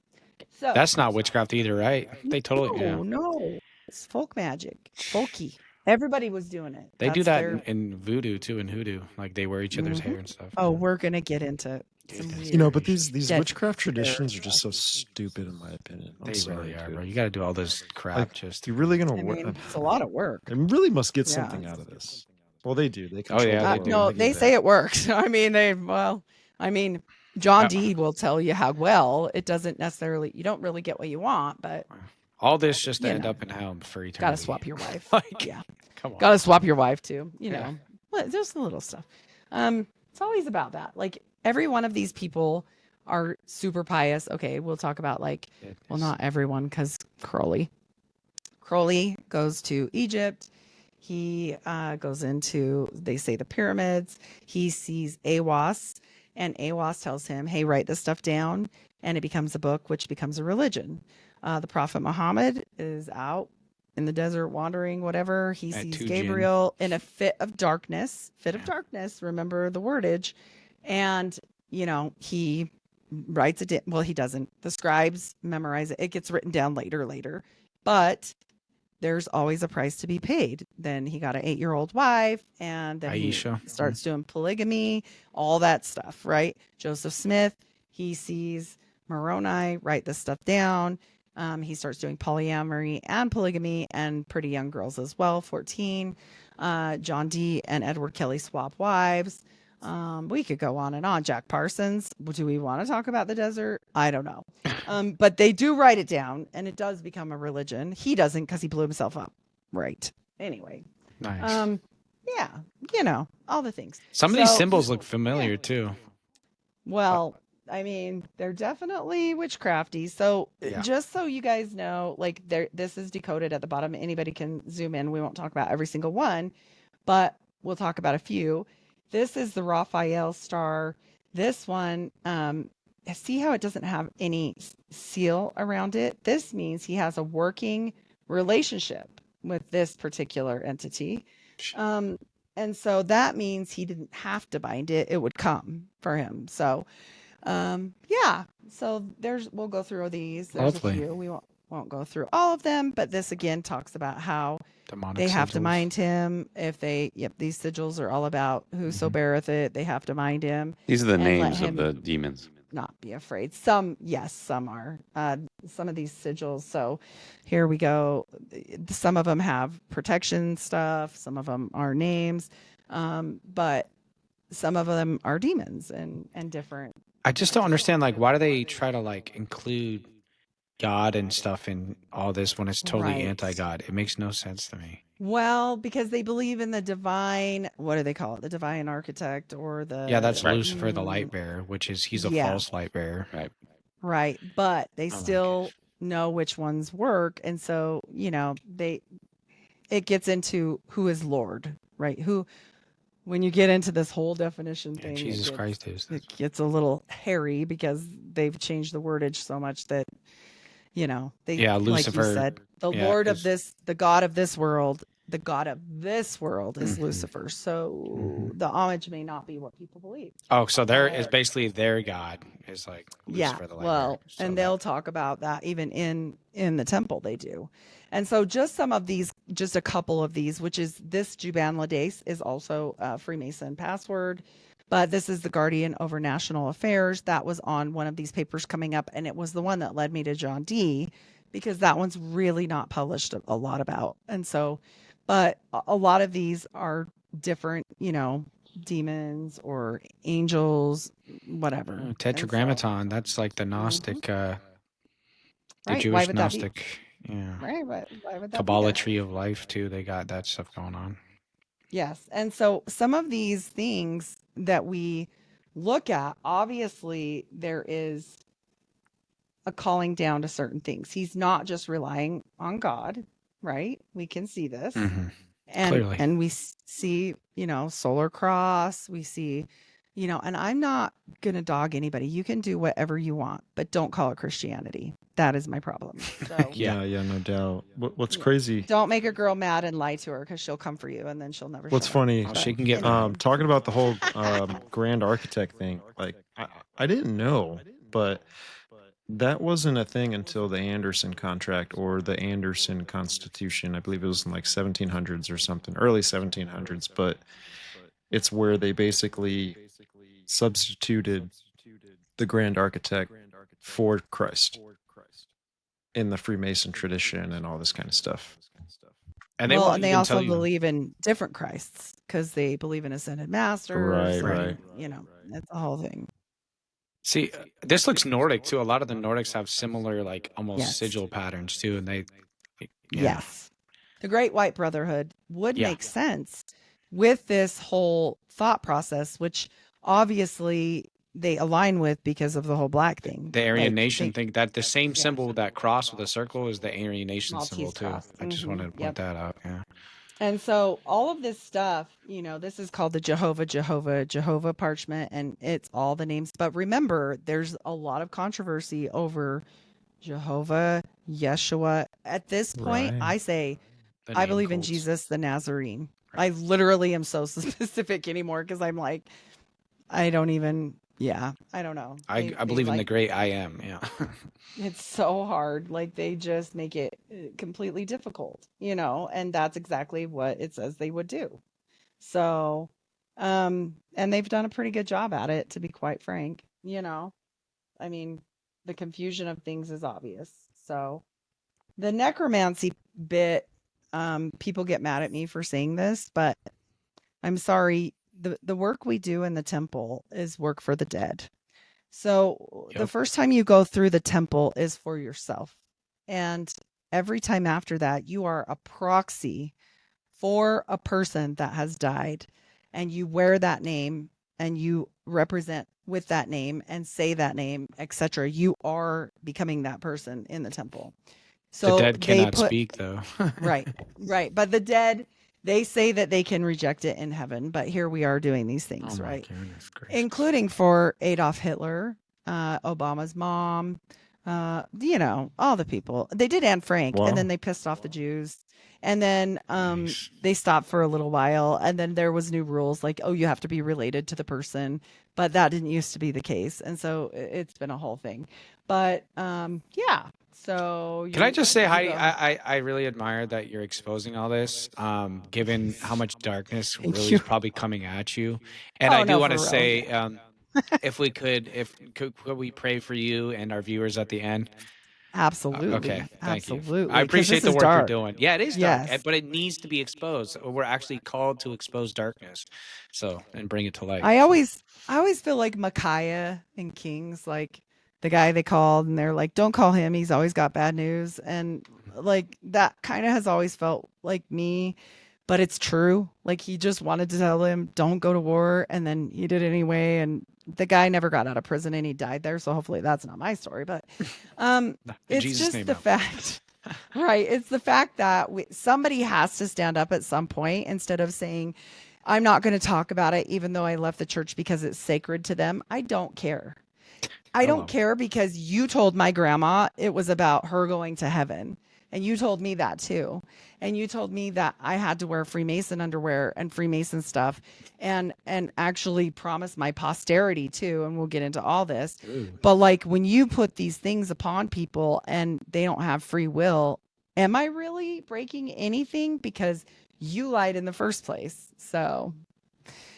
So That's not witchcraft either, right? They totally no, it's folk magic, folky. Everybody was doing it. They do That's that their- in voodoo too, in hoodoo. Like they wear each other's Mhm. hair and stuff. Oh, we're gonna get into some Goodness. You know, weird. but these Dead witchcraft traditions are terror just so stuff. stupid, in my opinion. I'm They sorry, really are, dude. bro. You got to do all this crap Like, just. you're really gonna I work. mean, it's a lot of work. They really must get Yeah. something out of this. Well, they do. They Oh, control yeah, the they world. do. No, They they do say that. it works. I mean, John Uh, D will tell you how well it doesn't necessarily. You don't really get what you want, but All this just to You end know. up in hell for eternity. gotta swap your wife. Like, Yeah, come on. gotta swap your wife too. You Yeah. know, well, just the little stuff. It's always about that. Like every one of these people are super pious. Okay, we'll talk about like, well, not everyone, because Crowley goes to Egypt. He goes into, they say, the pyramids. He sees Awas, and Awas tells him, hey, write this stuff down. And it becomes a book, which becomes a religion. The Prophet Muhammad is out in the desert wandering, whatever. He At sees two Gabriel in a fit of darkness. Remember the wordage. And, he writes it. Well, he doesn't. The scribes memorize it. It gets written down later. But there's always a price to be paid. Then he got an 8-year-old wife, and then Aisha. he starts doing polygamy, all that stuff, right? Joseph Smith, he sees Moroni, write this stuff down. He starts doing polyamory and polygamy and pretty young girls as well, 14. John D. and Edward Kelly swap wives. We could go on and on. Jack Parsons. Do we want to talk about the desert? I don't know. But they do write it down, and it does become a religion. He doesn't because he blew himself up. Right. Anyway. Nice. Yeah, all the things. Some of these So- symbols look familiar too. Well, I mean, they're definitely witchcrafty. So Yeah. just so you guys know, like this is decoded at the bottom. Anybody can zoom in. We won't talk about every single one, but we'll talk about a few. This is the Raphael star. This one, see how it doesn't have any seal around it? This means he has a working relationship with this particular entity. And so that means he didn't have to bind it. It would come for him. So, yeah. So we'll go through these. There's Lovely. a few. We won't go through all of them, but this again talks about how Demonic they have to sigils. mind him. These sigils are all about whoso beareth it. They have to mind him, These are the And let names him- of the demons. not be afraid. Some are. Some of these sigils. So here we go. Some of them have protection stuff. Some of them are names. But some of them are demons and different. I just don't understand. Like, why do they try to like include God and stuff in all this when it's totally Right. anti-God? It makes no sense to me. Well, because they believe in the divine, what do they call it? The divine architect or Yeah, that's the Right. Lucifer, the light bearer, which is he's a yeah. false light bearer. Right. Right. But they Oh my still gosh. know which ones work. And so, it gets into who is Lord, right? When you get into this whole definition Yeah, thing, Jesus Christ is. it gets a little hairy because they've changed the wordage so much that, they, Yeah, like you Lucifer. said, the Yeah, Lord of is this, the God of this world, the God of this world is Mhm. Lucifer. So the homage may not be what people believe. Oh, so there is basically their God is like Yeah, Lucifer, the light bearer. well, So and that- they'll talk about that even in the temple they do. And so just some of these, just a couple of these, which is this Juban Lades is also a Freemason password, but this is the Guardian over National Affairs. That was on one of these papers coming up, and it was the one that led me to John D, because that one's really not published a lot about. And so, but a lot of these are different, demons or angels, whatever. Oh, And so- Tetragrammaton, that's like the Gnostic, the Right, why Jewish would that be? Gnostic. Yeah. Right, why would that be Kabbalah there? tree of life too. They got that stuff going on. Yes. And so some of these things that we look at, obviously there is a calling down to certain things. He's not just relying on God, right? We can see this. Mhm. And Clearly. and we see, solar cross, we see, and I'm not going to dog anybody. You can do whatever you want, but don't call it Christianity. That is my problem. So Yeah. Yeah, no doubt. What's Yeah. crazy? don't make a girl mad and lie to her because she'll come for you and then she'll never What's shut up. funny? Oh, But she can get anyway. mad. Talking about the whole grand architect thing. Like I didn't know, but that wasn't a thing until the Anderson contract or the Anderson Constitution. I believe it was in like 1700s or something, early 1700s. But it's where they basically substituted the grand architect for Christ in the Freemason tradition and all this kind of stuff. And they Well, won't and they even also tell you. believe in different Christs because they believe in ascended masters. Right, and, right. That's the whole thing. See, this looks Nordic too. A lot of the Nordics have similar, like almost Yes. sigil patterns too, and they. Yeah. Yes. The Great White Brotherhood would Yeah. make sense with this whole thought process, which obviously they align with because of the whole black thing. The Aryan Like, Nation they- think that the same symbol, that cross with a circle, is the Aryan Nation symbol Maltese too. cross. I just Mhm. wanted to point Yep. that out. Yeah. And so all of this stuff, this is called the Jehovah parchment, and it's all the names. But remember, there's a lot of controversy over Jehovah, Yeshua. At this point, Right. I say, The I name believe in cults. Jesus the Nazarene. I literally am so specific anymore because I'm like, I don't even, I don't know. I They believe in the like, great I am. Yeah. it's so hard. Like they just make it completely difficult, and that's exactly what it says they would do. So, and they've done a pretty good job at it, to be quite frank. I mean, the confusion of things is obvious. So, the necromancy bit, people get mad at me for saying this, but I'm sorry. The work we do in the temple is work for the dead. So the Yep. first time you go through the temple is for yourself. And every time after that, you are a proxy for a person that has died. And you wear that name and you represent with that name and say that name, etc. You are becoming that person in the temple. So the dead they cannot put speak though. right. But the dead, they say that they can reject it in heaven. But here we are doing these things, Oh my right? goodness gracious. Including for Adolf Hitler, Obama's mom, all the people. They did Anne Frank, Wow. and then they pissed off the Jews. And then Nice. they stopped for a little while, and then there was new rules like, oh, you have to be related to the person, but that didn't used to be the case, and so it's been a whole thing. But yeah. So Can I just say, Heidi, go. I really admire that you're exposing all this, given how much darkness Thank really you. is probably coming at you. And Oh, I do no, want to for real. say, if we could, could we pray for you and our viewers at the end? Absolutely. Okay, thank you. Absolutely. I 'cause appreciate this the is work dark. you're doing. Yeah, it is dark, Yes. but it needs to be exposed. We're actually called to expose darkness, and bring it to light. I always feel like Micaiah and Kings, like the guy they called, and they're like, don't call him. He's always got bad news. And like that kind of has always felt like me, but it's true. Like he just wanted to tell him, don't go to war. And then he did it anyway. And the guy never got out of prison and he died there. So hopefully that's not my story, but it's Jesus' just name the out. fact, right? It's the fact that somebody has to stand up at some point instead of saying, I'm not going to talk about it, even though I left the church because it's sacred to them. I don't care. I don't care because you told my grandma it was about her going to heaven. And you told me that too. And you told me that I had to wear Freemason underwear and Freemason stuff and actually promise my posterity too. And we'll get into all this. Ooh. But like when you put these things upon people and they don't have free will, am I really breaking anything? Because you lied in the first place. So,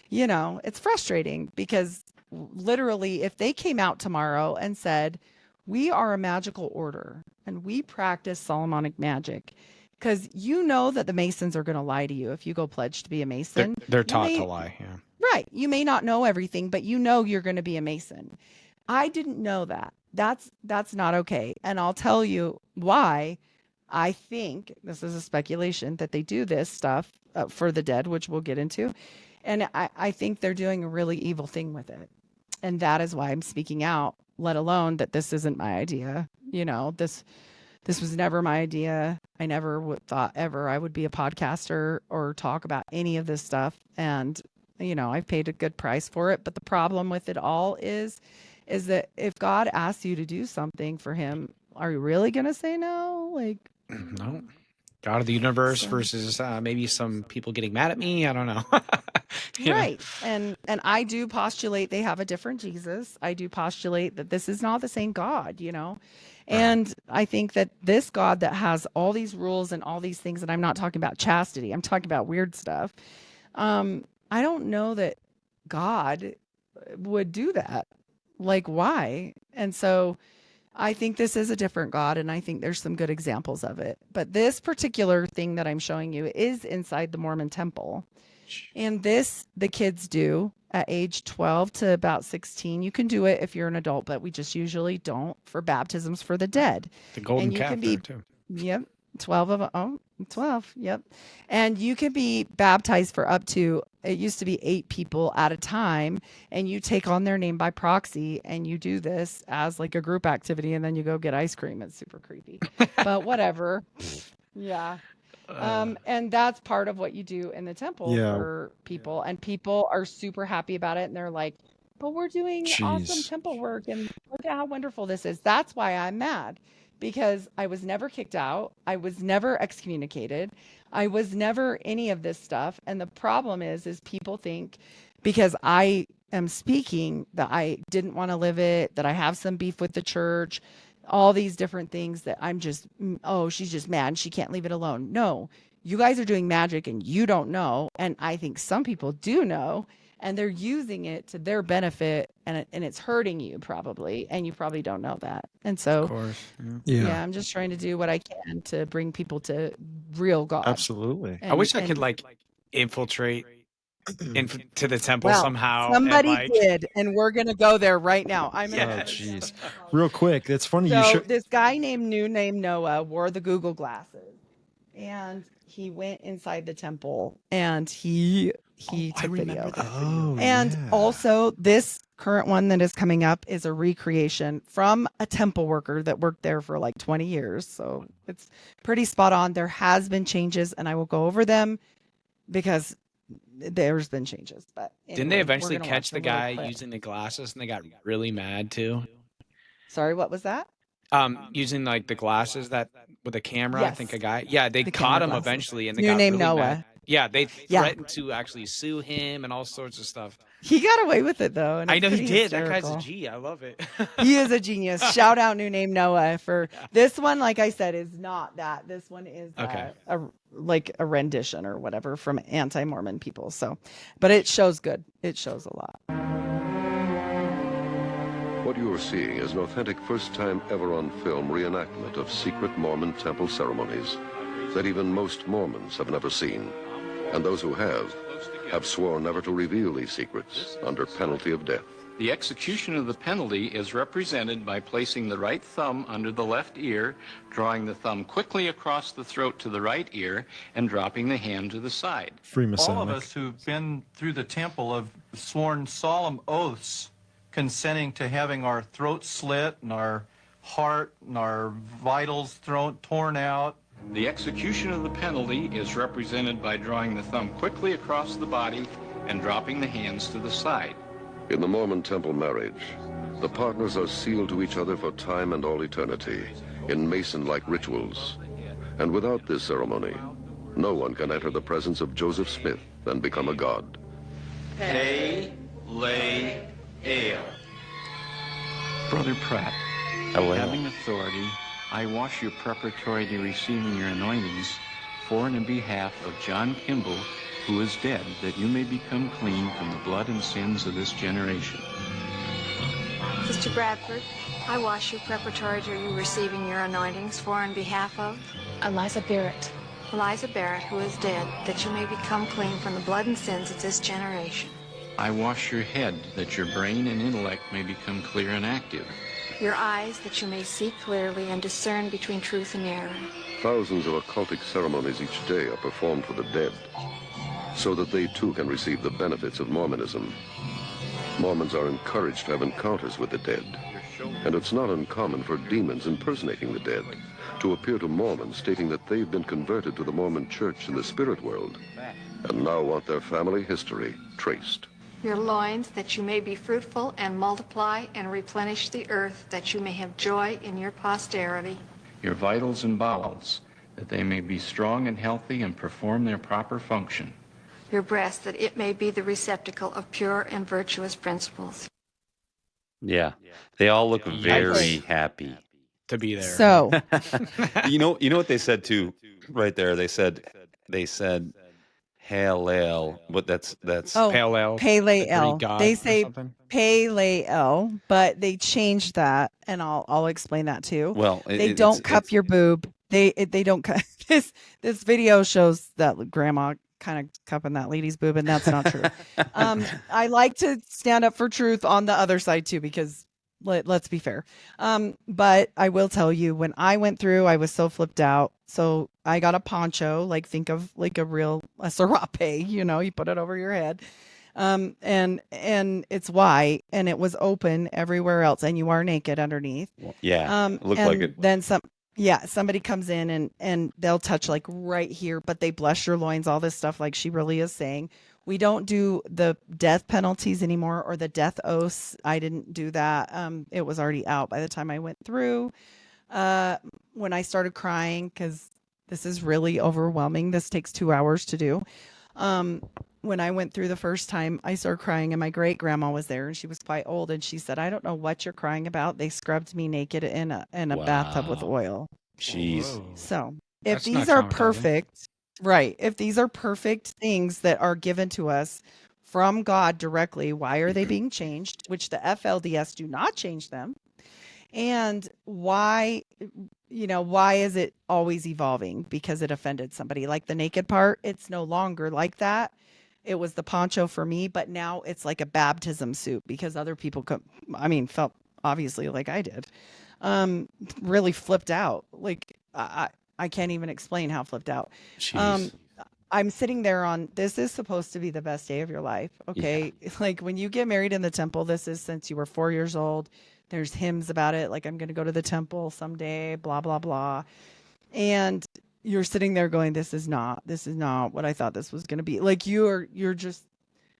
you know, it's frustrating because literally if they came out tomorrow and said, we are a magical order and we practice Solomonic magic, because you know that the Masons are going to lie to you if you go pledge to be a Mason. They're taught to lie. Yeah. Right. You may not know everything, but you know you're going to be a Mason. I didn't know that. That's not okay. And I'll tell you why I think, this is a speculation, that they do this stuff for the dead, which we'll get into. And I think they're doing a really evil thing with it. And that is why I'm speaking out, let alone that this isn't my idea. You know, this was never my idea. I never thought ever I would be a podcaster or talk about any of this stuff. And, you know, I've paid a good price for it. But the problem with it all is that if God asks you to do something for him, are you really going to say no? Like, No. God of the universe versus maybe some people getting mad at me. I don't know. Right. And I do postulate they have a different Jesus. I do postulate that this is not the same God, you know. And I think that this God that has all these rules and all these things, and I'm not talking about chastity, I'm talking about weird stuff. I don't know that God would do that. Like, why? And so I think this is a different God, and I think there's some good examples of it. But this particular thing that I'm showing you is inside the Mormon temple. And this, the kids do at age 12 to about 16. You can do it if you're an adult, but we just usually don't for baptisms for the dead. The golden And you calf can be, there too. Yep, 12 of them. Oh, 12. Yep. And you can be baptized for up to, it used to be 8 people at a time. And you take on their name by proxy and you do this as like a group activity. And then you go get ice cream. It's super creepy, but whatever. Yeah. And that's part of what you do in the temple for people. And people are super happy about it. And they're like, but we're doing awesome temple work. And look at how wonderful this is. That's why I'm mad. Because I was never kicked out. I was never excommunicated. I was never any of this stuff. And the problem is people think because I am speaking that I didn't want to live it, that I have some beef with the church, all these different things that I'm just, oh, she's just mad and she can't leave it alone. No, you guys are doing magic and you don't know. And I think some people do know. And they're using it to their benefit, and it's hurting you probably, and you probably don't know that. And so, Of course. yeah, I'm just trying to do what I can to bring people to real God. Absolutely. I wish I could like infiltrate to the temple well, somehow. somebody and, like, did, and we're gonna go there right now. I'm Oh, gonna. jeez. Real quick, it's funny you So should. this guy named Noah wore the Google glasses, and he went inside the temple, and he took video. Oh, And yeah. also, this current one that is coming up is a recreation from a temple worker that worked there for like 20 years. So it's pretty spot on. There has been changes, and I will go over them because there's been changes. But anyway, didn't they we're eventually gonna catch watch the a little guy clip. using the glasses and they got really mad too? Sorry, what was that? Using like the glasses that with a camera, I Yes. think a guy. Yeah, they The caught camera him glasses. eventually and they New got name really Noah. mad. Yeah, they Yeah. threatened to actually sue him and all sorts of stuff. He got away with it though. And I it's know he pretty did. That guy's a hysterical. G. I love it. He is a genius. Shout out New Name Noah for this one. Like I said, is not that. This one is Okay. like a rendition or whatever from anti-Mormon people. So, but it shows good. It shows a lot. What you are seeing is an authentic first-time ever on film reenactment of secret Mormon temple ceremonies that even most Mormons have never seen. And those who have sworn never to reveal these secrets under penalty of death. The execution of the penalty is represented by placing the right thumb under the left ear, drawing the thumb quickly across the throat to the right ear, and dropping the hand to the side. Freemasonic. All of us who've been through the temple have sworn solemn oaths consenting to having our throats slit and our heart and our vitals torn out. The execution of the penalty is represented by drawing the thumb quickly across the body and dropping the hands to the side. In the Mormon temple marriage, the partners are sealed to each other for time and all eternity in Mason-like rituals. And without this ceremony, no one can enter the presence of Joseph Smith and become a god. Pay, lay, ale. Brother Pratt, having authority, I wash you preparatory to receiving your anointings for and in behalf of John Kimball, who is dead, that you may become clean from the blood and sins of this generation. Sister Bradford, I wash you preparatory to you receiving your anointings for and behalf of Eliza Barrett. Eliza Barrett, who is dead, that you may become clean from the blood and sins of this generation. I wash your head, that your brain and intellect may become clear and active. Your eyes, that you may see clearly and discern between truth and error. Thousands of occultic ceremonies each day are performed for the dead, so that they too can receive the benefits of Mormonism. Mormons are encouraged to have encounters with the dead, and it's not uncommon for demons impersonating the dead to appear to Mormons stating that they've been converted to the Mormon church in the spirit world and now want their family history traced. Your loins, that you may be fruitful and multiply and replenish the earth, that you may have joy in your posterity. Your vitals and bowels, that they may be strong and healthy and perform their proper function. Your breast, that it may be the receptacle of pure and virtuous principles. Yeah. They all look very happy. To be there. So You know what they said too, right there. They said Halal, but that's oh, Pale ale. Paleo. God They or say something? Paleo, but they changed that, and I'll explain that too. well, They don't cup your boob. They don't cut this video shows that grandma kind of cupping that lady's boob, and that's not true. I like to stand up for truth on the other side too, because let's be fair. But I will tell you, when I went through, I was so flipped out. So I got a poncho, like think of like a serape, you put it over your head. And it's white and it was open everywhere else, and you are naked underneath. Yeah, looked like it. Then somebody comes in and they'll touch like right here, but they bless your loins, all this stuff, like she really is saying. We don't do the death penalties anymore, or the death oaths. I didn't do that. It was already out by the time I went through. When I started crying, because this is really overwhelming. This takes 2 hours to do. When I went through the first time, I started crying, and my great grandma was there, and she was quite old, and she said, "I don't know what you're crying about. They scrubbed me naked in a bathtub with Wow. oil." Jeez. Whoa. So if That's these not are traumatizing. perfect, right? If these are perfect things that are given to us from God directly, why are they being changed? Which the FLDS do not change them. And why is it always evolving? Because it offended somebody. Like the naked part, it's no longer like that. It was the poncho for me, but now it's like a baptism suit because other people felt obviously like I did. Really flipped out. Like I can't even explain how flipped out. Jeez. I'm sitting there this is supposed to be the best day of your life. Okay. Like when you get married in the temple, this is since you were 4 years old. There's hymns about it. Like, I'm going to go to the temple someday, blah, blah, blah. And you're sitting there going, this is not what I thought this was going to be. Like you're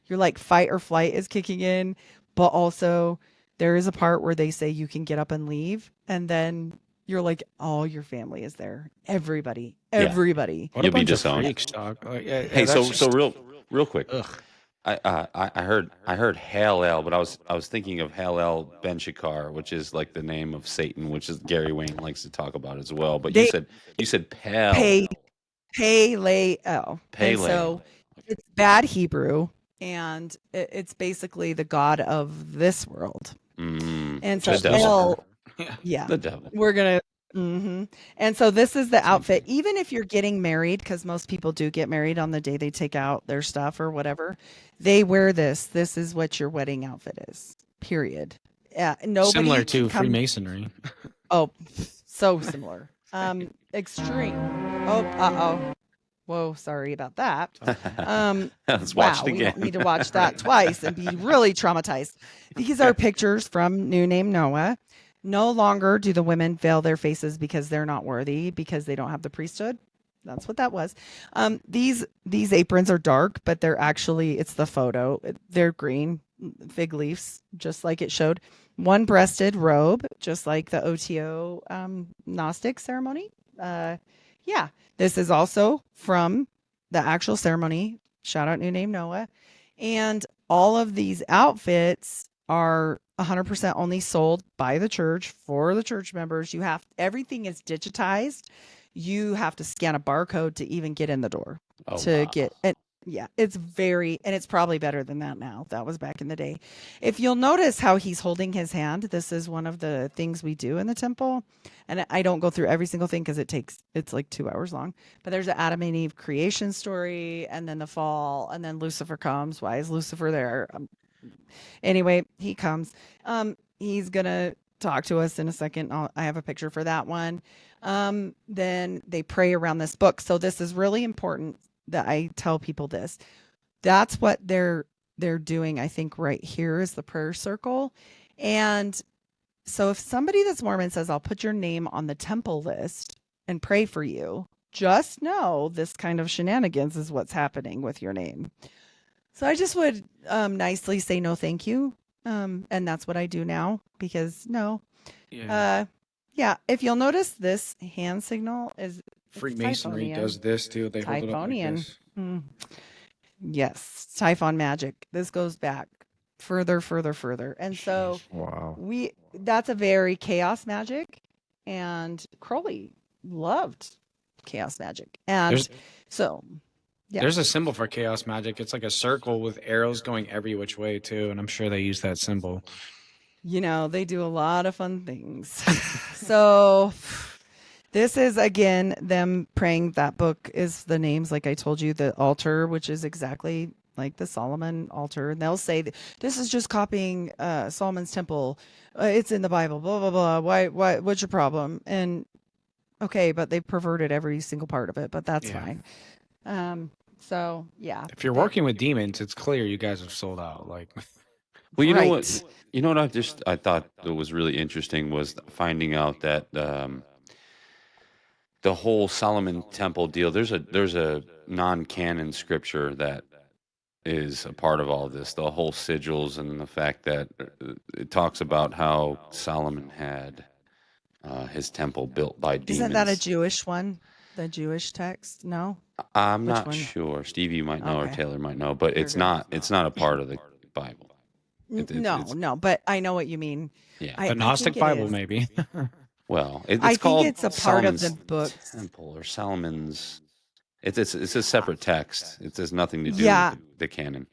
like fight or flight is kicking in, but also there is a part where they say you can get up and leave. And then you're like, all your family is there. Everybody. Yeah. What You'll a be bunch of disowned. freaks, dog. Like, yeah, Hey, that's so just- real quick. Ugh. I heard Halal, but I was thinking of Halal Ben Shakar, which is like the name of Satan, which is Gary Wayne likes to talk about as well. But you said Pale. Paleo. Pele. And so it's bad Hebrew, and it's basically the god of this world. And so The devil. yeah, The devil. we're gonna. And so this is the outfit. Even if you're getting married, because most people do get married on the day they take out their stuff or whatever, they wear this. This is what your wedding outfit is. period. Nobody Similar to can come. Freemasonry. Oh, so similar. Extreme. Oh. Whoa, sorry about that. Let's Wow, watch it we don't again. need to watch that twice and be really traumatized. These are pictures from New Name Noah. No longer do the women veil their faces because they're not worthy, because they don't have the priesthood. That's what that was. These aprons are dark, but they're actually, it's the photo. They're green fig leaves, just like it showed. One-breasted robe, just like the OTO Gnostic ceremony. Yeah, this is also from the actual ceremony. Shout out New Name Noah. And all of these outfits are 100% only sold by the church for the church members. Everything is digitized. You have to scan a barcode to even get in the door get it. Yeah, it's probably better than that now. That was back in the day. If you'll notice how he's holding his hand, this is one of the things we do in the temple. And I don't go through every single thing because it's like 2 hours long. But there's an Adam and Eve creation story, and then the fall, and then Lucifer comes. Why is Lucifer there? Anyway, he comes. He's going to talk to us in a second. I have a picture for that one. Then they pray around this book. So this is really important that I tell people this. That's what they're doing. I think right here is the prayer circle. And so if somebody that's Mormon says, I'll put your name on the temple list and pray for you, just know this kind of shenanigans is what's happening with your name. So I just would nicely say no, thank you. And that's what I do now because no. Yeah. Yeah, if you'll notice, this hand signal is Freemasonry does this too. They hold it up like this. Yes, Typhon magic. This goes back further. And so Wow. that's a very chaos magic, and Crowley loved chaos magic. And yeah. There's a symbol for chaos magic. It's like a circle with arrows going every which way too, and I'm sure they use that symbol. They do a lot of fun things. So this is, again, them praying. That book is the names, like I told you, the altar, which is exactly like the Solomon altar. And they'll say, this is just copying Solomon's temple. It's in the Bible, blah, blah, blah. Why, what's your problem? And okay, but they perverted every single part of it, but that's fine. So, yeah. If you're working with demons, it's clear you guys have sold out. Like, well, you know what? You know what? I thought that was really interesting was finding out that the whole Solomon Temple deal. There's a non-canon scripture that is a part of all this. The whole sigils and the fact that it talks about how Solomon had his temple built by demons. Isn't that a Jewish one? The Jewish text? No. I'm not sure. Stevie might know, or Taylor might know, but it's not a part of the Bible. No, but I know what you mean. Yeah, the Gnostic Bible, maybe. Well, I called think it's a part Solomon's of the book. Temple or Solomon's. It's a separate text. It has nothing to do with the canon.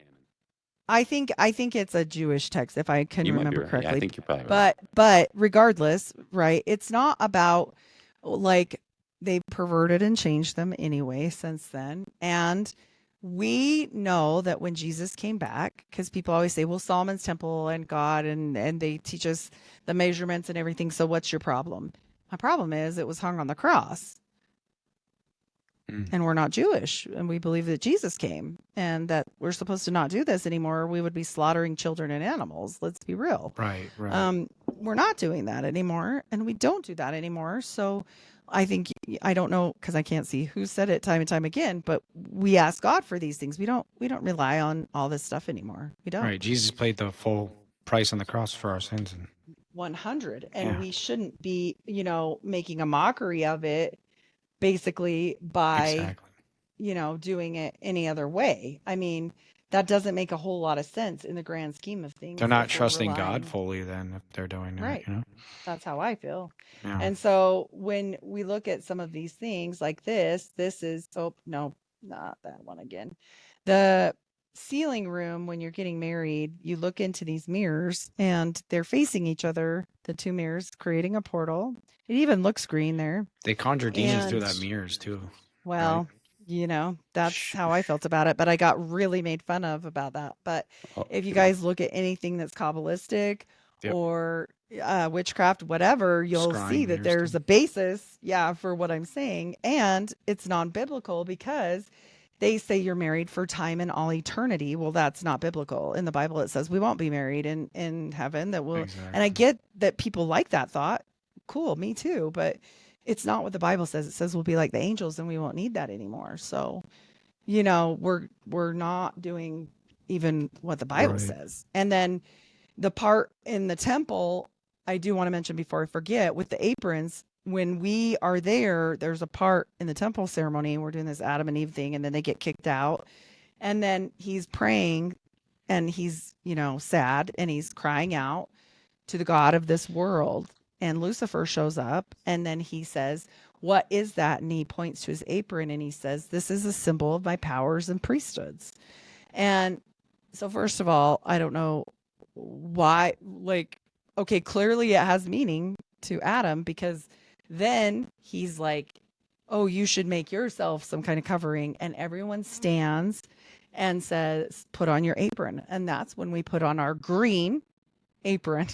I think it's a Jewish text, if I can remember correctly. Yeah, I think you're probably right. But regardless, right? It's not about like they perverted and changed them anyway since then. And we know that when Jesus came back, because people always say, well, Solomon's temple and God, and they teach us the measurements and everything. So what's your problem? My problem is it was hung on the cross. And we're not Jewish, and we believe that Jesus came and that we're supposed to not do this anymore. We would be slaughtering children and animals. Let's be real. Right. We're not doing that anymore, and we don't do that anymore. So I think, I don't know, because I can't see who said it time and time again, but we ask God for these things. We don't rely on all this stuff anymore. We don't. Right. Jesus paid the full price on the cross for our sins. 100. And we shouldn't be, making a mockery of it. Basically by, doing it any other way. I mean, that doesn't make a whole lot of sense in the grand scheme of things. They're not trusting God fully then if they're doing right. it. That's how I feel. Yeah. And so when we look at some of these things like this is, not that one again. The ceiling room, when you're getting married, you look into these mirrors and they're facing each other, the two mirrors creating a portal. It even looks green there. They conjure demons through that mirrors too. Well, right? That's how I felt about it, but I got really made fun of about that. But Oh, if you guys look at anything that's Kabbalistic Yep. or witchcraft, whatever, you'll see Scrying that or there's stuff. a basis, for what I'm saying. And it's non-biblical because they say you're married for time and all eternity. Well, that's not biblical. In the Bible, it says we won't be married in heaven. And I Exactly. get that people like that thought. Cool, me too. But it's not what the Bible says. It says we'll be like the angels and we won't need that anymore. So, we're not doing even what the Bible Right. says. And then the part in the temple, I do want to mention before I forget, with the aprons, when we are there, there's a part in the temple ceremony. We're doing this Adam and Eve thing, and then they get kicked out. And then he's praying and he's, sad and he's crying out to the God of this world. And Lucifer shows up and then he says, "What is that?" And he points to his apron and he says, "This is a symbol of my powers and priesthoods." And so, first of all, I don't know why, okay, clearly it has meaning to Adam because then he's like, "Oh, you should make yourself some kind of covering." And everyone stands and says, "Put on your apron." And that's when we put on our green apron.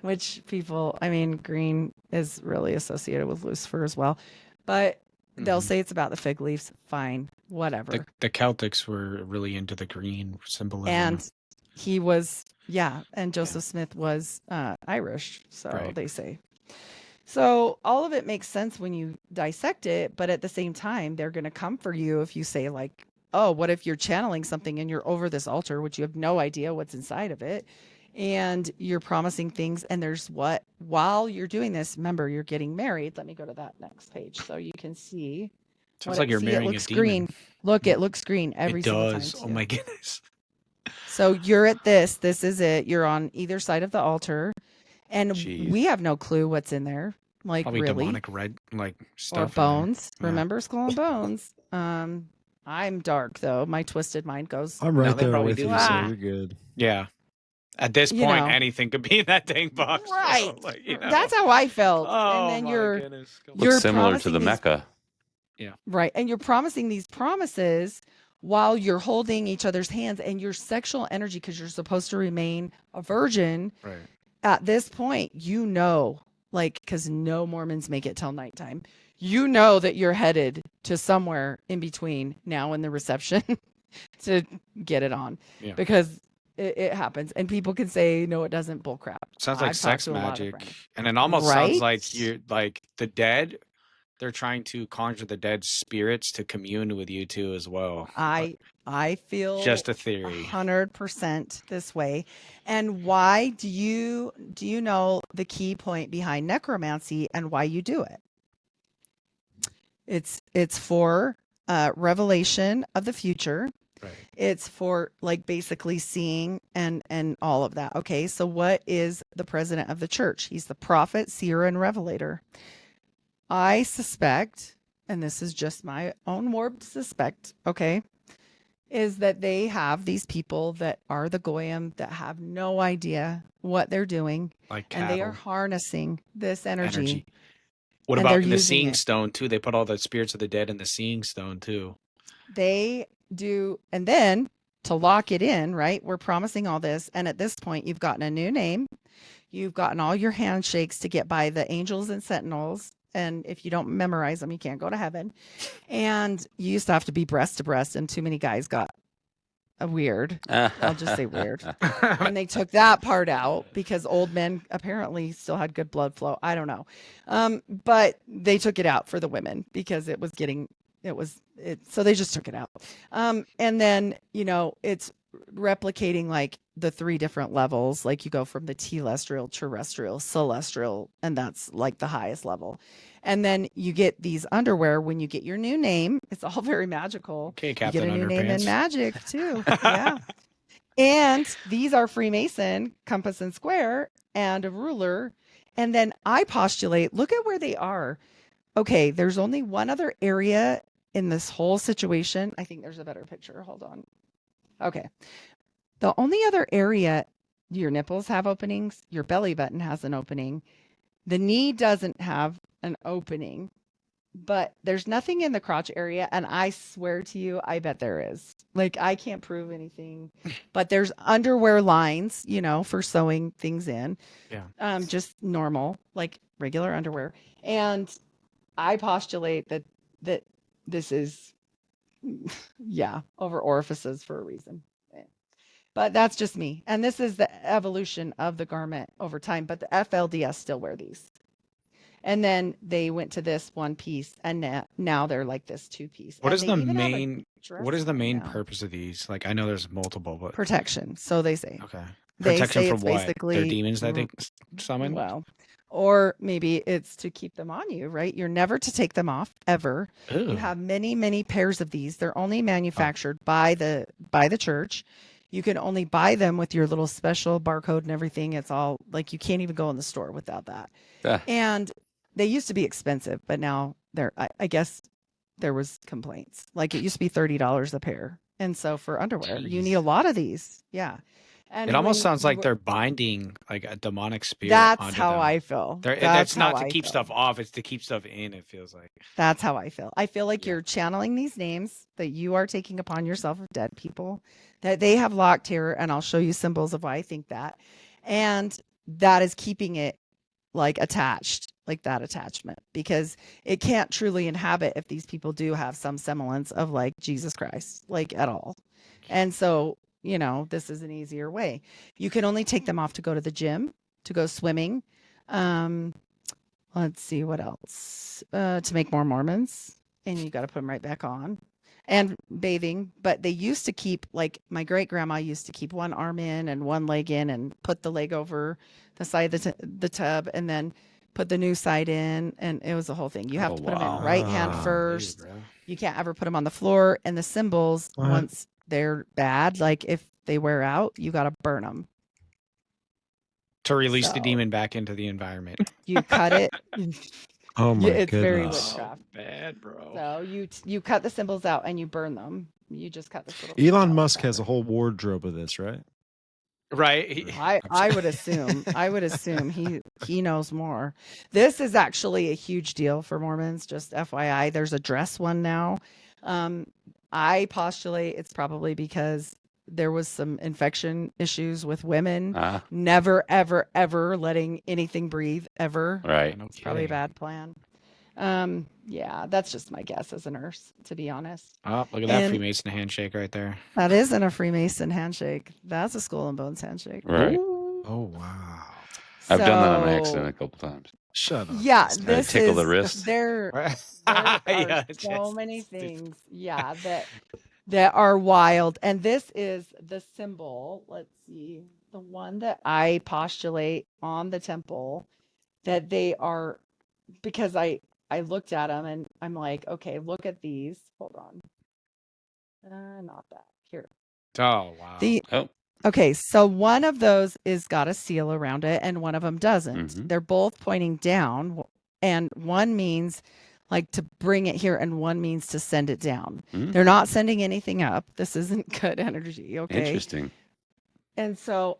Which green is really associated with Lucifer as well. But they'll say it's about the fig leaves. Fine, whatever. The Celtics were really into the green symbolism. And he was, and Joseph Smith was Irish, so Right. they say. So all of it makes sense when you dissect it, but at the same time, they're going to come for you if you say like, "Oh, what if you're channeling something and you're over this altar, which you have no idea what's inside of it, and you're promising things, and while you're doing this, remember, you're getting married." Let me go to that next page so you can see. Sounds like you're marrying it looks a demon. green. Look, it looks green every It single does. time. Oh my goodness. So you're at this is it. You're on either side of the altar, and Jeez. we have no clue what's in there. Like, Probably really? demonic red Or stuff. in there. bones. Yeah. Remember Skull and Bones? I'm dark though. My twisted mind goes. I'm right they there probably with do you, the so same. you're good. Yeah. At this You point, know. anything could be in that dang box. Right. So, That's how I felt. Oh And then my you're goodness. Come on. you're Looks similar to promising the these- Mecca. Right. And you're promising these promises while you're holding each other's hands, and your sexual energy, because you're supposed to remain a virgin. Right. At this point, because no Mormons make it till nighttime, that you're headed to somewhere in between now and the reception to get it on. Yeah. Because it happens. And people can say, "No, it doesn't." Bullcrap. Sounds like I've talked sex to a lot of magic. friends. And it almost Right? sounds like you're like the dead. They're trying to conjure the dead spirits to commune with you too as well. I feel Just a theory. 100% this way. And why do you know the key point behind necromancy and why you do it? It's for revelation of the future. Right. It's for basically seeing and all of that. Okay, so what is the president of the church? He's the prophet, seer, and revelator. I suspect, and this is just my own warped suspect, okay, is that they have these people that are the goyim that have no idea what they're doing, Like and they are cattle. harnessing this energy. What and about they're the using seeing it. stone too? They put all the spirits of the dead in the seeing stone too. They do, and then to lock it in, right? We're promising all this, and at this point, you've gotten a new name. You've gotten all your handshakes to get by the angels and sentinels. And if you don't memorize them, you can't go to heaven. And you used to have to be breast to breast, and too many guys got weird. I'll just say weird. And they took that part out because old men apparently still had good blood flow. I don't know. But they took it out for the women because so they just took it out. And then, it's replicating like the 3 different levels. Like you go from the telestial, terrestrial, celestial, and that's like the highest level. And then you get these underwear when you get your new name. It's all very magical. Okay, You Captain get a new name in Underpants. magic too. Yeah. And these are Freemason, compass and square, and a ruler. And then I postulate, look at where they are. Okay, there's only one other area in this whole situation. I think there's a better picture. Hold on. Okay. The only other area, your nipples have openings, your belly button has an opening. The knee doesn't have an opening. but there's nothing in the crotch area, and I swear to you, I bet there is. Like, I can't prove anything, but there's underwear lines, for sewing things in. Yeah. Just normal, like regular underwear. And I postulate that this is over orifices for a reason. But that's just me. And this is the evolution of the garment over time, but the FLDS still wear these. And then they went to this one piece, and now they're like this two piece. What And is they the even have a main dress what is the line main now. purpose of these? Like, I know there's multiple, but Protection, so they say. okay. They Protection say from it's what? They're basically demons that they summon? well, or maybe it's to keep them on you, right? You're never to take them off ever. You Ew. have many, many pairs of these. They're only manufactured by the church. You can only buy them with your little special barcode and everything. It's all like you can't even go in the store without that. Ah, And they used to be expensive, but now I guess there was complaints. Like it used to be $30 a pair. And so for underwear, you need a Jeez. lot of these. Yeah. And It almost when sounds you like they're binding like a demonic spirit that's onto how them. I feel. They're, That's that's how not to I keep feel. stuff off, it's to keep stuff in, it feels like. That's how I feel. I feel like Yeah. you're channeling these names that you are taking upon yourself of dead people, that they have locked here. And I'll show you symbols of why I think that. And that is keeping it like attached, like that attachment, because it can't truly inhabit if these people do have some semblance of like Jesus Christ, like at all. And so, this is an easier way. You can only take them off to go to the gym, to go swimming. Let's see what else. To make more Mormons, and you got to put them right back on. And bathing, but they used to keep, like my great grandma used to keep one arm in and one leg in, and put the leg over the side of the tub, and then put the new side in, and it was a whole thing. You have Oh, to put them in wow. right hand Ah, first. ew, bro. You can't ever put them on the floor, and the symbols What? once they're bad, like if they wear out, you got to burn them. To release the So demon back into the environment. you cut it. Oh my It's very goodness. witchcraft. Bad, bro. So you cut the symbols out and you burn them. You just cut this little. Elon Musk has a whole wardrobe of this, right? Right? I would assume. He knows more. This is actually a huge deal for Mormons. Just FYI, there's a dress one now. I postulate it's probably because there was some infection issues with women. Ah, Never, ever, ever letting anything breathe ever. right. No It's probably a kidding. bad plan. Yeah, that's just my guess as a nurse, to be honest. Oh, look at that And Freemason handshake right there. that isn't a Freemason handshake. That's a Skull and Bones handshake. Right. Oh, wow. I've done that on So, accident a couple times. Shut up. yeah, This guy. Did I this tickle is the wrist? there Yeah, are so just many stupid. things, yeah, that are wild. And this is the symbol. Let's see. The one that I postulate on the temple that they are, because I looked at them and I'm like, okay, look at these. Hold on. Not that. Here. Oh, wow. Oh, Okay, so one of those is got a seal around it and one of them doesn't. Mhm. They're both pointing down, and one means like to bring it here and one means to send it down. Mm. They're not sending anything up. This isn't good energy, okay? Interesting. And so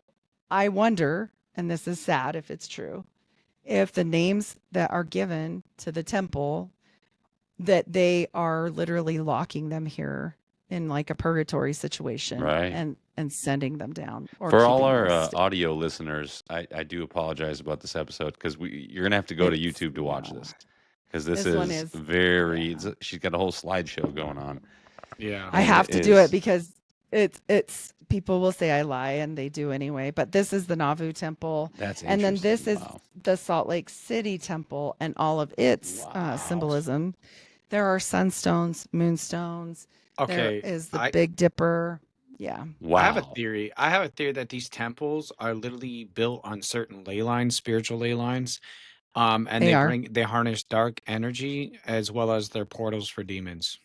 I wonder, and this is sad if it's true, if the names that are given to the temple, that they are literally locking them here in like a purgatory situation, Right. and sending them down. Or For all keeping our them audio listeners, I do apologize about this episode because you're gonna have to go to It's- YouTube to watch no. this because this This one is is- very. yeah. She's got a whole slideshow going on. Yeah. I and have it to do is- it because it's people will say I lie and they do anyway. But this is the Nauvoo temple, That's and then this interesting. is Wow. the Salt Lake City temple and all of its Wow. symbolism. There are sunstones, moonstones. Okay. There is the I- Big Dipper. Yeah. Wow. I have a theory. I have a theory that these temples are literally built on certain ley lines, spiritual ley lines. And They they are. they harness dark energy as well as their portals for demons.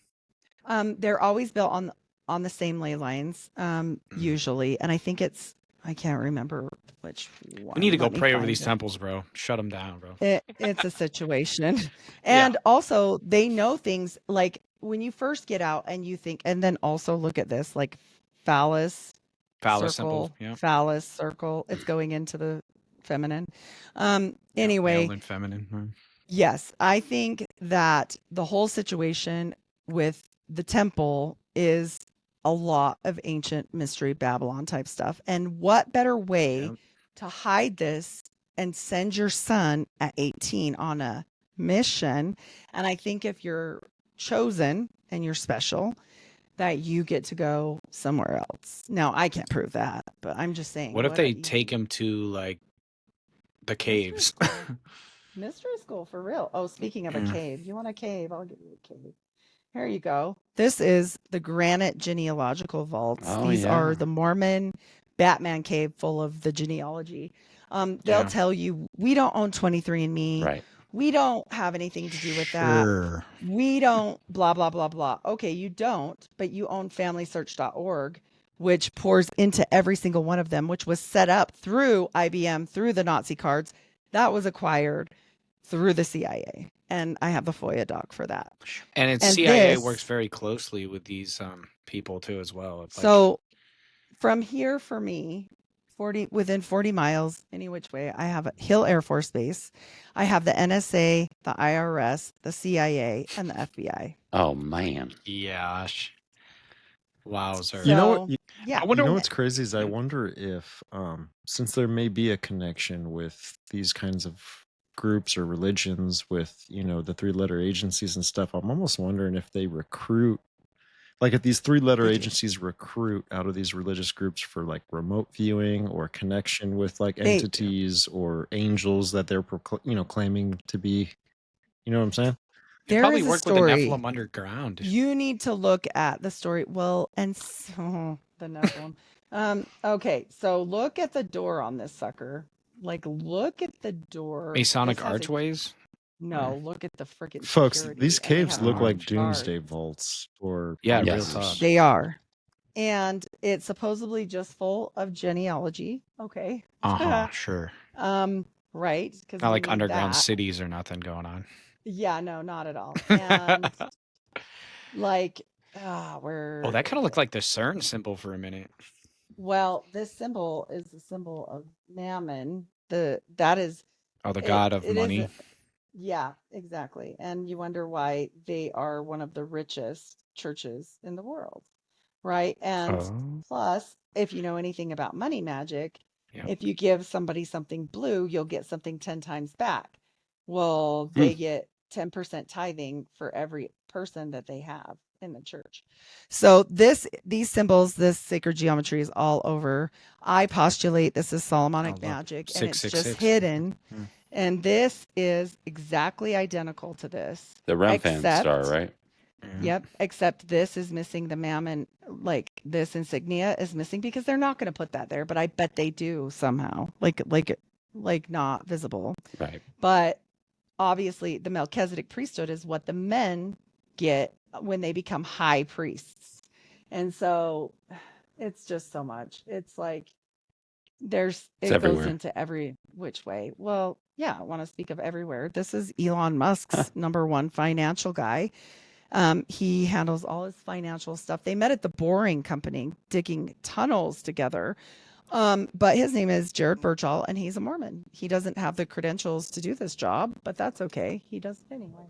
They're always built on the same ley lines, Mm. usually, and I think I can't remember which one. We need to go Let me pray over find these it. temples, bro. Shut them down, bro. It's a situation. And also they know things like when you first get out and you think, and then also look at this, like phallus Phallus circle, symbols. Yeah. phallus circle. It's going into the feminine. Male Anyway, and feminine. Right. Yes, I think that the whole situation with the temple is a lot of ancient mystery Babylon type stuff. And what better way Yep. to hide this and send your son at 18 on a mission? And I think if you're chosen and you're special, that you get to go somewhere else. Now, I can't prove that, but I'm just saying. What if they a take him to like the mystery caves? school. Mystery school for real. Oh, speaking of a Mm. cave, you want a cave? I'll give you a cave. Here you go. This is the granite genealogical vaults. Oh, These yeah. are the Mormon Batman cave full of the genealogy. They'll Yeah. tell you we don't own 23andMe. Right. We don't have anything to do with that. Sure. We don't blah blah blah blah. Okay, you don't, but you own FamilySearch.org, which pours into every single one of them, which was set up through IBM, through the Nazi cards. That was acquired through the CIA. And I have the FOIA doc for that. And it's And CIA this- works very closely with these people too as well. It's like, So from here for me, within 40 miles, any which way, I have Hill Air Force Base. I have the NSA, the IRS, the CIA, and the FBI. Oh man. gosh. Wowzer. So, You know what? yeah. I wonder You know what- what's crazy is I wonder if, since there may be a connection with these kinds of groups or religions with, the 3-letter agencies and stuff, I'm almost wondering if they recruit, like if these 3-letter They do. agencies recruit out of these religious groups for like remote viewing or connection with like They- entities or angels that they're, claiming to be, you know what I'm saying? They There probably is a work with the story. Nephilim underground. You need to look at the story. Well, and so the Nephilim. Okay, so look at the door on this sucker. Like, look at the door. Masonic This has a- archways. No, look at the freaking Folks, security, these and they caves have look like armed guards. doomsday vaults or Yeah, real yes. talk. They are. And it's supposedly just full of genealogy. Okay. Sure. Right. Because Not like underground cities or nothing going on. Yeah, no, not at all. And like, where Oh, that kind of is looked it? like the CERN symbol for a minute. Well, this symbol is the symbol of Mammon. That is Oh, the god of it money. isn't- Yeah, exactly. And you wonder why they are one of the richest churches in the world, right? And Oh. plus, if you know anything about money magic, Yeah. if you give somebody something blue, you'll get something 10 times back. Well, they get 10% tithing for every person that they have in the church. So these symbols, this sacred geometry is all over. I postulate this is Solomonic look, magic, and it's just 666. hidden. Hmm. And this is exactly identical to this. The Remphan star, Except- right? Yep. Except this is missing the Mammon, like this insignia is missing because they're not going to put that there, but I bet they do somehow, like not visible. Right. But obviously, the Melchizedek priesthood is what the men get when they become high priests. And so it's just so much. It's like it goes everywhere. into every which way. Well, yeah, I want to speak of everywhere. This is Elon Musk's number one financial guy. He handles all his financial stuff. They met at the Boring Company digging tunnels together. But his name is Jared Burchall, and he's a Mormon. He doesn't have the credentials to do this job, but that's okay. He does it anyway.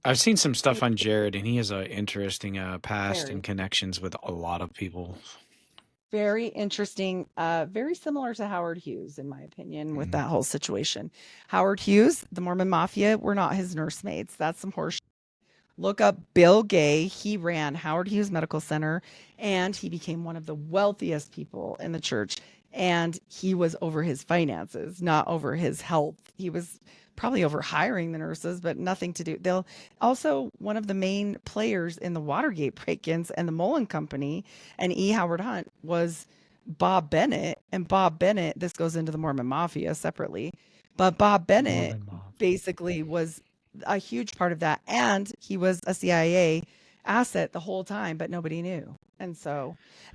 I've seen some stuff on Jared, and he has an interesting past Very. and connections with a lot of people. Very interesting. Very similar to Howard Hughes, in my opinion, with that whole situation. Howard Hughes, the Mormon Mafia, were not his nursemaids. That's some horse. Look up Bill Gay. He ran Howard Hughes Medical Center, and he became one of the wealthiest people in the church. And he was over his finances, not over his health. He was probably over hiring the nurses, but nothing to do. They'll also one of the main players in the Watergate break-ins and the Mullen Company and E. Howard Hunt was Bob Bennett. And Bob Bennett, this goes into the Mormon Mafia separately, but Bob Bennett basically was a huge part of that. And he was a CIA asset the whole time, but nobody knew. And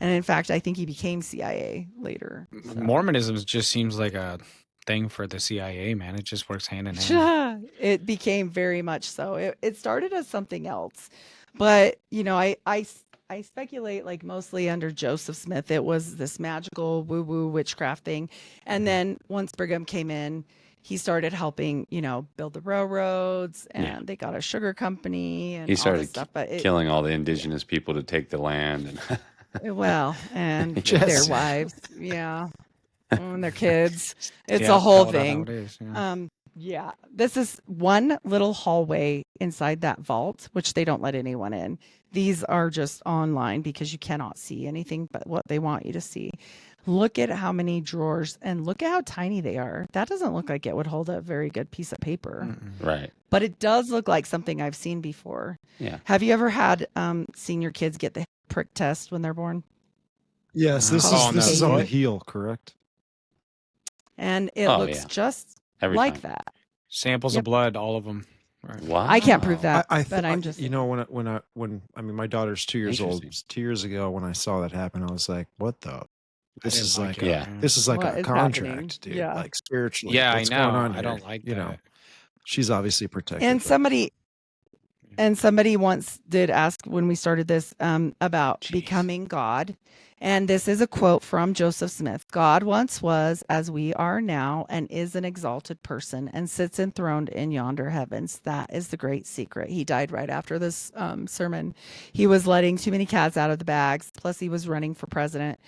in fact, I think he became CIA later. So. Mormonism just seems like a thing for the CIA, man. It just works hand in hand. It became very much so. It started as something else, but I speculate like mostly under Joseph Smith, it was this magical woo-woo witchcraft thing. And then once Brigham came in, he started helping, build the railroads, Yeah. and they got a sugar company and He all this started stuff. But killing all the indigenous people to take the land. and their Just- wives, yeah, and their kids. It's Yeah, a whole tell it how thing. it is, yeah. Yeah, this is one little hallway inside that vault, which they don't let anyone in. These are just online because you cannot see anything but what they want you to see. Look at how many drawers and look at how tiny they are. That doesn't look like it would hold a very good piece of paper, Right. but it does look like something I've seen before. Yeah. Have you ever had seen your kids get the prick test when they're born? Yes, this Oh, is this no. is on the What? heel, correct? And it Oh, looks yeah. just Every like time. that. Samples Yep. of blood, all of them. Right. Wow. I can't prove that, I but I'm just when my daughter's 2 years old. Interesting. 2 years ago, when I saw that happen, I was like, "What the? This didn't is like like it, Yeah. this is like What a is contract, happening? dude. Yeah. Like spiritually, Yeah, what's I know. going on I here? don't like that. She's obviously protected. And but- somebody once did ask when we started this about Jeez. becoming God. And this is a quote from Joseph Smith. God once was as we are now and is an exalted person and sits enthroned in yonder heavens. That is the great secret. He died right after this sermon. He was letting too many cats out of the bags. Plus he was running for president.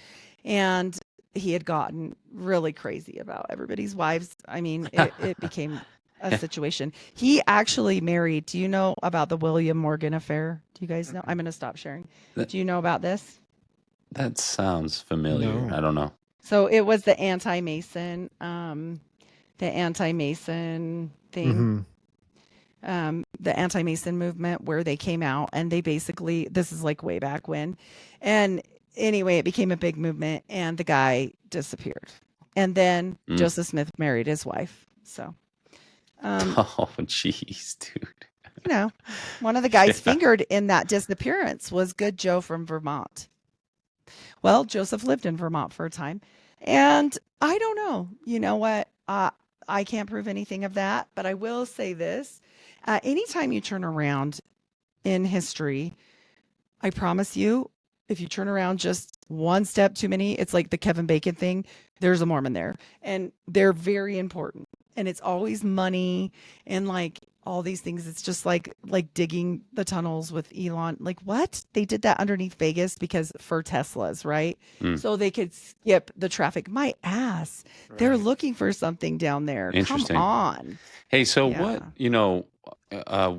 And he had gotten really crazy about everybody's wives. I mean, it became a situation. He actually married. Do you know about the William Morgan affair? Do you guys know? I'm going to stop sharing. Do you know about this? That sounds familiar. No. I don't know. So it was the anti-Mason thing. The anti-Mason movement where they came out and they basically, this is like way back when. And anyway, it became a big movement and the guy disappeared. And then Joseph Smith married his wife. So, Oh, jeez, dude. one of the guys fingered in that disappearance was Good Joe from Vermont. Well, Joseph lived in Vermont for a time. And I don't know. You know what? I can't prove anything of that. But I will say this. Anytime you turn around in history, I promise you, if you turn around just one step too many, it's like the Kevin Bacon thing. There's a Mormon there. And they're very important. And it's always money and like all these things. It's just like digging the tunnels with Elon. Like what? They did that underneath Vegas because for Teslas, right? So they could skip the traffic. My ass. Right. They're looking for something down there. Interesting. Come on. Hey, so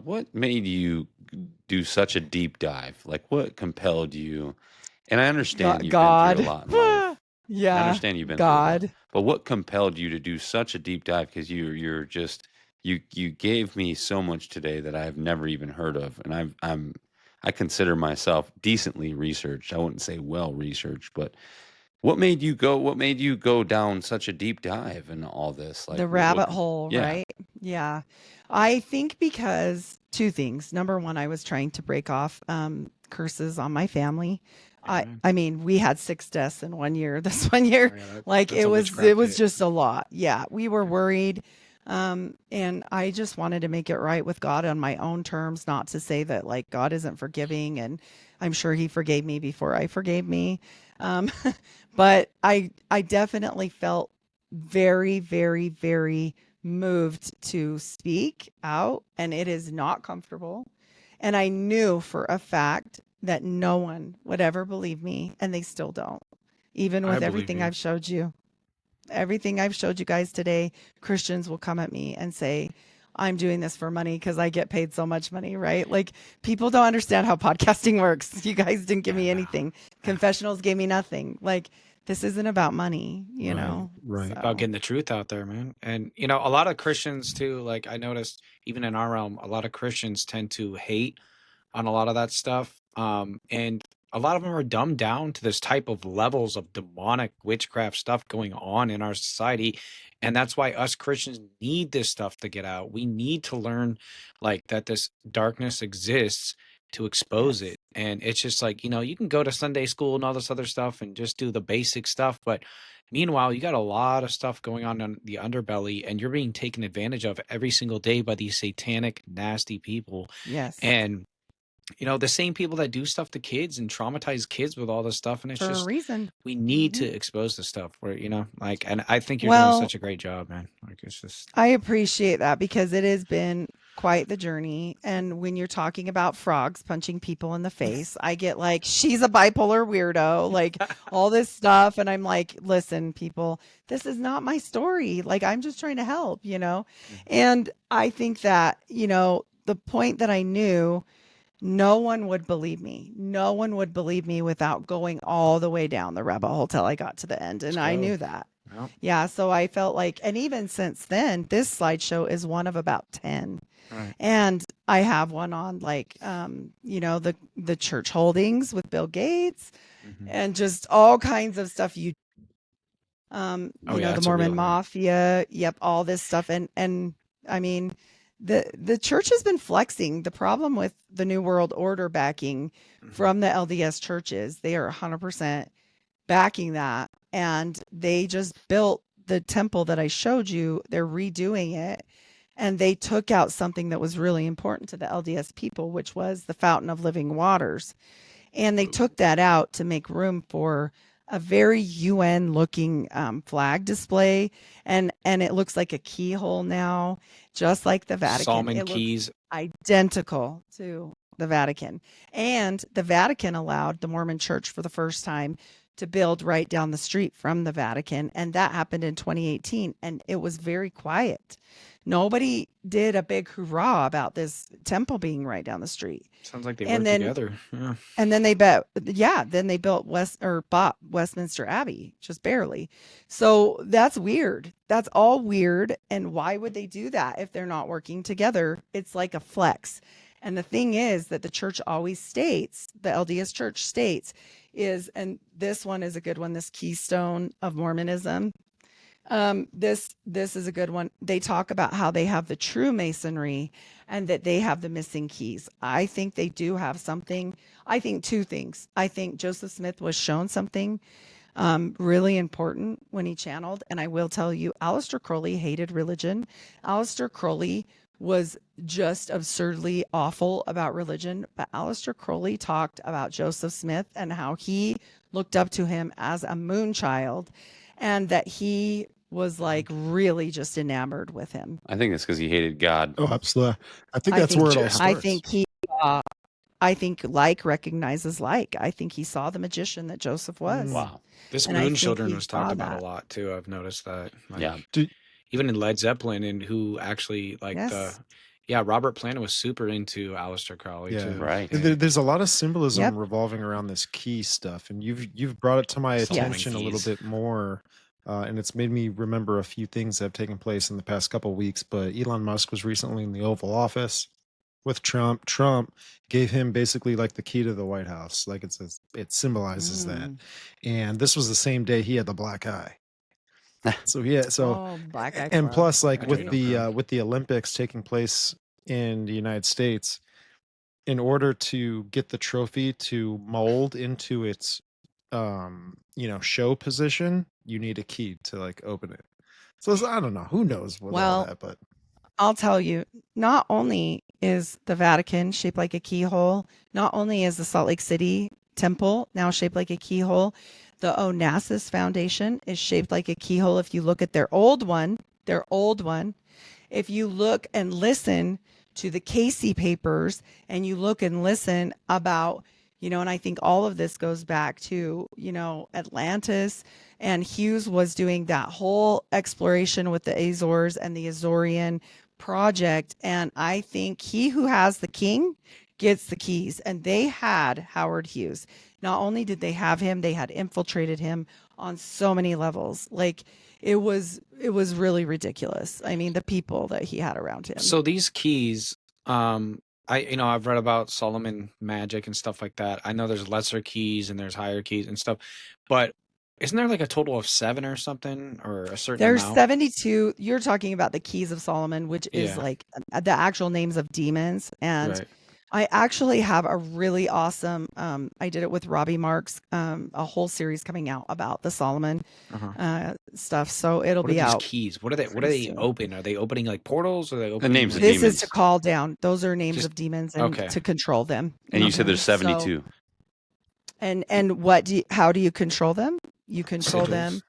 what made you do such a deep dive? Like what compelled you? And I understand you've been through a lot in life. Yeah. I understand you've been through a lot. But what compelled you to do such a deep dive? Because you're just you gave me so much today that I've never even heard of, and I consider myself decently researched. I wouldn't say well researched, but what made you go down such a deep dive in all this? Like the rabbit hole, yeah. right? Yeah. I think because two things. Number one, I was trying to break off curses on my family. I mean, we had 6 deaths in 1 year. This 1 year, it was just a lot. Yeah, we were worried. And I just wanted to make it right with God on my own terms, not to say that like God isn't forgiving, and I'm sure he forgave me before I forgave me. But I definitely felt very, very, very moved to speak out, and it is not comfortable. And I knew for a fact that no one would ever believe me, and they still don't. Even with everything I've showed you. Everything I've showed you guys today, Christians will come at me and say, I'm doing this for money because I get paid so much money, right? Like people don't understand how podcasting works. You guys didn't give me anything. Confessionals gave me nothing. Like this isn't about money, you know? Right. So. About getting the truth out there, man. And, a lot of Christians too, like I noticed even in our realm, a lot of Christians tend to hate on a lot of that stuff. And a lot of them are dumbed down to this type of levels of demonic witchcraft stuff going on in our society. And that's why us Christians need this stuff to get out. We need to learn like that this darkness exists to expose it. And it's just like, you can go to Sunday school and all this other stuff and just do the basic stuff. But meanwhile, you got a lot of stuff going on in the underbelly, and you're being taken advantage of every single day by these satanic, nasty people. Yes. And the same people that do stuff to kids and traumatize kids with all this stuff. And it's For a just, reason. we need Mhm. to expose this stuff where, and I think you're doing Well, such a great job, man. Like, it's just, I appreciate that because it has been quite the journey. And when you're talking about frogs punching people in the face, I get like, she's a bipolar weirdo, like all this stuff. And I'm like, listen, people, this is not my story. Like, I'm just trying to help, And I think that, the point that I knew, no one would believe me. No one would believe me without going all the way down the rabbit hole till I got to the end. And I go. knew that. well, Yeah, so I felt like, and even since then, this slideshow is one of about 10. right. And I have one on like, the church holdings with Bill Gates Mhm. and just all kinds of stuff. Oh, The yeah, it's a Mormon real one. Mafia, yep, all this stuff. And I mean, the church has been flexing. The problem with the New World Order backing Mhm. from the LDS churches, they are 100% backing that. And they just built the temple that I showed you. They're redoing it. And they took out something that was really important to the LDS people, which was the fountain of living waters. And they took that out to make room for a very UN looking flag display. And it looks like a keyhole now, just like the Vatican. Solomon It looks Keys. identical to the Vatican. And the Vatican allowed the Mormon church for the first time to build right down the street from the Vatican. And that happened in 2018. And it was very quiet. Nobody did a big hoorah about this temple being right down the street. Sounds like they And work then together. Yeah. and then they built bought Westminster Abbey, just barely. So that's weird. That's all weird. And why would they do that if they're not working together? It's like a flex. And the thing is that the church always states, the LDS church states, and this one is a good one, this keystone of Mormonism. This is a good one. They talk about how they have the true masonry and that they have the missing keys. I think they do have something. I think two things. I think Joseph Smith was shown something really important when he channeled. And I will tell you, Aleister Crowley hated religion. Aleister Crowley was just absurdly awful about religion. But Aleister Crowley talked about Joseph Smith and how he looked up to him as a moon child and that he was like really just enamored with him. I think it's because he hated God. Oh, absolutely. I think I that's think where it all I starts. I think he I think like recognizes like. I think he saw the magician that Joseph was. Wow. This And I moon think children he was saw talked about that. a lot too. I've noticed that. Like, Yeah. even in Led Zeppelin, and who actually like Yes. Robert Plant was super into Aleister Crowley Yeah. too. Right. Yeah. There's a lot of symbolism Yep. revolving around this key stuff, and you've brought it to my Solomon attention a little keys. bit more, and it's made me remember a few things that have taken place in the past couple of weeks. But Elon Musk was recently in the Oval Office with Trump. Trump gave him basically like the key to the White House, like it symbolizes that. And this was the same day he had the black eye. So Oh, Black Eye and Club. plus, like I with don't the know. with the Olympics taking place in the United States, in order to get the trophy to mold into its show position, you need a key to like open it. So I don't know, who knows with all Well, that, but I'll tell you, not only is the Vatican shaped like a keyhole, not only is the Salt Lake City temple now shaped like a keyhole, the Onassis Foundation is shaped like a keyhole. If you look at their old one, if you look and listen to the Casey papers and you look and listen about, and I think all of this goes back to, Atlantis, and Hughes was doing that whole exploration with the Azores and the Azorian project. And I think he who has the king gets the keys. And they had Howard Hughes. Not only did they have him, they had infiltrated him on so many levels. Like it was really ridiculous. I mean, the people that he had around him. So these keys, I've read about Solomon magic and stuff like that. I know there's lesser keys and there's higher keys and stuff, but isn't there like a total of 7 or something, or a certain There's amount? 72. You're talking about the keys of Solomon, which is Yeah. like the actual names of demons. And Right. I actually have a really awesome, I did it with Robbie Marks, a whole series coming out about the Solomon stuff. So it'll What are be these out keys? What are they? What are pretty they soon. open? Are they opening like portals? Or are they opening names of like, This is to demons. call down. Those are names Just- of demons and okay. to control them. And you said there's So, 72. and how do you control them? You control them Sigils.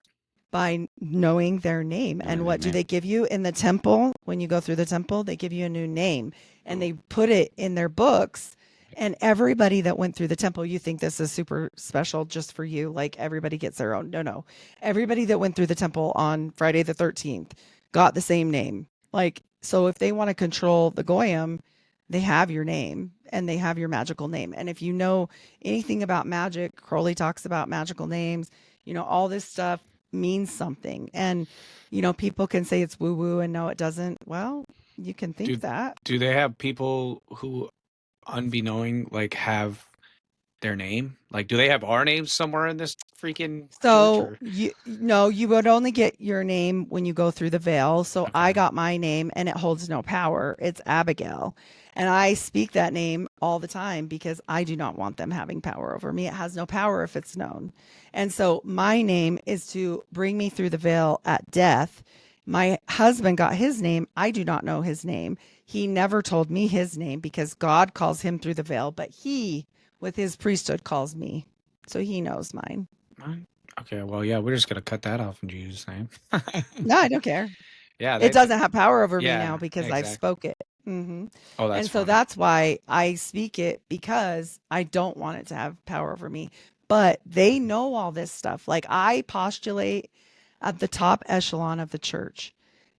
by knowing their name. Knowing And their what do name. they give you in the temple? When you go through the temple, they give you a new name and they put it in their books. And everybody that went through the temple, you think this is super special just for you. Like everybody gets their own. No. Everybody that went through the temple on Friday the 13th got the same name. Like, so if they want to control the Goyim, they have your name and they have your magical name. And if you know anything about magic, Crowley talks about magical names, all this stuff means something. And, people can say it's woo woo and no, it doesn't. Well, you can think that. Do they have people who, unbeknowing, like have their name? Like, do they have our names somewhere in this freaking So church? you would only get your name when you go through the veil. So Okay. I got my name and it holds no power. It's Abigail. And I speak that name all the time because I do not want them having power over me. It has no power if it's known. And so my name is to bring me through the veil at death. My husband got his name. I do not know his name. He never told me his name because God calls him through the veil, but he, with his priesthood, calls me. So he knows mine. Okay, well, yeah, we're just gonna cut that off in Jesus' name. No, I don't care. Yeah, It doesn't have power over me yeah, now because I've exactly. spoke it. Hmm. Oh, that's And so fine. that's why I speak it, because I don't want it to have power over me. But they know all this stuff. Like I postulate at the top echelon of the church.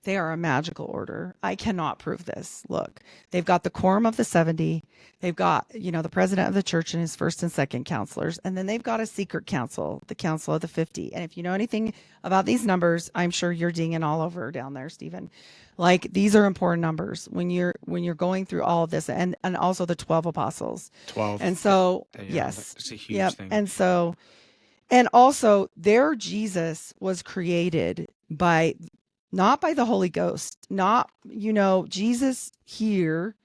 They are a magical order. I cannot prove this. Look, they've got the quorum of the 70. They've got, the president of the church and his first and second counselors. And then they've got a secret council, the council of the 50. And if you know anything about these numbers, I'm sure you're dinging all over down there, Stephen. Like these are important numbers when you're going through all of this, and also the 12 apostles. 12. And so, Yeah, yes. it's a huge Yep. thing. And so, and also their Jesus was created not by the Holy Ghost, not, Jesus here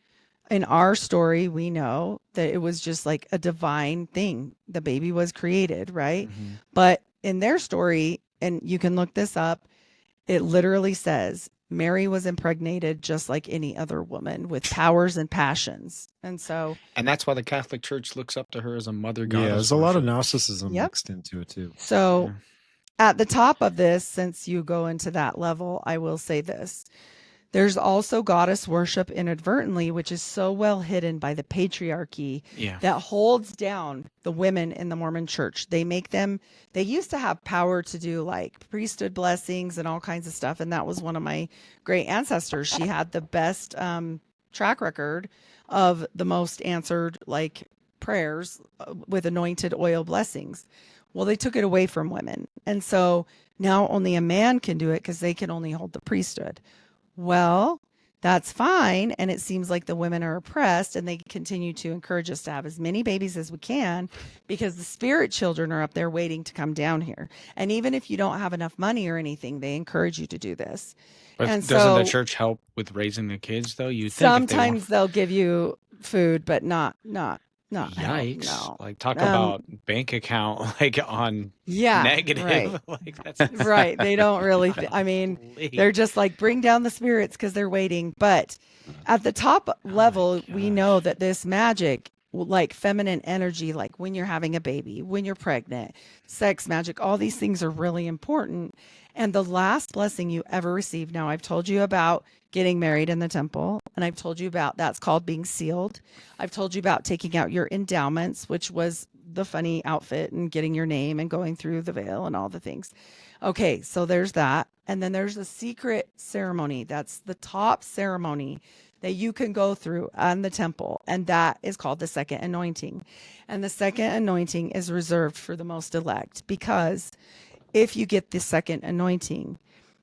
in our story, we know that it was just like a divine thing. The baby was created, right? Mhm. But in their story, and you can look this up, it literally says Mary was impregnated just like any other woman with powers and passions. And so, And that's why the Catholic Church looks up to her as a mother Yeah, goddess. there's a lot of worship. Gnosticism Yep. mixed into it too. so Yeah. at the top of this, since you go into that level, I will say this. There's also goddess worship inadvertently, which is so well hidden by the patriarchy Yeah. that holds down the women in the Mormon church. They used to have power to do like priesthood blessings and all kinds of stuff. And that was one of my great ancestors. She had the best track record of the most answered like prayers with anointed oil blessings. Well, they took it away from women. And so now only a man can do it because they can only hold the priesthood. Well, that's fine. And it seems like the women are oppressed, and they continue to encourage us to have as many babies as we can because the spirit children are up there waiting to come down here. And even if you don't have enough money or anything, they encourage you to do this. But And doesn't the so church help with raising the kids, though? You think sometimes they'll give you food, but not Yikes! no. Like talk about bank account like on Yeah, negative. right. Like that's Right. They don't really, I mean, Golly. they're just like, bring down the spirits because they're waiting. But at the top level, we know that this magic, like feminine energy, like when you're having a baby, when you're pregnant, sex magic, all these things are really important. And the last blessing you ever received. Now, I've told you about getting married in the temple, and I've told you about that's called being sealed. I've told you about taking out your endowments, which was the funny outfit and getting your name and going through the veil and all the things. Okay, so there's that. And then there's a secret ceremony. That's the top ceremony that you can go through on the temple. And that is called the second anointing. And the second anointing is reserved for the most elect, because if you get the second anointing,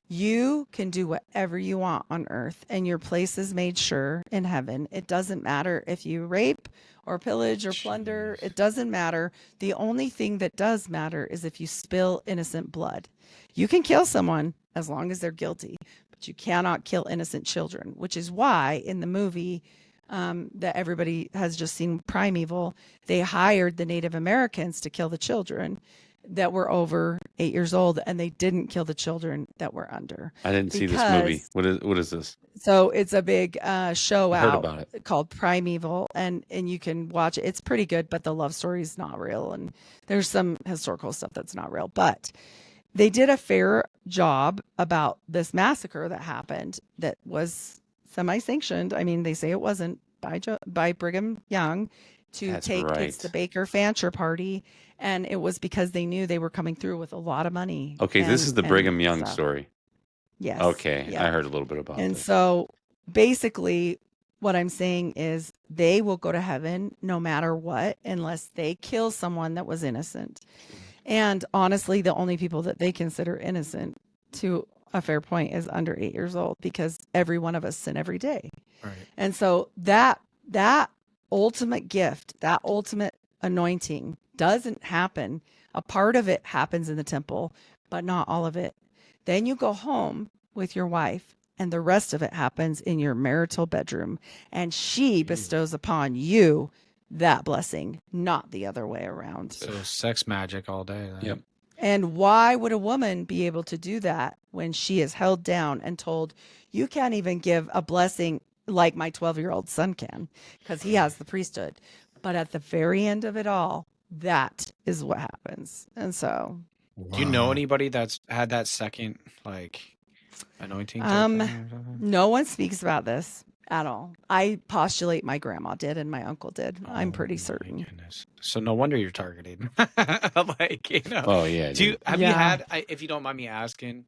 you can do whatever you want on earth, and your place is made sure in heaven. It doesn't matter if you rape or pillage or plunder. It doesn't matter. The only thing that does matter is if you spill innocent blood. You can kill someone as long as they're guilty, but you cannot kill innocent children, which is why in the movie that everybody has just seen Primeval. They hired the Native Americans to kill the children that were over 8 years old, and they didn't kill the children that were under. I didn't see this movie. What is this? So it's a big show I heard out about it. called Primeval, and you can watch it. It's pretty good, but the love story is not real, and there's some historical stuff that's not real. But they did a fair job about this massacre that happened that was semi-sanctioned. I mean, they say it wasn't by Brigham Young to That's take right. it's the Baker Fancher party, and it was because they knew they were coming through with a lot of money. Okay, this is the and Brigham Young stuff. story. Yes. Okay, Yeah. I heard a little bit about And this. so basically what I'm saying is they will go to heaven no matter what unless they kill someone that was innocent. And honestly, the only people that they consider innocent, to a fair point, is under 8 years old, because every one of us sin every day. Right. And so that ultimate gift, that ultimate anointing doesn't happen. A part of it happens in the temple, but not all of it. Then you go home with your wife, and the rest of it happens in your marital bedroom, and she bestows upon you that blessing, not the other way around. So sex magic all day. Then. Yep. And why would a woman be able to do that when she is held down and told, you can't even give a blessing like my 12-year-old son can, because he has the priesthood. But at the very end of it all, that is what happens. And so, Do you know anybody that's had that second anointing? type thing or something? no one speaks about this at all. I postulate my grandma did and my uncle did. I'm pretty Oh, my certain. goodness. So no wonder you're targeted. Oh yeah. Have you Yeah. had? If you don't mind me asking,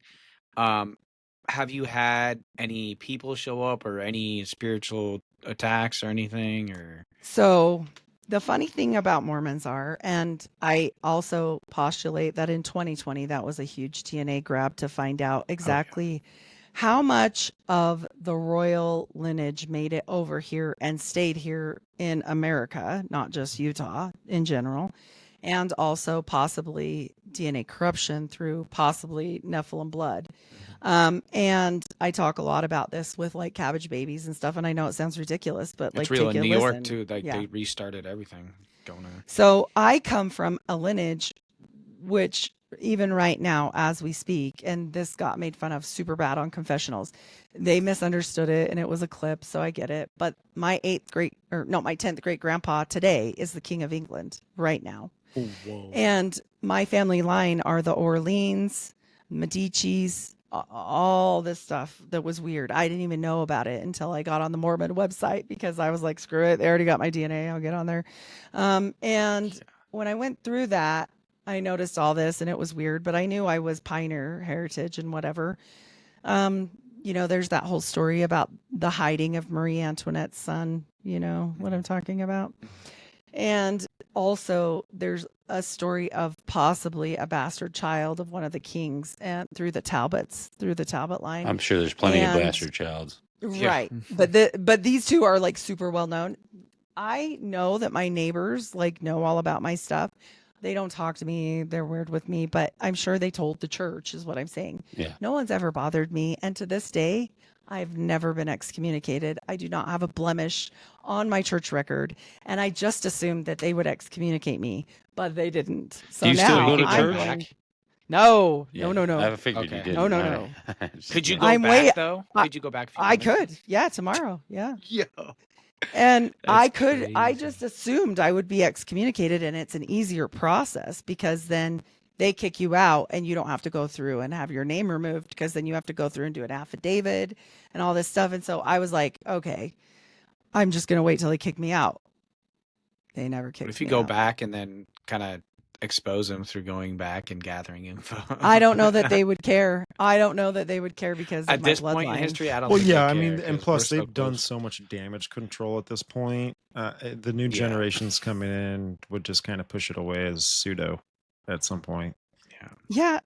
have you had any people show up or any spiritual attacks or anything? Or So the funny thing about Mormons are, and I also postulate that in 2020, that was a huge TNA grab to find out exactly how much of the royal lineage made it over here and stayed here in America, not just Utah in general, and also possibly DNA corruption through possibly Nephilim blood. And I talk a lot about this with like cabbage babies and stuff. And I know it sounds ridiculous, but like it's real take in a New York listen. too. Yeah. They restarted everything going on. So I come from a lineage, which even right now, as we speak, and this got made fun of super bad on confessionals. They misunderstood it and it was a clip. So I get it. But my 10th great grandpa today is the King of England right now. Oh, whoa. And my family line are the Orleans, Medicis, all this stuff that was weird. I didn't even know about it until I got on the Mormon website, because I was like, screw it. They already got my DNA. I'll get on there. And when I went through that, I noticed all this and it was weird, but I knew I was Pioneer heritage and whatever. There's that whole story about the hiding of Marie Antoinette's son. You know what I'm talking about? And also there's a story of possibly a bastard child of one of the kings and through the Talbot line. I'm sure there's plenty of And- bastard childs. Right. But these two are like super well known. I know that my neighbors know all about my stuff. They don't talk to me. They're weird with me, but I'm sure they told the church is what I'm saying. Yeah. No one's ever bothered me. And to this day, I've never been excommunicated. I do not have a blemish on my church record. And I just assumed that they would excommunicate me, but they didn't. So Do you still now go to I'm church? going- No, Yeah, no. I figured Okay. you did. No, no. Could you go I'm back way- though? I- Could you go back? a few I minutes? could. Yeah, tomorrow. Yeah. Yo. And I That's could, I crazy. just assumed I would be excommunicated, and it's an easier process because then they kick you out and you don't have to go through and have your name removed, because then you have to go through and do an affidavit and all this stuff. And so I was like, okay, I'm just going to wait till they kick me out. They never kicked What if you me go out. back and then kind of expose them through going back and gathering info? I don't know that they would care. I don't know that they would care because At of my this point in bloodline. history, I don't. Well, think they yeah, I care, mean, and 'cause plus we're so they've done close. so much damage control at this point. The new Yeah. generations coming in would just kind of push it away as pseudo at some point. Yeah,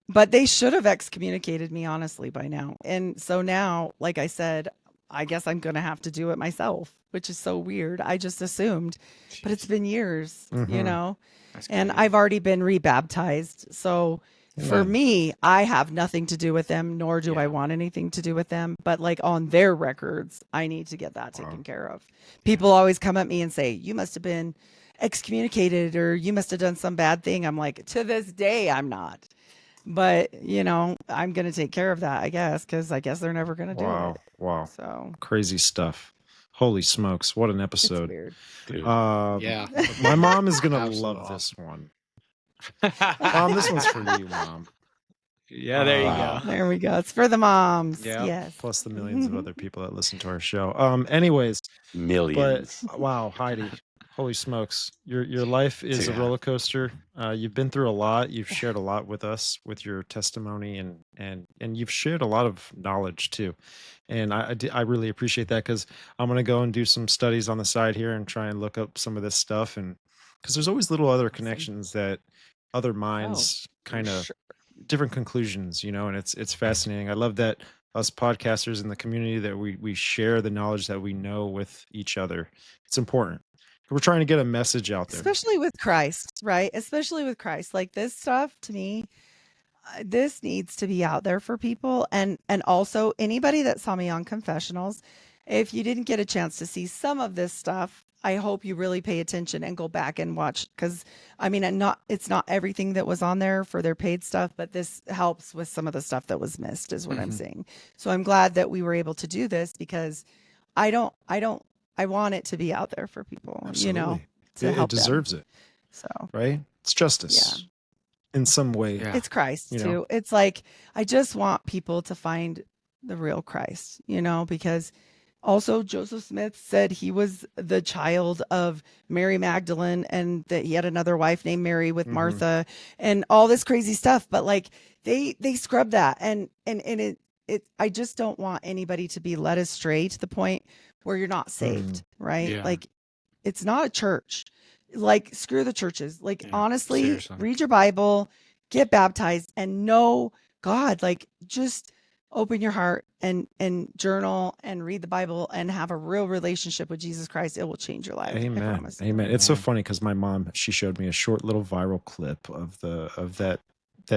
but they should have excommunicated me, honestly, by now. And so now, like I said, I guess I'm going to have to do it myself, which is so weird. I just assumed, but it's been years, you Mhm. know, That's and crazy. I've already been rebaptized. So, For me, I have nothing to do with them, nor do I want anything to do with them. But like on their records, I need to get that taken care of. People always come at me and say, you must have been excommunicated or you must have done some bad thing. I'm like, to this day, I'm not. But, I'm going to take care of that, I guess, because I guess they're never going to do it. Wow. So crazy stuff. Holy smokes. What an it's episode. weird. Dude. Yeah. My mom is going to Absolute love this one. awesome. Mom, this one's for you, Mom. Yeah, there you Wow. go. There we go. It's for the moms. Yep. Yes. Plus the millions of other people that listen to our show. Anyways, Millions. but wow, Heidi, holy smokes. Your life is a Yeah. roller coaster. You've been through a lot. You've shared a lot with us with your testimony and you've shared a lot of knowledge too. And I really appreciate that because I'm going to go and do some studies on the side here and try and look up some of this stuff. And because there's always little other connections that other minds kind of Sure. different conclusions, and it's fascinating. I love that us podcasters in the community that we share the knowledge that we know with each other. It's important. We're trying to get a message out there. Especially with Christ, right? Especially with Christ. Like this stuff to me, this needs to be out there for people. And also anybody that saw me on confessionals, if you didn't get a chance to see some of this stuff, I hope you really pay attention and go back and watch, because it's not everything that was on there for their paid stuff, but this helps with some of the stuff that was missed is what I'm saying. So I'm glad that we were able to do this because I want it to be out there for people, Absolutely. to It help deserves them. it, So right? It's justice in some way. Yeah. it's Christ You too. know? It's like, I just want people to find the real Christ, because also Joseph Smith said he was the child of Mary Magdalene and that he had another wife named Mary with Martha and all this crazy stuff. But like they scrub that and I just don't want anybody to be led astray to the point where you're not saved, right? Yeah. Like it's not a church. Like screw the churches. Like Yeah, honestly, seriously. read your Bible, get baptized, and know God. Like just open your heart and journal and read the Bible and have a real relationship with Jesus Christ. It will change your life. I Amen. promise. Amen. It's so Amen. funny because my mom, she showed me a short little viral clip of that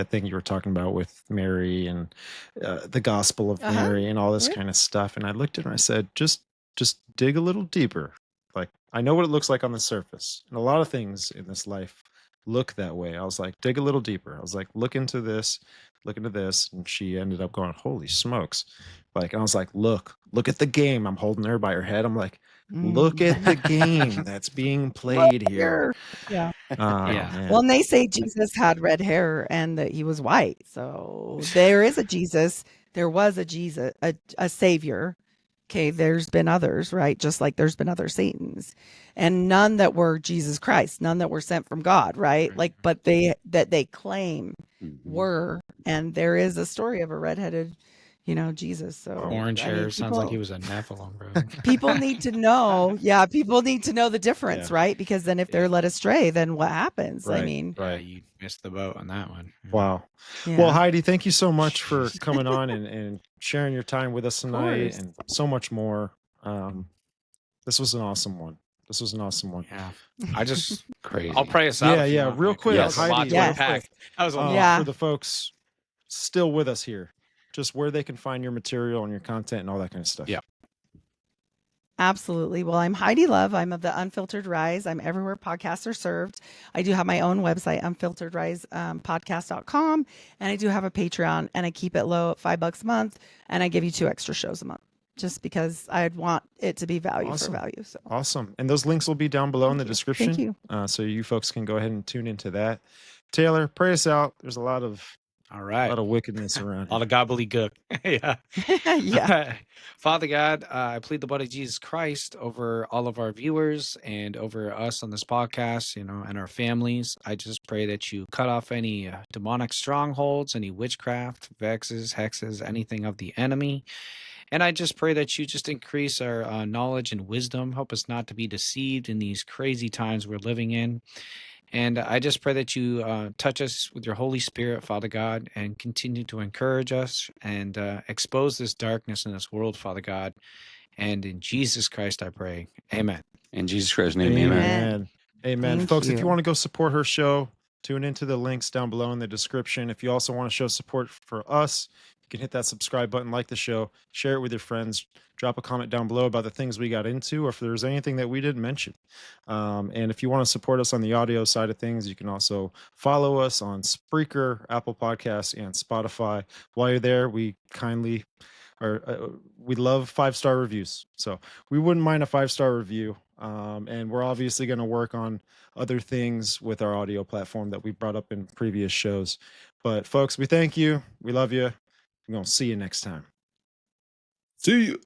thing you were talking about with Mary and the Gospel of Mary and all this kind of stuff. And I looked at her and I said, just dig a little deeper. Like I know what it looks like on the surface, and a lot of things in this life look that way. I was like, dig a little deeper. I was like, look into this, and she ended up going, holy smokes. Like, and I was like, look at the game. I'm holding her by her head. I'm like, look at the game that's being played here. Yeah. Man. Well, and they say Jesus had red hair and that he was white. So there is a Jesus. There was a Jesus, a savior. Okay, there's been others, right? Just like there's been other Satans, and none that were Jesus Christ, none that were sent from God, right? Like, but they claim were, and there is a story of a redheaded, Jesus. So Orange hair sounds like he was a Nephilim, bro. people need to know. Yeah, people need to know the difference, right? Because then if they're led astray, then what happens? I Right. mean, Yeah, you missed the boat on that one. Wow. yeah. Well, Heidi, thank you so much for coming on and sharing your time with us tonight course. and so much more. This was an awesome one. Yeah. I just, Crazy. I'll pray us out. Yeah, if you yeah. want, Real man, 'cause quick, that was a lot Heidi, to real unpack. That was a lot. Yeah. for the folks still with us here, just where they can find your material and your content and all that kind of stuff. Yeah. Absolutely. Well, I'm Heidi Luv. I'm of the Unfiltered Rise. I'm everywhere podcasts are served. I do have my own website, unfilteredrisepodcast.com. And I do have a Patreon, and I keep it low at $5 a month. And I give you 2 extra shows a month just because I'd want it to be value Awesome. for value. So Awesome. And those links will be down below in the description. Thank you. So you folks can go ahead and tune into that. Taylor, pray us out. There's a lot of All right. wickedness around. A lot of gobbledygook. Yeah. yeah. Father God, I plead the blood of Jesus Christ over all of our viewers and over us on this podcast, and our families. I just pray that you cut off any demonic strongholds, any witchcraft, vexes, hexes, anything of the enemy. And I just pray that you just increase our knowledge and wisdom. Help us not to be deceived in these crazy times we're living in. And I just pray that you touch us with your Holy Spirit, Father God, and continue to encourage us and expose this darkness in this world, Father God. And in Jesus Christ, I pray. Amen. In Jesus Christ's name, amen. Amen. Amen. Thank Folks, if you. you want to go support her show, Tune into the links down below in the description. If you also want to show support for us, you can hit that subscribe button, like the show, share it with your friends, drop a comment down below about the things we got into, or if there's anything that we didn't mention. And if you want to support us on the audio side of things, you can also follow us on Spreaker, Apple Podcasts, and Spotify. While you're there, we kindly we love 5-star reviews, so we wouldn't mind a 5-star review. And we're obviously going to work on other things with our audio platform that we brought up in previous shows. But folks, we thank you, we love you. We're going to see you next time. See you.